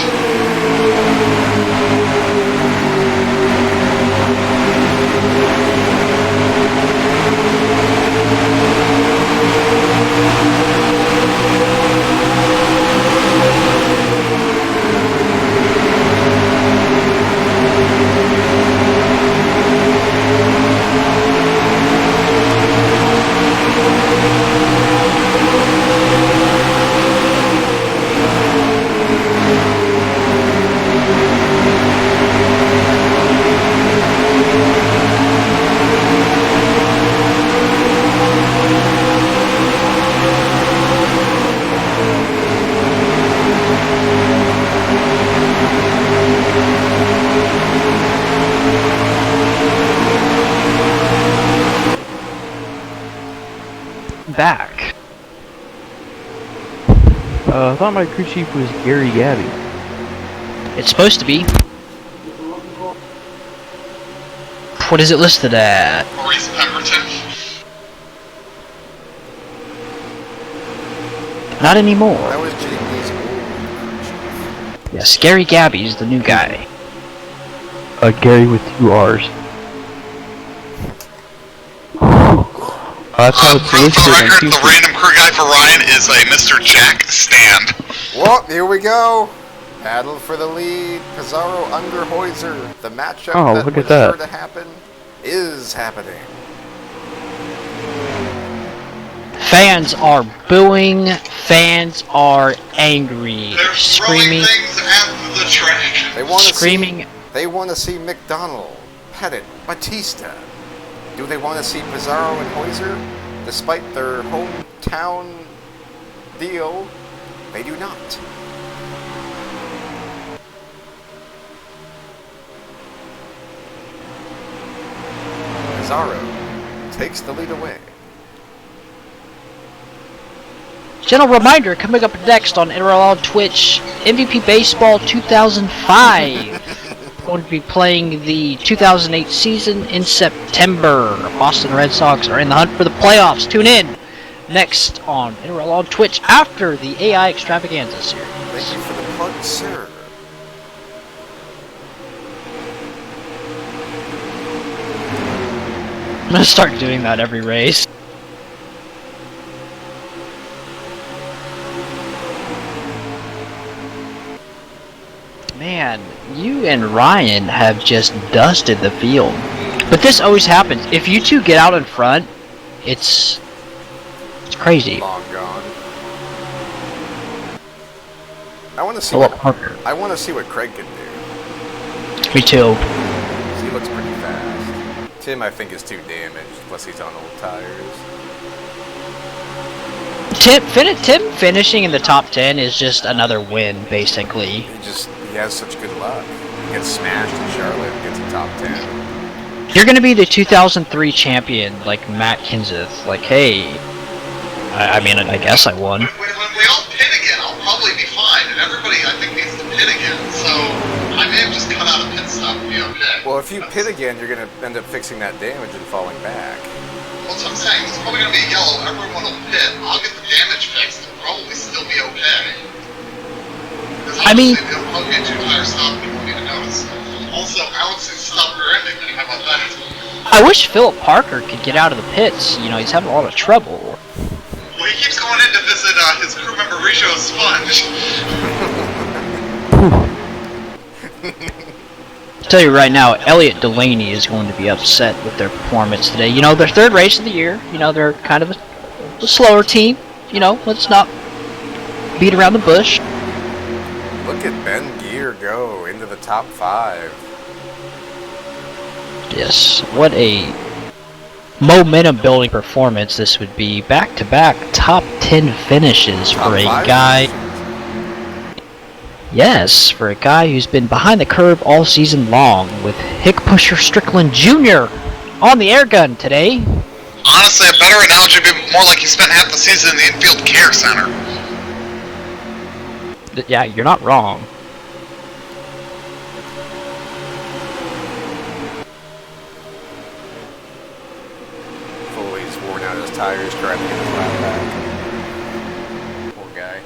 Back. I thought my crew chief was Gary Gabby. It's supposed to be. What is it listed at? Maurice Pemberton. Not anymore. That was JB's old crew chief. Yes, Gary Gabby's the new guy. Gary with 2 R's. That's how it's For the listed on record, the Tuesday. random crew guy for Ryan is a Mr. Jack Stand. Well, here we go. Battle for the lead. Pizarro under Heuser. The matchup Oh, that look was at that. sure to happen is happening. Fans are booing. Fans are angry. They're throwing Screaming. things at the track. They want to Screaming. They want to see McDonald, Pettit, Batista, Do they want to see Pizarro and Hoyser? Despite their hometown deal, they do not. Pizarro takes the lead away. Gentle reminder, coming up next on InterRL on Twitch, MVP Baseball 2005. Going to be playing the 2008 season in September. Boston Red Sox are in the hunt for the playoffs. Tune in next on InterRL on Twitch after the AI Extravaganza series. Thank you for the plug, sir. I'm gonna start doing that every race. Man, you and Ryan have just dusted the field. But this always happens. If you two get out in front, it's crazy. Long gone. I want to see Philip Parker. I want to see what Craig can do. Me too. He looks pretty fast. Tim, I think, is too damaged. Plus, he's on old tires. Tim finishing in the top 10 is just another win, basically. He has such good luck. He gets smashed in Charlotte and gets a top 10. You're gonna be the 2003 champion, like Matt Kenseth. Like, hey, I mean, I guess I won. When we all pit again, I'll probably be fine, and everybody, I think, needs to pit again, so I may have just cut out a pit stop and be okay. Well, if you pit again, you're going to end up fixing that damage and falling back. That's what I'm saying. It's probably going to be yellow. Everyone will pit. I'll get the damage fixed and probably still be okay. I mean, it'll probably be a two-tire stop. People need to notice. Also, Alex's stop rear-ending. How about that? I wish Philip Parker could get out of the pits. You know, he's having a lot of trouble. Well, he keeps going in to visit his crew member Richo Sponge. I'll tell you right now, Elliot Delaney is going to be upset with their performance today. You know, their third race of the year. You know, they're kind of a slower team. You know, let's not beat around the bush. Look at Ben Gear go into the top 5. Yes, what a momentum-building performance this would be. Back-to-back top 10 finishes for a guy. Yes, for a guy who's been behind the curve all season long, with Hick Pusher Strickland Jr. on the air gun today. Honestly, a better analogy would be more like he spent half the season in the infield care center. Yeah, you're not wrong. Foley's worn out his tires trying to get his lap back. Poor guy.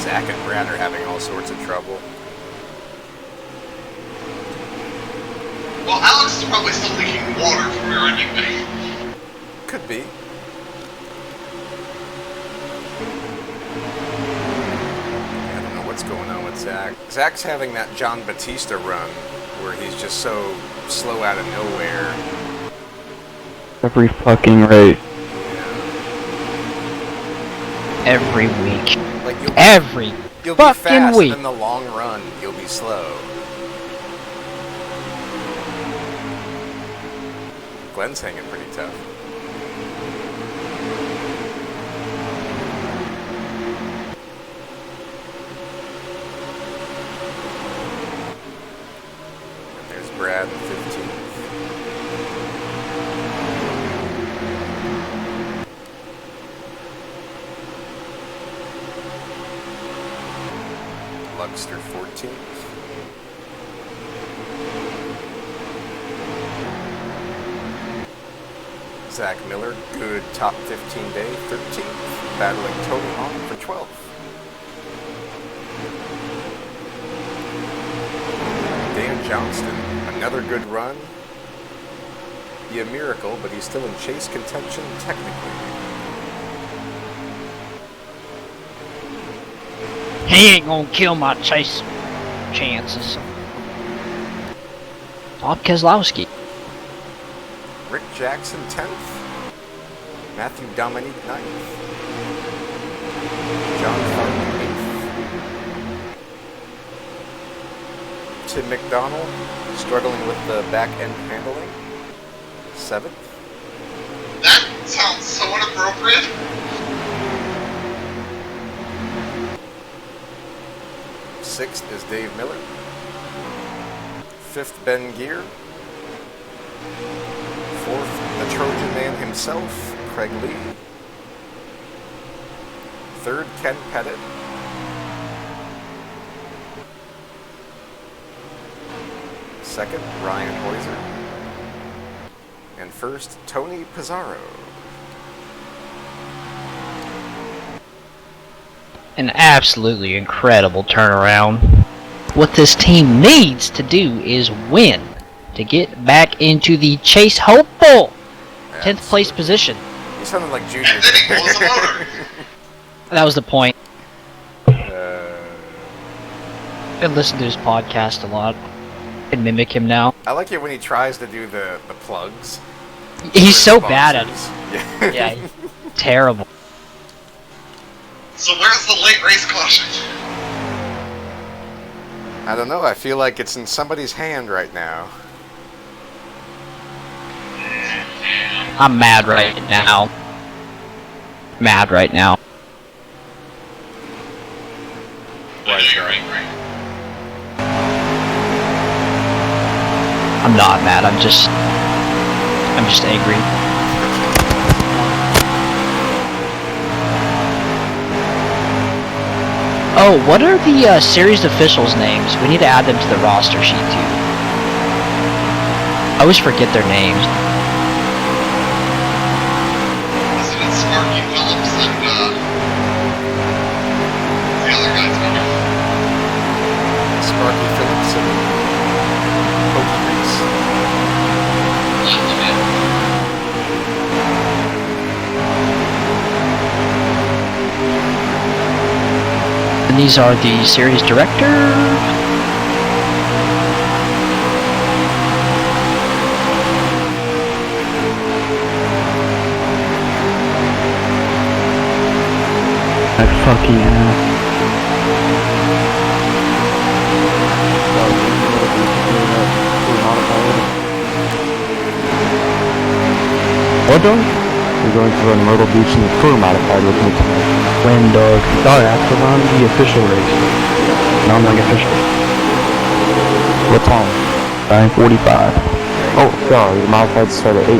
Zach and Brad are having all sorts of trouble. Well, Alex is probably still leaking water from rear-ending me. Could be. I don't know what's going on with Zach. Zach's having that John Batista run where he's just so slow out of nowhere. Every fucking race. Every week. Like you'll be fucking fast, week. and in the long run, you'll be slow. Glenn's hanging pretty tough. And there's Brad, 15th. Luxter, 14th. Zach Miller, good top 15 day, 13th. Battling Tony Hawk for 12th. Dan Johnston, another good run. be a miracle, but he's still in chase contention technically. He ain't gonna kill my chase chances. Bob Keselowski. Rick Jackson 10th. Matthew Dominique 9th. John Farley 8th. Tim McDonald, struggling with the back end handling. 7th. That sounds so inappropriate. 6th is Dave Miller. 5th, Ben Gear. 4th, the Trojan Man himself, Craig Lee. 3rd, Ken Pettit. 2nd, Ryan Hoiser. And 1st, Tony Pizarro. An absolutely incredible turnaround. What this team needs to do is win to get back into the chase hopeful 10th place position. You sounded like Junior. And then he blows the motor. That was the point. I listen to his podcast a lot. I can mimic him now. I like it when he tries to do the plugs. He's for so his bad at it. sponsors. Yeah, he's terrible. So where's the late race caution? I don't know. I feel like it's in somebody's hand right now. I'm mad right now. Mad right now. Why is that? I'm not mad. I'm just angry. Oh, what are the series officials' names? We need to add them to the roster sheet too. I always forget their names. Isn't it Sparky Phillips and the other guy's name? Sparky Phillips and Pokey Reese. And these are the series director. Fucking hell. What dog? We're going to run Myrtle Beach in the tour modified with me tonight. When dog? Oh, that's the on the official race. Non-official. What time? 9:45. Oh, sorry, the modifieds start at 8.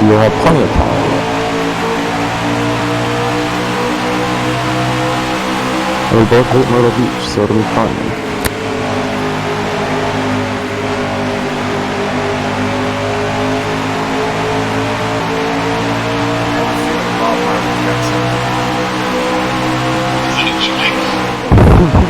You'll have plenty of time. We both hate Myrtle Beach, so it'll be fun. Is it in China?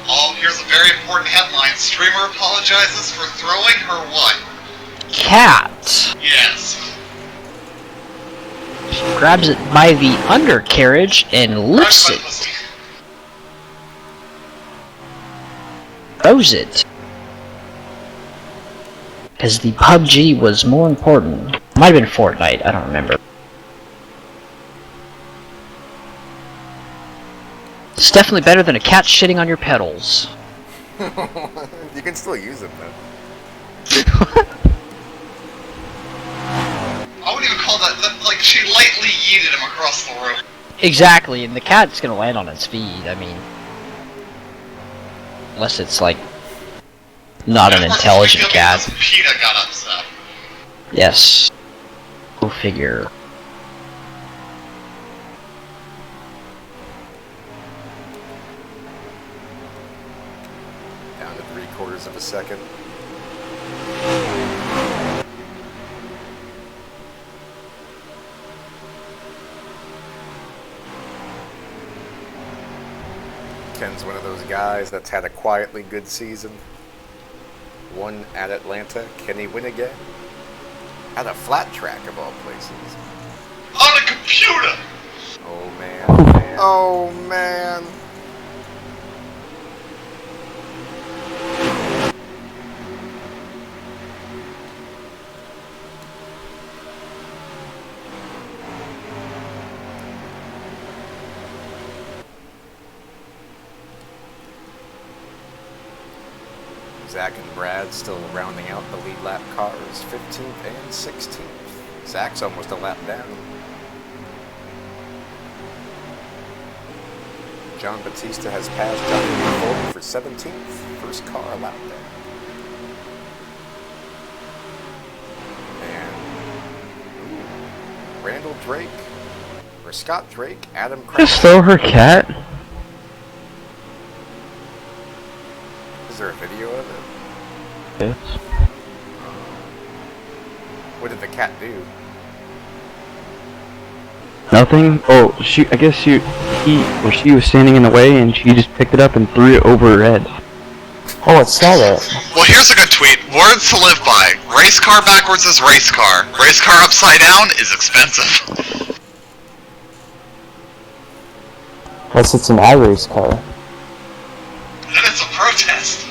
Oh, here's a very important headline. Streamer apologizes for throwing her what? Cat Yes. grabs it by the undercarriage and lifts Right by it. pussy. Throws it. Because the PUBG was more important. Might have been Fortnite, I don't remember. It's definitely better than a cat shitting on your pedals. You can still use them though. I wouldn't even call that, like, she lightly yeeted him across the room. Exactly, and the cat's gonna land on its feet, I mean... Unless it's, like... not an intelligent cat. PETA got upset. Yes. Go figure. Down to 3/4 of a second. Ken's one of those guys that's had a quietly good season. Won at Atlanta. Can he win again? At a flat track of all places. On a computer! Oh man. Oh man. Zach and Brad still rounding out the lead lap cars, 15th and 16th. Zach's almost a lap down. John Batista has passed Johnny Ford for 17th. First car a lap down. And Randall Drake, or Scott Drake, Adam Craig. Just throw her cat. Is there a video of it? Yes. What did the cat do? Nothing. Oh, I guess she was standing in the way, and she just picked it up and threw it over her head. Oh, I saw that. Well, here's a good tweet. Words to live by. Race car backwards is race car. Race car upside down is expensive. Unless it's an iRace car. And it's a protest.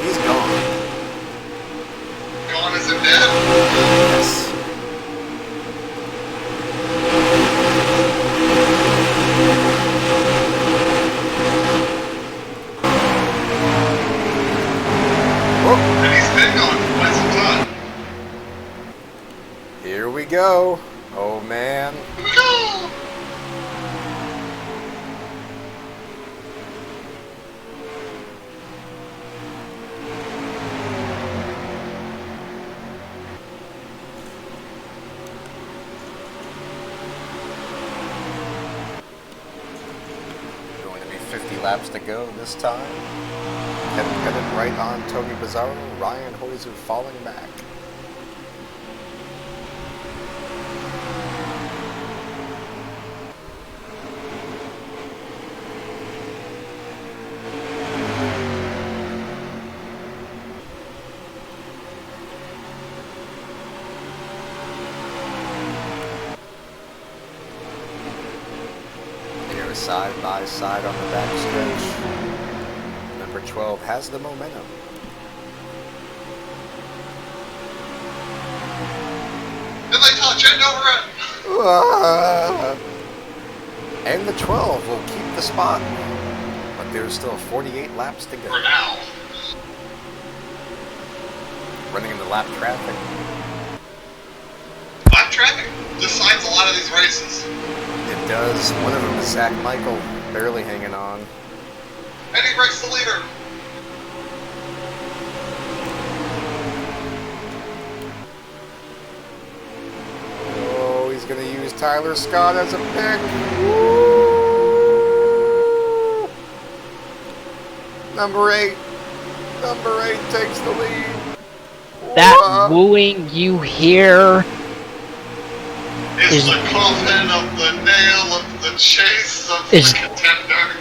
He's gone. Gone as in dead? Yes. And he's been gone for quite some time. Here we go. Oh man. Here we go! Going to be 50 laps to go this time. Headed right on Tony Bizzarro, Ryan Hoyser falling back. They're side by side on the backstretch. Number 12 has the momentum. Did they touch end over end? And the 12 will keep the spot. But there's still 48 laps to go. For now. Running in the lap traffic. Lap traffic decides a lot of these races. It does. One of them is Zach Michael, barely hanging on. And he breaks the leader. Oh, he's going to use Tyler Scott as a pick. Woo! Number 8. Number 8 takes the lead. That Whoa. wooing you hear Is the coffin of the nail of the chase of Is- the contender.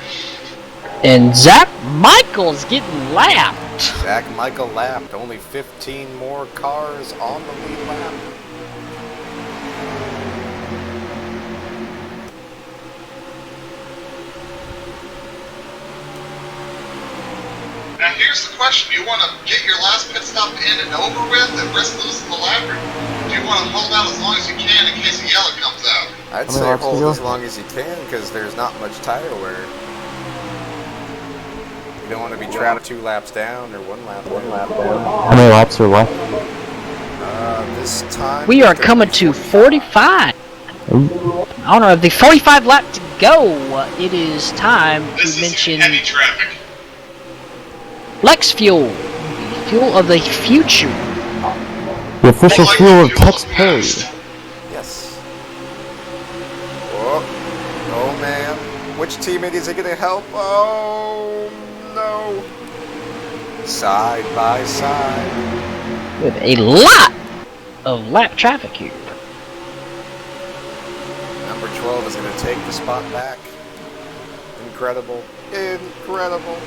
and Zach Michael's getting lapped. Zach Michael lapped. Only 15 more cars on the lead lap. here's the question. Do you want to get your last pit stop in and over with and risk losing the lap, or do you want to hold out as long as you can in case a yellow comes out? I'd say hold as long as you can, because there's not much tire wear. You don't want to be trapped 2 laps down or 1 lap down. How many laps are left? This time... We are coming to 45. On the 45 lap to go, it is time to mention heavy traffic. Lex Fuel, the fuel of the future. The official fuel of Tex Perry. Yes. Whoa. Oh man. Which teammate is he gonna help? Oh no. Side by side. With a lot of lap traffic here. Number 12 is gonna take the spot back. Incredible. Incredible.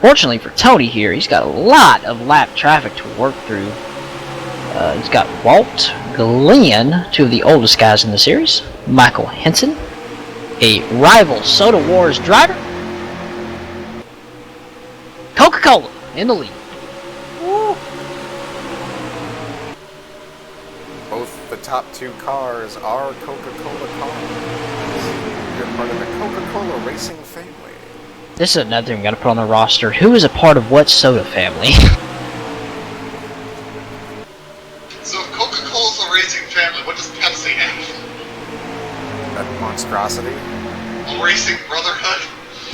Fortunately for Tony here, he's got a lot of lap traffic to work through. He's got Walt, Glenn, 2 of the oldest guys in the series, Michael Henson, a rival Soda Wars driver, Coca-Cola in the lead. Woo. Both the top 2 cars are Coca-Cola cars. They're part of the Coca-Cola racing family. This is another thing we gotta put on the roster. Who is a part of what soda family? So if Coca-Cola's a racing family, what does Pepsi have? A monstrosity? A racing brotherhood?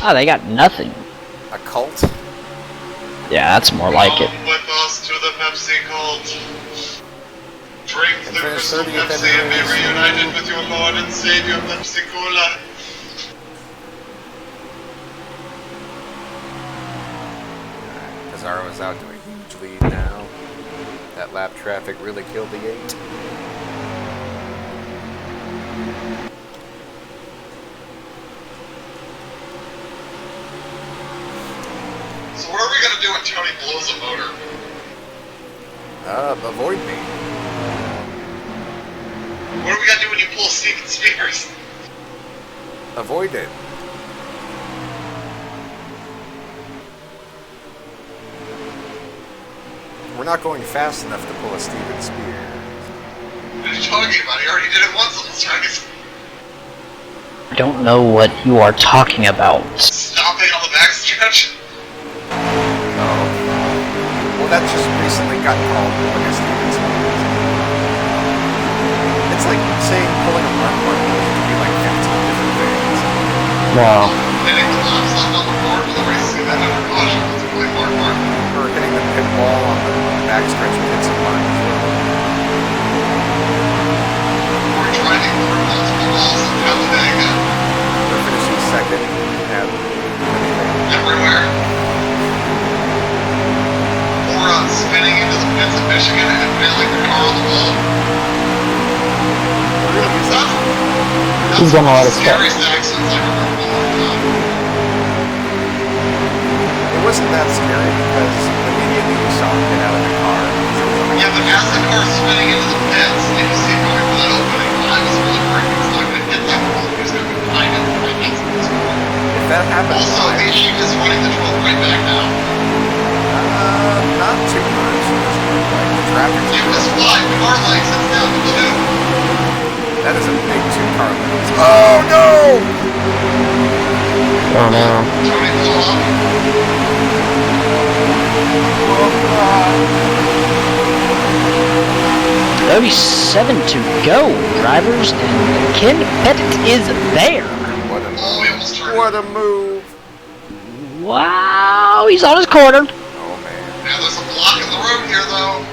Oh, they got nothing. A cult? Yeah, that's more like it. Come with us to the Pepsi cult. Drink the crystal Pepsi and be reunited with your Lord and Savior Pepsi Cola. Pizarro's out to a huge lead now. That lap traffic really killed the 8. So what are we gonna do when Tony blows a motor? Avoid me. What are we gonna do when you pull Steven Spears? Avoid it. We're not going fast enough to pull a Steven Spears. What are you talking about? He already did it once on this race. I don't know what you are talking about. Stopping on the backstretch? Oh. Well, that just recently got called pulling a Steven Spears. It's like saying pulling a run one could be like 15 different things. No. Hitting the laps left on the board for the race to that under caution. That's a really hard part. Or hitting the pit wall on the backstretch and hit some line. Or driving through multiple walls in Talladega. Or finishing second at everywhere. Or spinning into the pits of Michigan and nailing the car on the wall. He's done a lot of stuff. Scariest accidents I can remember in a long time. It wasn't that scary because immediately we saw him get out of the car. Yeah, but as the car's spinning into the pits, and you see going for that opening, I was really worried he was not going to hit that wall. He was going to be behind it right next to this car. If that happens, also, the 8 is running the 12 right back now. Not too much. Like the traffic. It was 5 car lengths, it's down to 2. That is a big 2 car length. Oh no! Oh no. Tony blew up. Oh god. 37 to go, drivers, and Ken Pettit is there. What a move. Wow, he's on his corner. Oh man. Yeah, there's a block in the road here though.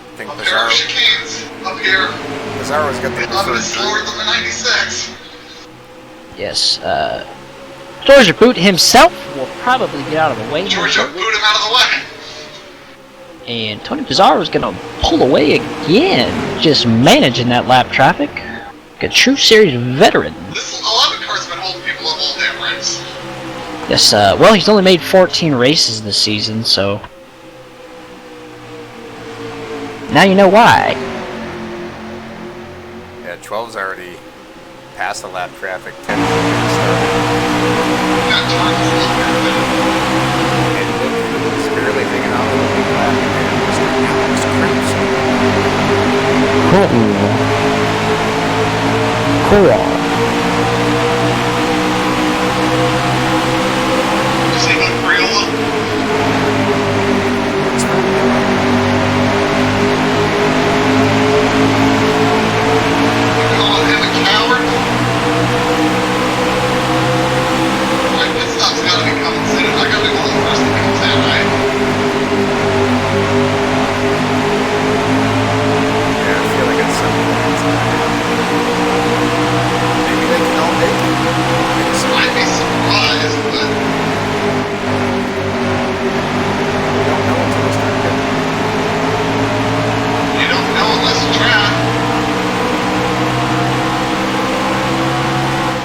I think a pair of chicanes up here. Pizarro's got the preferred slower than the 96. Yes, Georgia Boot himself will probably get out of the way. Georgia boot him out of the way. And Tony Pizarro is going to pull away again, just managing that lap traffic. A true series veteran. This 11 car's been holding people up all damn race. Yes, well, he's only made 14 races this season, so now you know why. Yeah, 12's already past the lap traffic. 10 minutes started. And it's barely hanging on to the big lap. And Mr. Alex Crimson. Cool. You see the Crayola? You calling him a coward? Like, this stuff's gotta be coming soon. I gotta be one of the first that comes in, right? Yeah, I feel like it's some point. Maybe they can all make it. I'd be surprised, but We don't know until we start getting. you don't know unless you try.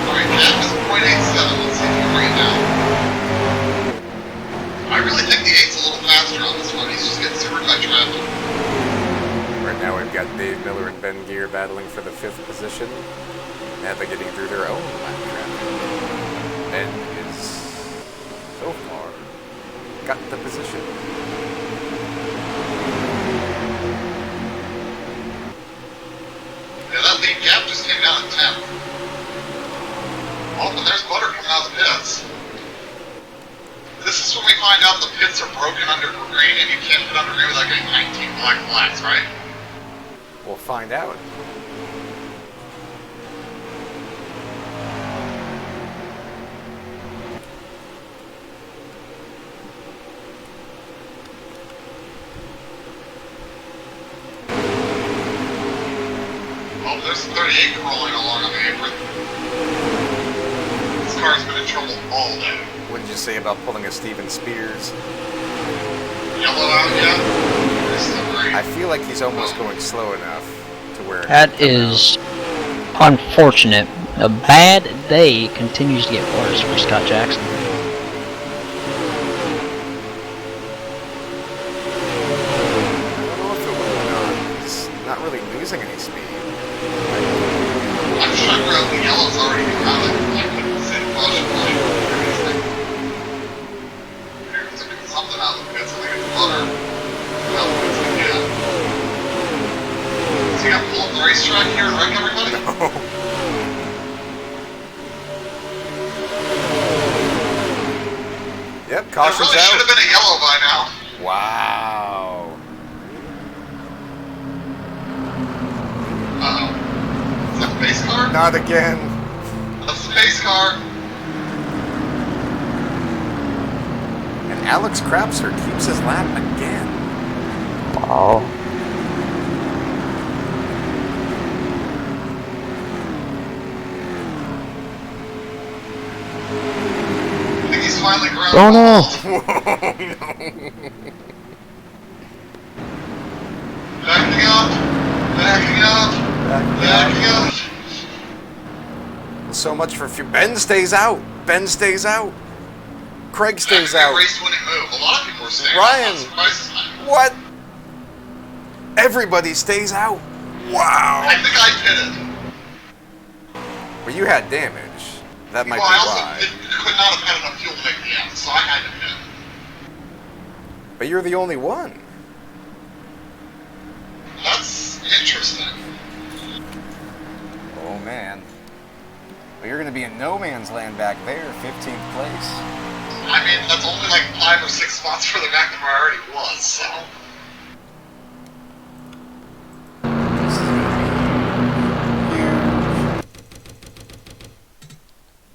Alright, that was .87. Let's see if we can bring it down. I really think the 8's a little faster on this one. He's just getting super tight traffic. Right now we've got Dave Miller and Ben Gear battling for the 5th position. Navigating through their own lap traffic. Ben is, so far, got the position. Yeah, that lead gap just came down at 10. Oh, but there's butter coming out of the pits. This is when we find out the pits are broken under green, and you can't put under green without getting 19 black flags, right? We'll find out. Oh, there's 38 crawling along on the apron. This car's been in trouble all day. What did you say about pulling a Steven Spears? Yellow out yet? There's still green. I feel like he's almost going slow enough to where... That is unfortunate. A bad day continues to get worse for Scott Jackson. I don't know if it will or not. He's not really losing any speed. I'm shocked that the yellow's already come out. I couldn't see the caution light. There's something out of the pits. I think it's butter. Well, it's again. Is he gonna pull up the racetrack here and wreck everybody? Yep, caution's There really should out. have been a yellow by now. Wow. Uh-oh. Is that the base car? Not again. That's the base car. And Alex Crapser keeps his lap again. Wow. I think he's finally ground. Oh no! Backing up. Backing up. Backing up. So much for Ben stays out. Ben stays out. Craig stays out. Race-winning move. A lot of people are staying Ryan. out. I'm surprised this time. What? Everybody stays out. Wow. I think I pitted. Well, you had damage. That might Well, I also be why. could not have had enough fuel to make the end, so I had to pit. But you're the only one. That's interesting. Oh, man. Well, you're going to be in no man's land back there, 15th place. I mean, that's only like 5 or 6 spots further back than where I already was, so...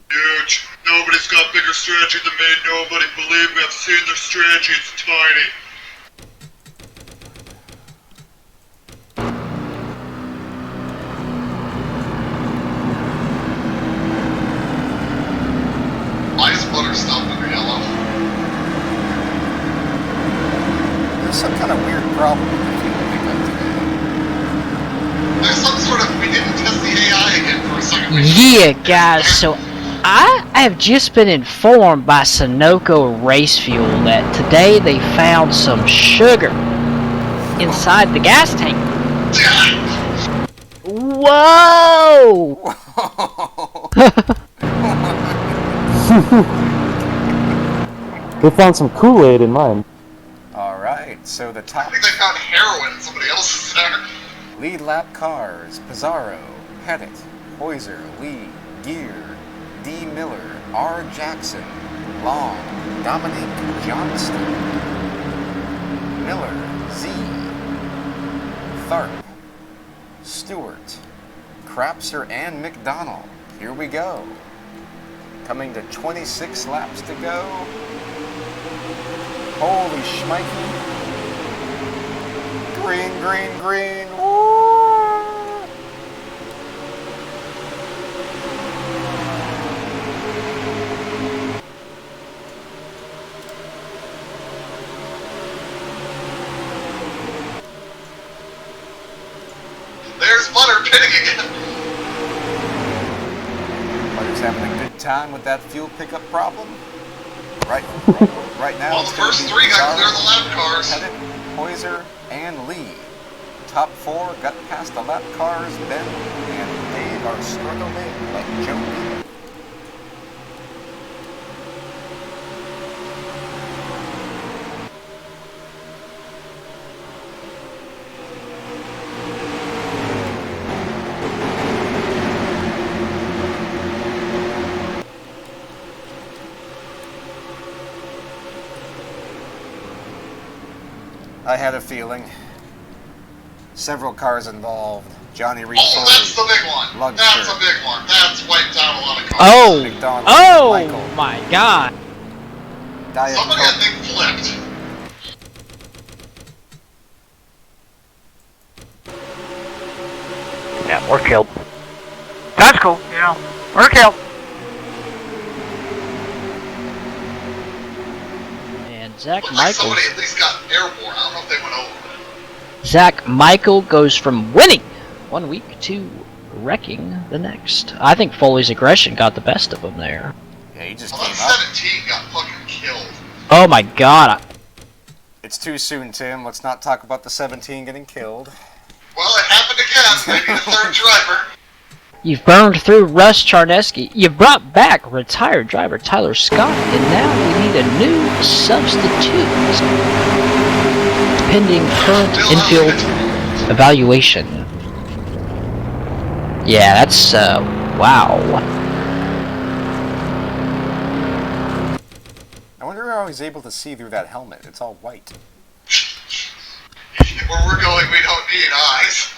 Huge. Nobody's got bigger strategy than me. Nobody believe me. I've seen their strategy. It's tiny. Why is butter stopped in the yellow? There's some kind of weird problem with the fuel pickup today. There's some sort of... We didn't test the AI again for a second. Yeah, guys, so I have just been informed by Sunoco Race Fuel that today they found some sugar inside the gas tank. Whoa! They found some Kool-Aid in mine. Alright, so the I top think they found heroin in somebody else's there. lead lap cars: Pizarro, Pettit, Hoyser, Lee, Gear, D. Miller, R. Jackson, Long, Dominic Johnston, Miller, Z, Tharp, Stewart, Crapser, and McDonald. Here we go. Coming to 26 laps to go. Holy shmikey. Green, green, green. Woo! There's Butter pitting again. Butter's having a good time with that fuel pickup problem. Right now, Well, it's the gonna first be three got Pizarro, clear the lap cars. Pettit, Hoyser, and Lee. Top four got past the lap cars. Ben and Dave are struggling like Joe. I had a feeling. Several cars involved. Johnny Reed. Oh, that's the big one. Lugster. That's a big one. That's wiped out a lot of cars. Oh! McDonald, Oh Michael, my god! Diet Somebody I Coke. think flipped. Yeah, we're killed. That's cool. You know, we're killed. And Zach Looks like Michaels. somebody at least got airborne. I don't know if they went over. Zach Michael goes from winning 1 week to wrecking the next. I think Foley's aggression got the best of him there. Yeah, he just Well, came that up. 17 got fucking killed. Oh my god. It's too soon, Tim. Let's not talk about the 17 getting killed. Well, it happened again. Maybe the third driver. You've burned through Russ Charneski. You brought back retired driver Tyler Scott, and now we need a new substitute. Pending current infield evaluation. Yeah, that's, wow. I wonder how he's able to see through that helmet. It's all white. Where we're going, we don't need eyes.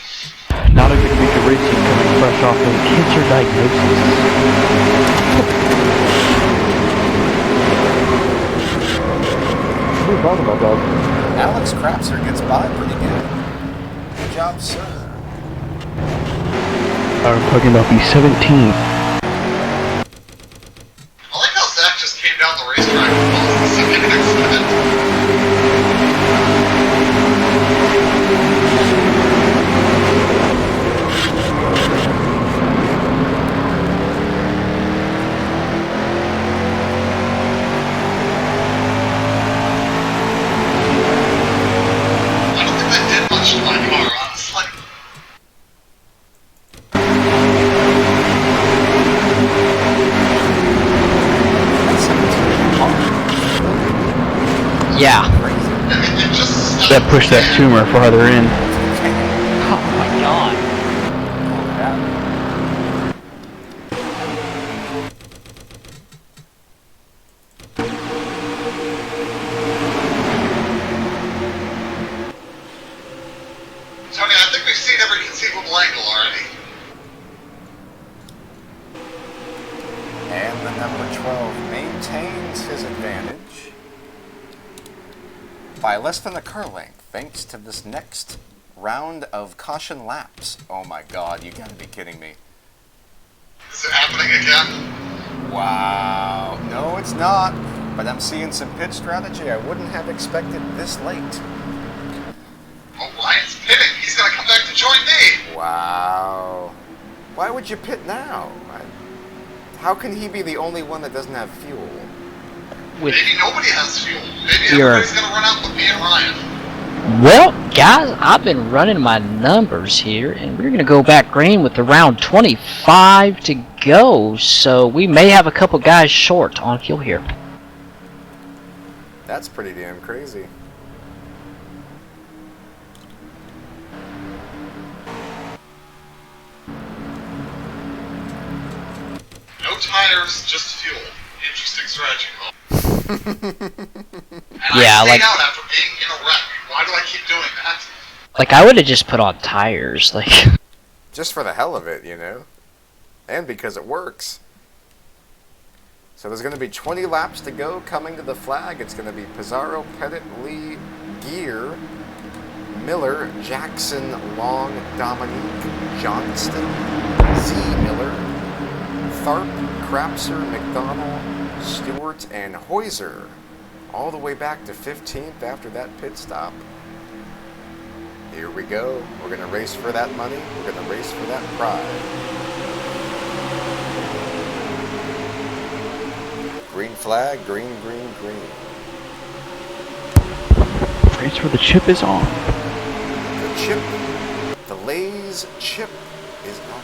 Not a good week of racing coming fresh off of cancer diagnosis. What are you talking about, guys? Alex Crapser gets by pretty good. Good job, sir. I'm talking about the 17. I like how Zach just came down the racetrack and caused the second accident. I don't think that did much to my car, honestly. Yeah. It just That pushed that tumor farther in. Oh my god. Tony, I think we've seen every conceivable angle already. And the number 12 maintains his advantage by less than a car length, thanks to this next round of caution laps. Oh my god, you gotta be kidding me. Is it happening again? Wow. No, it's not. But I'm seeing some pit strategy I wouldn't have expected this late. Oh, Ryan's pitting. He's gonna come back to join me. Wow. Why would you pit now? How can he be the only one that doesn't have fuel? With Maybe nobody has fuel. Maybe You're- everybody's gonna run out with me and Ryan. Well, guys, I've been running my numbers here, and we're going to go back green with around 25 to go, so we may have a couple guys short on fuel here. That's pretty damn crazy. No tires, just fuel. Interesting strategy. And Yeah, I stayed like- out after being in a wreck. Why do I keep doing that? Like, I would have just put on tires, like... Just for the hell of it, you know? And because it works. So there's going to be 20 laps to go coming to the flag. It's going to be Pizarro, Pettit, Lee, Gear, Miller, Jackson, Long, Dominique, Johnston, Z. Miller, Tharp, Crapser, McDonald, Stewart, and Heuser. All the way back to 15th after that pit stop. Here we go. We're going to race for that money. We're going to race for that pride. Green flag, green, green, green. Race where the chip is on. The chip, the Lay's chip is on.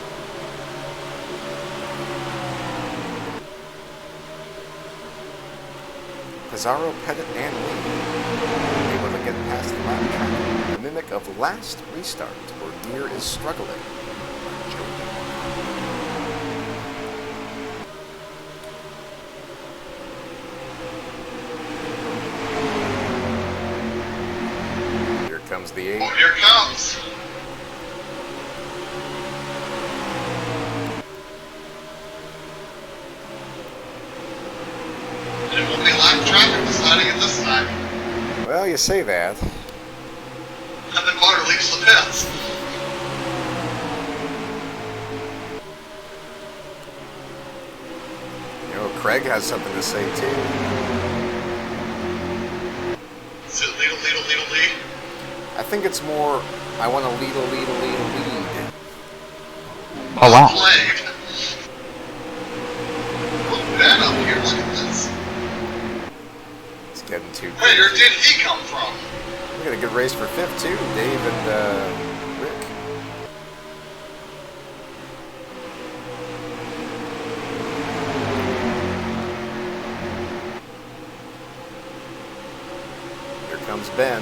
Pizarro, Pettit, and Lee able to get past the lap track. The mimic of last restart, where Gear is struggling. Here comes the 8. Oh, here it comes. And it won't be live traffic deciding it this time. Well, you say that. And then Butter leaves the pits. You know, Craig has something to say too. Is it lead? I think it's more, I want to lead. Oh wow. Played. Look that up here, look at this. It's getting too Where crazy. did he come from? We got a good race for 5th too, Dave and Rick. Here comes Ben.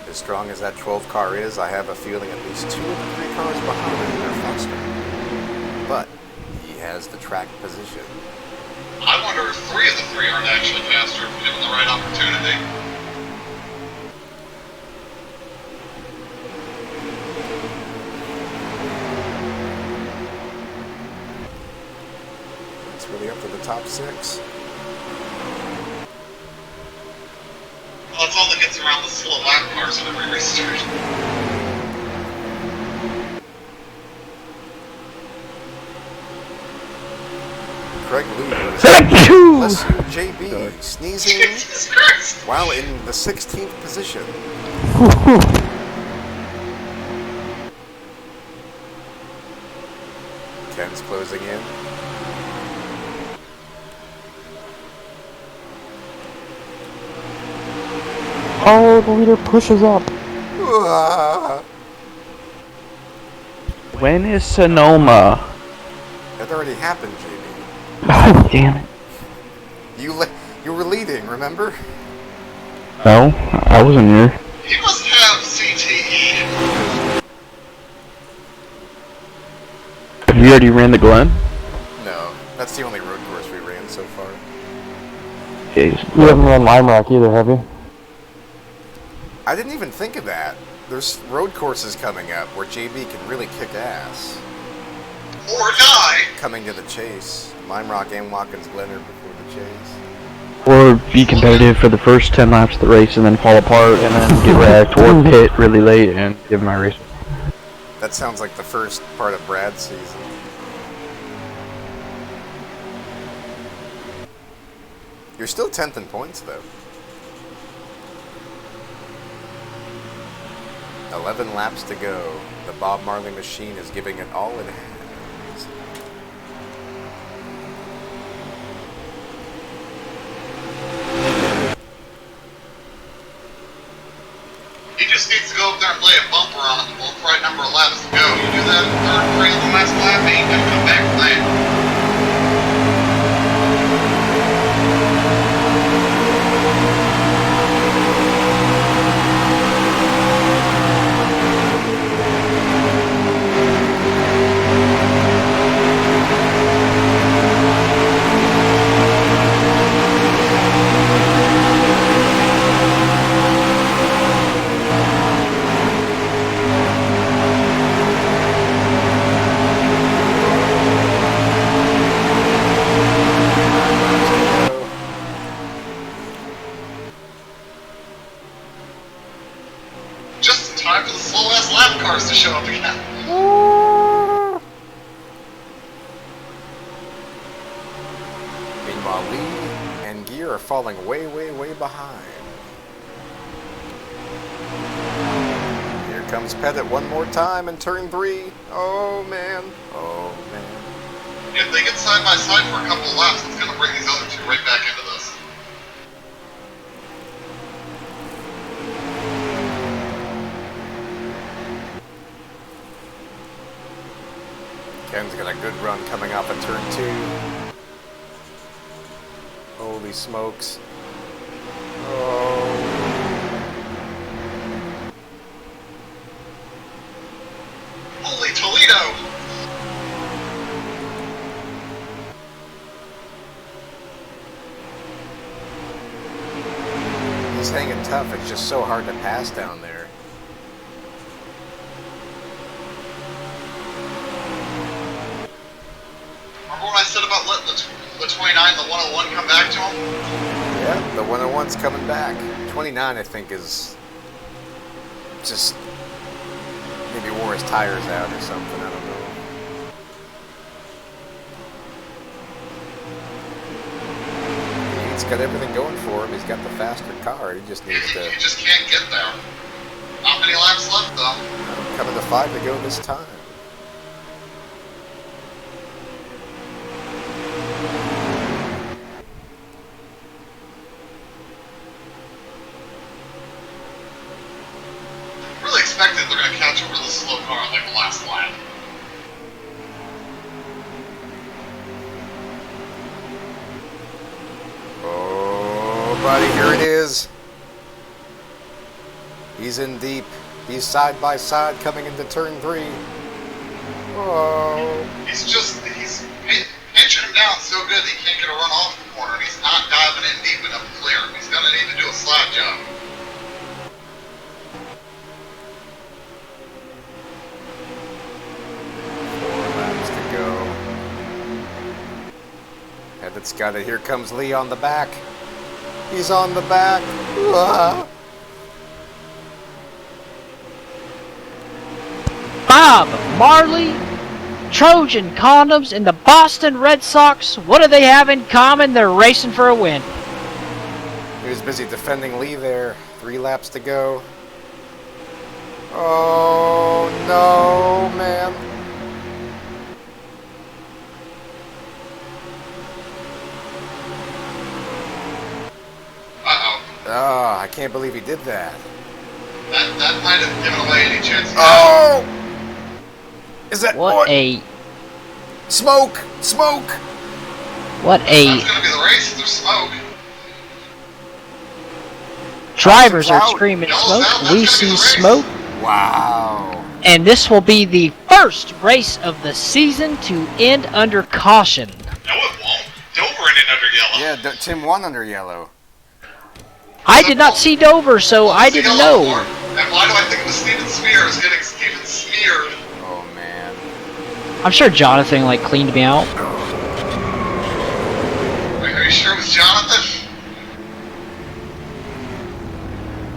As strong as that 12 car is, I have a feeling at least 2 of the 3 cars behind him are faster. But he has the track position. I wonder if 3 of the 3 aren't actually faster if given the right opportunity. It's really up to the top 6. Well, that's all that gets around the slow lap cars at every restart. Craig Lee. Achoo! Bless you, JB, sneezing Jesus Christ! while in the 16th position. Ken's closing in. Oh, the leader pushes up. When is Sonoma? That already happened, JB. God damn it. You were leading, remember? No, I wasn't here. He must have CTE. We already ran the Glen? No, that's the only road course we ran so far. Jeez. You haven't run Lime Rock either, have you? I didn't even think of that. There's road courses coming up where JB can really kick ass. Or die. Coming to the chase. Lime Rock and Watkins Glen are before the chase. Or be competitive for the first 10 laps of the race and then fall apart and then get wrecked, or pit really late and give my race. That sounds like the first part of Brad's season. You're still 10th in points, though. 11 laps to go. The Bob Marley machine is giving it all it has. He just needs to go up there and lay a bumper on it with the right number of laps to go. You do that third, three, the last lap, he ain't gonna come back from that. Just in time for the slow-ass lap cars to show up again. Meanwhile, Lee and Gear are falling way, way, way behind. Here comes Pettit one more time in turn 3. Oh, man. Oh, man. If they get side by side for a couple of laps, it's gonna bring these other two right back into this. Ken's got a good run coming off of turn 2. Holy smokes. Oh. Holy Toledo! He's hanging tough. It's just so hard to pass down there. Remember what I said about letting the 29 and the 101 come back to him? Yeah, the 101's coming back. 29, I think, is just maybe wore his tires out or something. I don't know. He's got everything going for him. He's got the faster car. He just needs to. You just can't get there. Not many laps left, though. Coming to 5 to go this time. Really expected they're going to catch a really slow car on like the last lap. Oh, buddy, here it is. He's in deep. He's side by side coming into turn 3. Oh. He's pinching him down so good that he can't get a run off the corner, and he's not diving in deep enough to clear him. He's going to need to do a slide job. It's got it. Here comes Lee on the back. He's on the back. Ah. Bob Marley, Trojan Condoms, and the Boston Red Sox, what do they have in common? They're racing for a win. He was busy defending Lee there. 3 laps to go. Oh, no, man. Oh, I can't believe he did that. That might have given away any chance. Oh! Is that what a smoke? Smoke! What a That's gonna be the race. There's smoke. drivers are screaming smoke. We see smoke. Wow! And this will be the first race of the season to end under caution. No, it won't. Dover ended under yellow. Yeah, Tim won under yellow. I did not see Dover, so I didn't know. And why do I think the Steven Smear is getting Steven smeared? Oh man. I'm sure Jonathan cleaned me out. Are you sure it was Jonathan?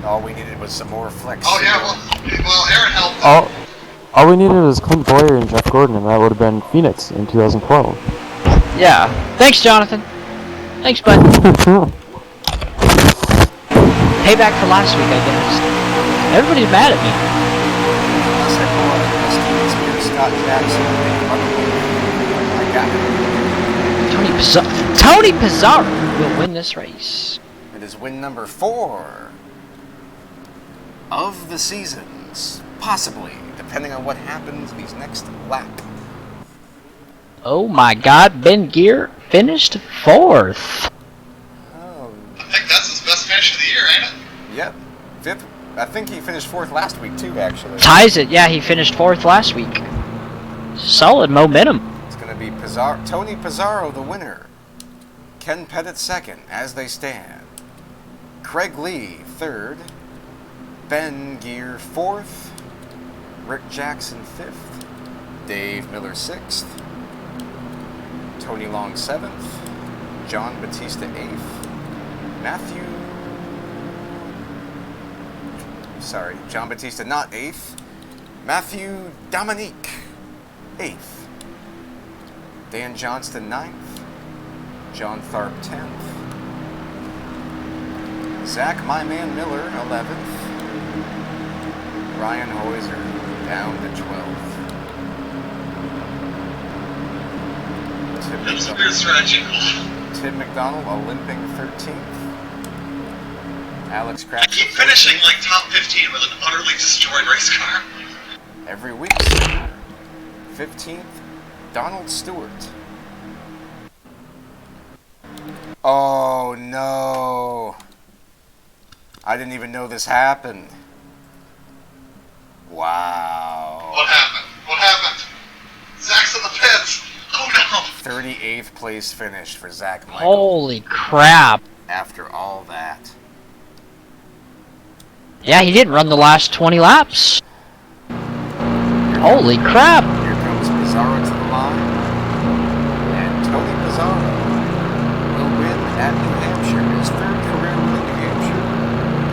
All we needed was some more flex. Oh yeah, well, Aaron helped. All we needed was Clint Boyer and Jeff Gordon, and that would have been Phoenix in 2012. Yeah. Thanks, Jonathan. Thanks, bud. Payback for last week, I guess. Everybody's mad at me. Unless I pull out Steven Spears, Scott Jackson, I got it. Tony Pizarro will win this race. It is win number 4 of the seasons, possibly, depending on what happens these next lap. Oh my God, Ben Gear finished 4th. Oh. I think that's his best finish of the year, ain't it? Yep. 5th. I think he finished 4th last week too, actually. Ties it, yeah, he finished 4th last week. Solid momentum. It's going to be Tony Pizarro, the winner. Ken Pettit, 2nd, as they stand. Craig Lee, 3rd. Ben Gear, 4th. Rick Jackson, 5th. Dave Miller, 6th. Tony Long, 7th. John Batista, 8th. John Batista, not 8th. Matthew Dominique, 8th. Dan Johnston, 9th. John Tharp, 10th. Zach My Man Miller, 11th. Ryan Hoiser, down to 12th. That was a weird stretching. Tim McDonald, a limping 13th. Alex I Kratz. keep finishing like top 15 with an utterly destroyed race car. Every week. 15th, Donald Stewart. Oh no. I didn't even know this happened. Wow. What happened? What happened? Zach's in the pits. Oh no. 38th place finish for Zach Michael. Holy crap. After all that. Yeah, he didn't run the last 20 laps. Holy crap. Here comes Pizarro to the line. And Tony Pizarro will win at New Hampshire. His 3rd career win at New Hampshire.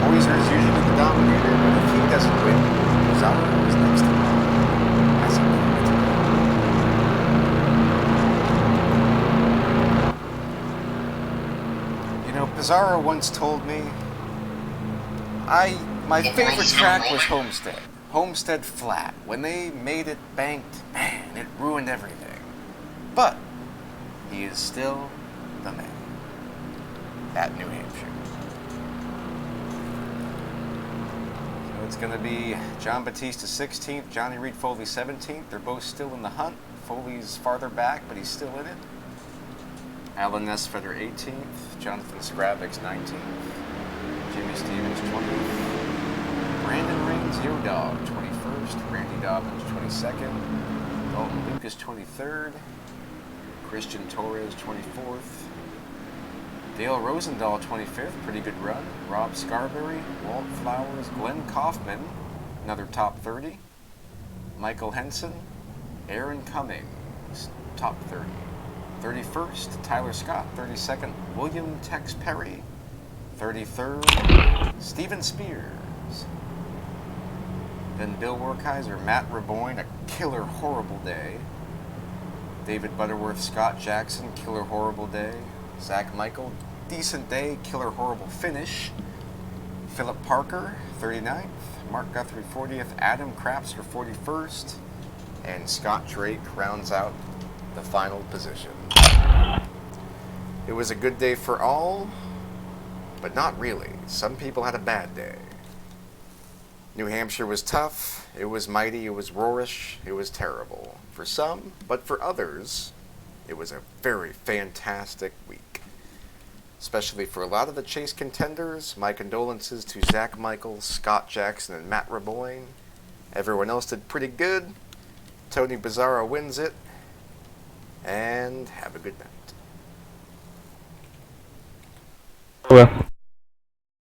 Poiser is usually the dominator, but if he doesn't win, Pizarro is next to him. As he moved. You know, Pizarro once told me, my favorite track was Homestead. Homestead Flat. When they made it banked, man, it ruined everything. But he is still the man at New Hampshire. So it's going to be John Batista 16th, Johnny Reed Foley 17th. They're both still in the hunt. Foley's farther back, but he's still in it. Alan Nesfeder 18th, Jonathan Skravix 19th, Jimmy Stevens 20th. Brandon Rains, Yo Dog, 21st. Randy Dobbins, 22nd. Dalton Lucas, 23rd. Christian Torres, 24th. Dale Rosendahl, 25th. Pretty good run. Rob Scarberry, Walt Flowers, Glenn Kaufman, another top 30. Michael Henson, Aaron Cummings, top 30. 31st, Tyler Scott. 32nd, William Tex Perry. 33rd, Steven Spears. Then Bill Werkheiser, Matt Raboyne, a killer horrible day. David Butterworth, Scott Jackson, killer horrible day. Zach Michael, decent day, killer horrible finish. Philip Parker, 39th. Mark Guthrie, 40th. Adam Crapster, 41st. And Scott Drake rounds out the final position. It was a good day for all, but not really. Some people had a bad day. New Hampshire was tough, it was mighty, it was roarish, it was terrible. For some, but for others, it was a very fantastic week. Especially for a lot of the chase contenders, my condolences to Zach Michael, Scott Jackson, and Matt Raboyne. Everyone else did pretty good. Tony Pizarro wins it. And have a good night. Well.